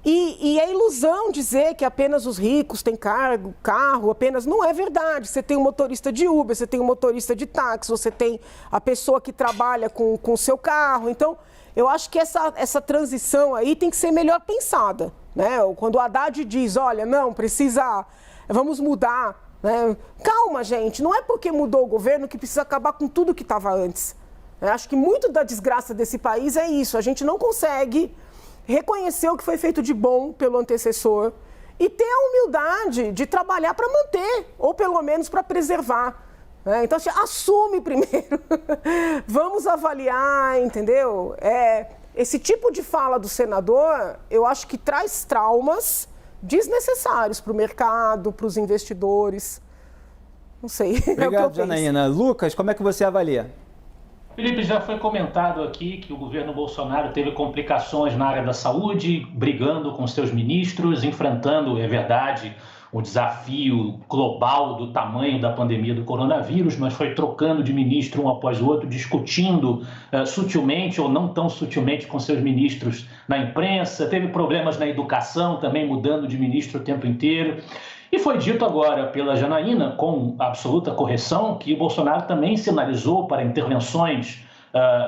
E a ilusão dizer que apenas os ricos têm carro, apenas não é verdade. Você tem um motorista de Uber, você tem um motorista de táxi, você tem a pessoa que trabalha com o seu carro. Então, eu acho que essa transição aí tem que ser melhor pensada, né? Quando o Haddad diz, olha, não, vamos mudar. Calma, gente, não é porque mudou o governo que precisa acabar com tudo que estava antes. Acho que muito da desgraça desse país é isso, a gente não consegue reconhecer o que foi feito de bom pelo antecessor e ter a humildade de trabalhar para manter, ou pelo menos para preservar. Então, assume primeiro, vamos avaliar, entendeu? Esse tipo de fala do senador, eu acho que traz traumas desnecessários para o mercado, para os investidores. Não sei. Obrigado, Janaína. Lucas, como é que você avalia? Felipe, já foi comentado aqui que o governo Bolsonaro teve complicações na área da saúde, brigando com seus ministros, enfrentando, é verdade, o desafio global do tamanho da pandemia do coronavírus, mas foi trocando de ministro um após o outro, discutindo sutilmente ou não tão sutilmente com seus ministros na imprensa, teve problemas na educação também, mudando de ministro o tempo inteiro. E foi dito agora pela Janaína, com absoluta correção, que o Bolsonaro também sinalizou para intervenções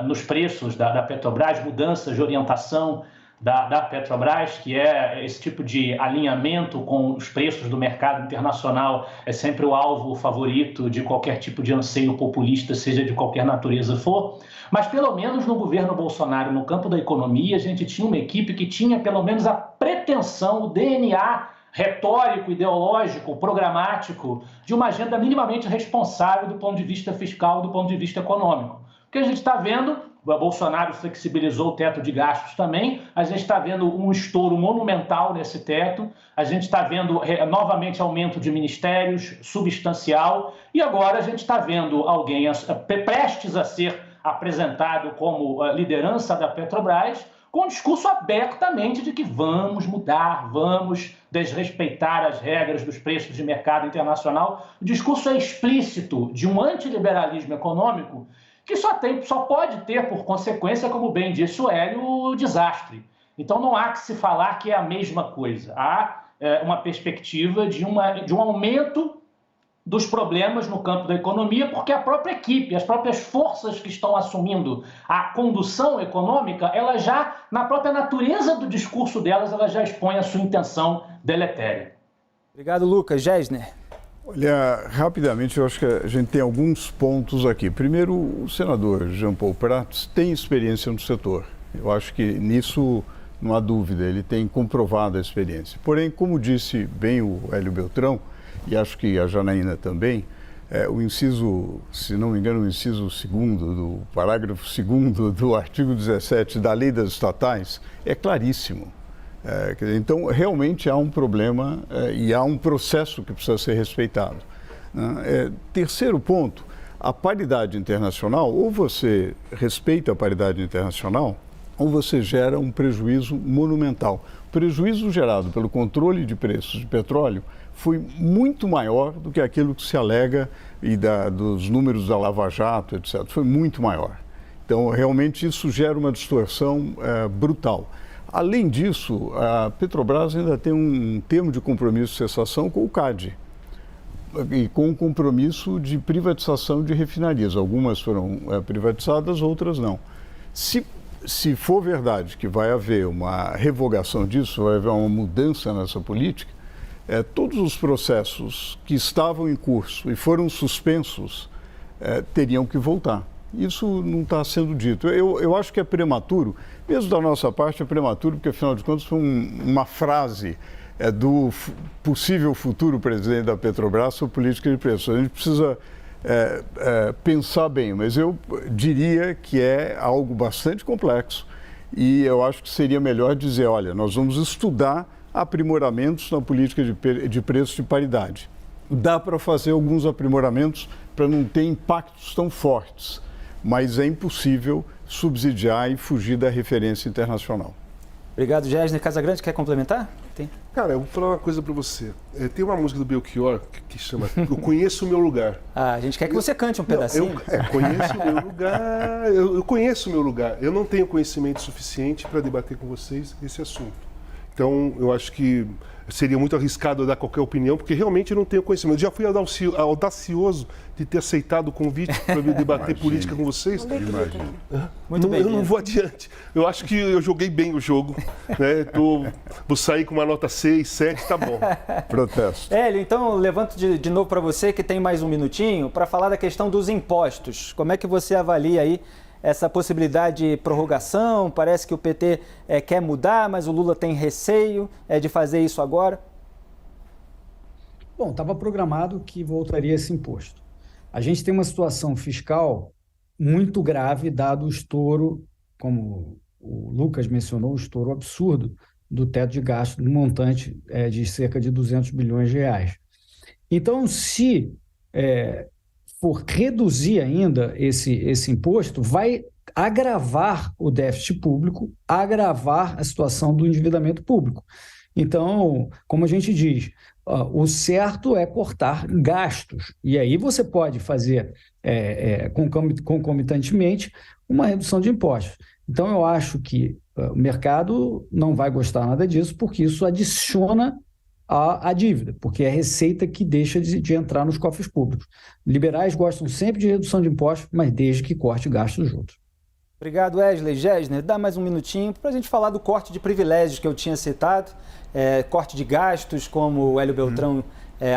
nos preços da Petrobras, mudanças de orientação da Petrobras, que é esse tipo de alinhamento com os preços do mercado internacional, é sempre o alvo favorito de qualquer tipo de anseio populista, seja de qualquer natureza for. Mas pelo menos no governo Bolsonaro, no campo da economia, a gente tinha uma equipe que tinha pelo menos a pretensão, o DNA retórico, ideológico, programático, de uma agenda minimamente responsável do ponto de vista fiscal, do ponto de vista econômico. O que a gente está vendo, o Bolsonaro flexibilizou o teto de gastos também, a gente está vendo um estouro monumental nesse teto, a gente está vendo novamente aumento de ministérios substancial, e agora a gente está vendo alguém prestes a ser apresentado como liderança da Petrobras, com um discurso abertamente de que vamos mudar, vamos desrespeitar as regras dos preços de mercado internacional. O discurso é explícito de um antiliberalismo econômico que só pode ter por consequência, como bem disse o Hélio, o desastre. Então não há que se falar que é a mesma coisa. Há uma perspectiva de um aumento dos problemas no campo da economia, porque a própria equipe, as próprias forças que estão assumindo a condução econômica, elas já, na própria natureza do discurso delas, elas já expõem a sua intenção deletéria. Obrigado, Lucas. Gessner. Olha, rapidamente, eu acho que a gente tem alguns pontos aqui. Primeiro, o senador Jean Paul Prats tem experiência no setor. Eu acho que nisso não há dúvida, ele tem comprovado a experiência. Porém, como disse bem o Hélio Beltrão, e acho que a Janaína também, o inciso, se não me engano, o inciso 2º do parágrafo 2º do artigo 17 da Lei das Estatais é claríssimo. Então, realmente há um problema e há um processo que precisa ser respeitado. Terceiro ponto, a paridade internacional, ou você respeita a paridade internacional, ou você gera um prejuízo monumental. O prejuízo gerado pelo controle de preços de petróleo foi muito maior do que aquilo que se alega e dos números da Lava Jato, etc. Foi muito maior. Então, realmente, isso gera uma distorção brutal. Além disso, a Petrobras ainda tem um termo de compromisso de cessação com o CAD e com um compromisso de privatização de refinarias. Algumas foram privatizadas, outras não. Se for verdade que vai haver uma revogação disso, vai haver uma mudança nessa política, todos os processos que estavam em curso e foram suspensos teriam que voltar. Isso não está sendo dito. Eu acho que é prematuro, mesmo da nossa parte é prematuro, porque afinal de contas foi uma frase do possível futuro presidente da Petrobras sobre política de preços. A gente precisa pensar bem, mas eu diria que é algo bastante complexo e eu acho que seria melhor dizer, olha, nós vamos estudar aprimoramentos na política de preços de paridade. Dá para fazer alguns aprimoramentos para não ter impactos tão fortes, mas é impossível subsidiar e fugir da referência internacional. Obrigado, Gessner. Casagrande, quer complementar? Tem. Cara, eu vou falar uma coisa para você. Tem uma música do Belchior que chama Eu Conheço o Meu Lugar. A gente quer que você cante um pedacinho. Conheço o meu lugar. Eu conheço o meu lugar. Eu não tenho conhecimento suficiente para debater com vocês esse assunto. Então, eu acho que seria muito arriscado eu dar qualquer opinião, porque realmente eu não tenho conhecimento. Eu já fui audacioso de ter aceitado o convite para vir debater política com vocês. Muito bem. Eu não vou adiante. Eu acho que eu joguei bem o jogo. Né? Vou sair com uma nota 6, 7, tá bom. Protesto. Hélio, então levanto de novo para você, que tem mais um minutinho, para falar da questão dos impostos. Como é que você avalia aí essa possibilidade de prorrogação? Parece que o PT quer mudar, mas o Lula tem receio de fazer isso agora. Bom, estava programado que voltaria esse imposto. A gente tem uma situação fiscal muito grave, dado o estouro, como o Lucas mencionou, o estouro absurdo do teto de gasto, no montante de cerca de 200 bilhões de reais. Então, se for reduzir ainda esse imposto, vai agravar o déficit público, agravar a situação do endividamento público. Então, como a gente diz, o certo é cortar gastos. E aí você pode fazer concomitantemente uma redução de impostos. Então, eu acho que o mercado não vai gostar nada disso, porque isso adiciona a dívida, porque é a receita que deixa de entrar nos cofres públicos. Liberais gostam sempre de redução de impostos, mas desde que corte gastos juntos. Obrigado, Wesley. Gessner, dá mais um minutinho para a gente falar do corte de privilégios que eu tinha citado, corte de gastos, como o Hélio Beltrão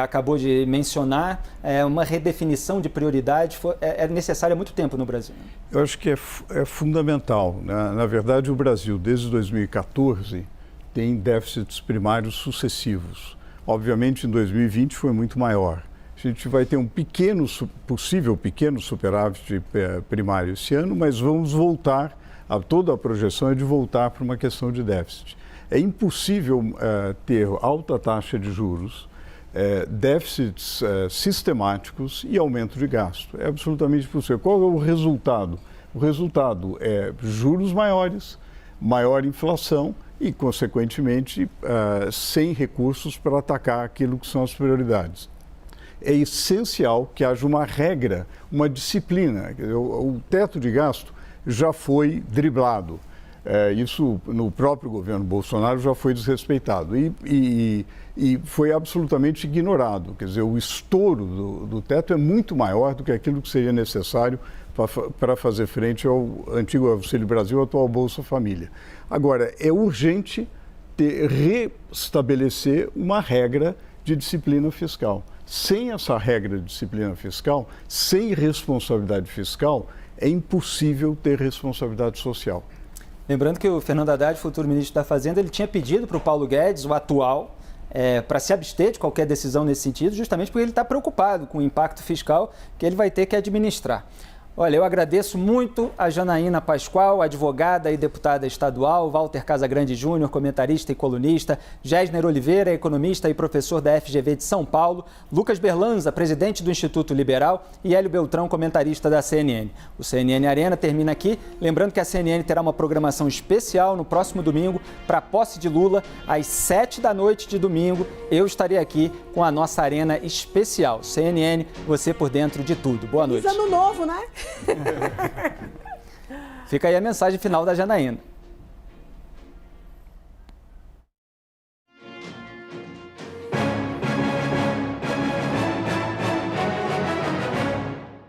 acabou de mencionar, uma redefinição de prioridades é necessária há muito tempo no Brasil. Eu acho que é fundamental, né? Na verdade, o Brasil, desde 2014, tem déficits primários sucessivos. Obviamente, em 2020 foi muito maior. A gente vai ter um possível pequeno superávit primário esse ano, mas vamos voltar, toda a projeção é de voltar para uma questão de déficit. É impossível ter alta taxa de juros, déficits sistemáticos e aumento de gasto. É absolutamente impossível. Qual é o resultado? O resultado é juros maiores, maior inflação e, consequentemente, sem recursos para atacar aquilo que são as prioridades. É essencial que haja uma regra, uma disciplina. O teto de gasto já foi driblado. Isso no próprio governo Bolsonaro já foi desrespeitado e foi absolutamente ignorado. Quer dizer, o estouro do teto é muito maior do que aquilo que seria necessário para fazer frente ao antigo Auxílio Brasil, ao atual Bolsa Família. Agora, é urgente restabelecer uma regra de disciplina fiscal. Sem essa regra de disciplina fiscal, sem responsabilidade fiscal, é impossível ter responsabilidade social. Lembrando que o Fernando Haddad, futuro ministro da Fazenda, ele tinha pedido para o Paulo Guedes, o atual, para se abster de qualquer decisão nesse sentido, justamente porque ele está preocupado com o impacto fiscal que ele vai ter que administrar. Olha, eu agradeço muito a Janaína Pascoal, advogada e deputada estadual, Walter Casagrande Júnior, comentarista e colunista, Gessner Oliveira, economista e professor da FGV de São Paulo, Lucas Berlanza, presidente do Instituto Liberal e Hélio Beltrão, comentarista da CNN. O CNN Arena termina aqui, lembrando que a CNN terá uma programação especial no próximo domingo para a posse de Lula, às 19h de domingo. Eu estarei aqui com a nossa Arena especial. CNN, você por dentro de tudo. Boa noite. Ano novo, né? Fica aí a mensagem final da Janaína.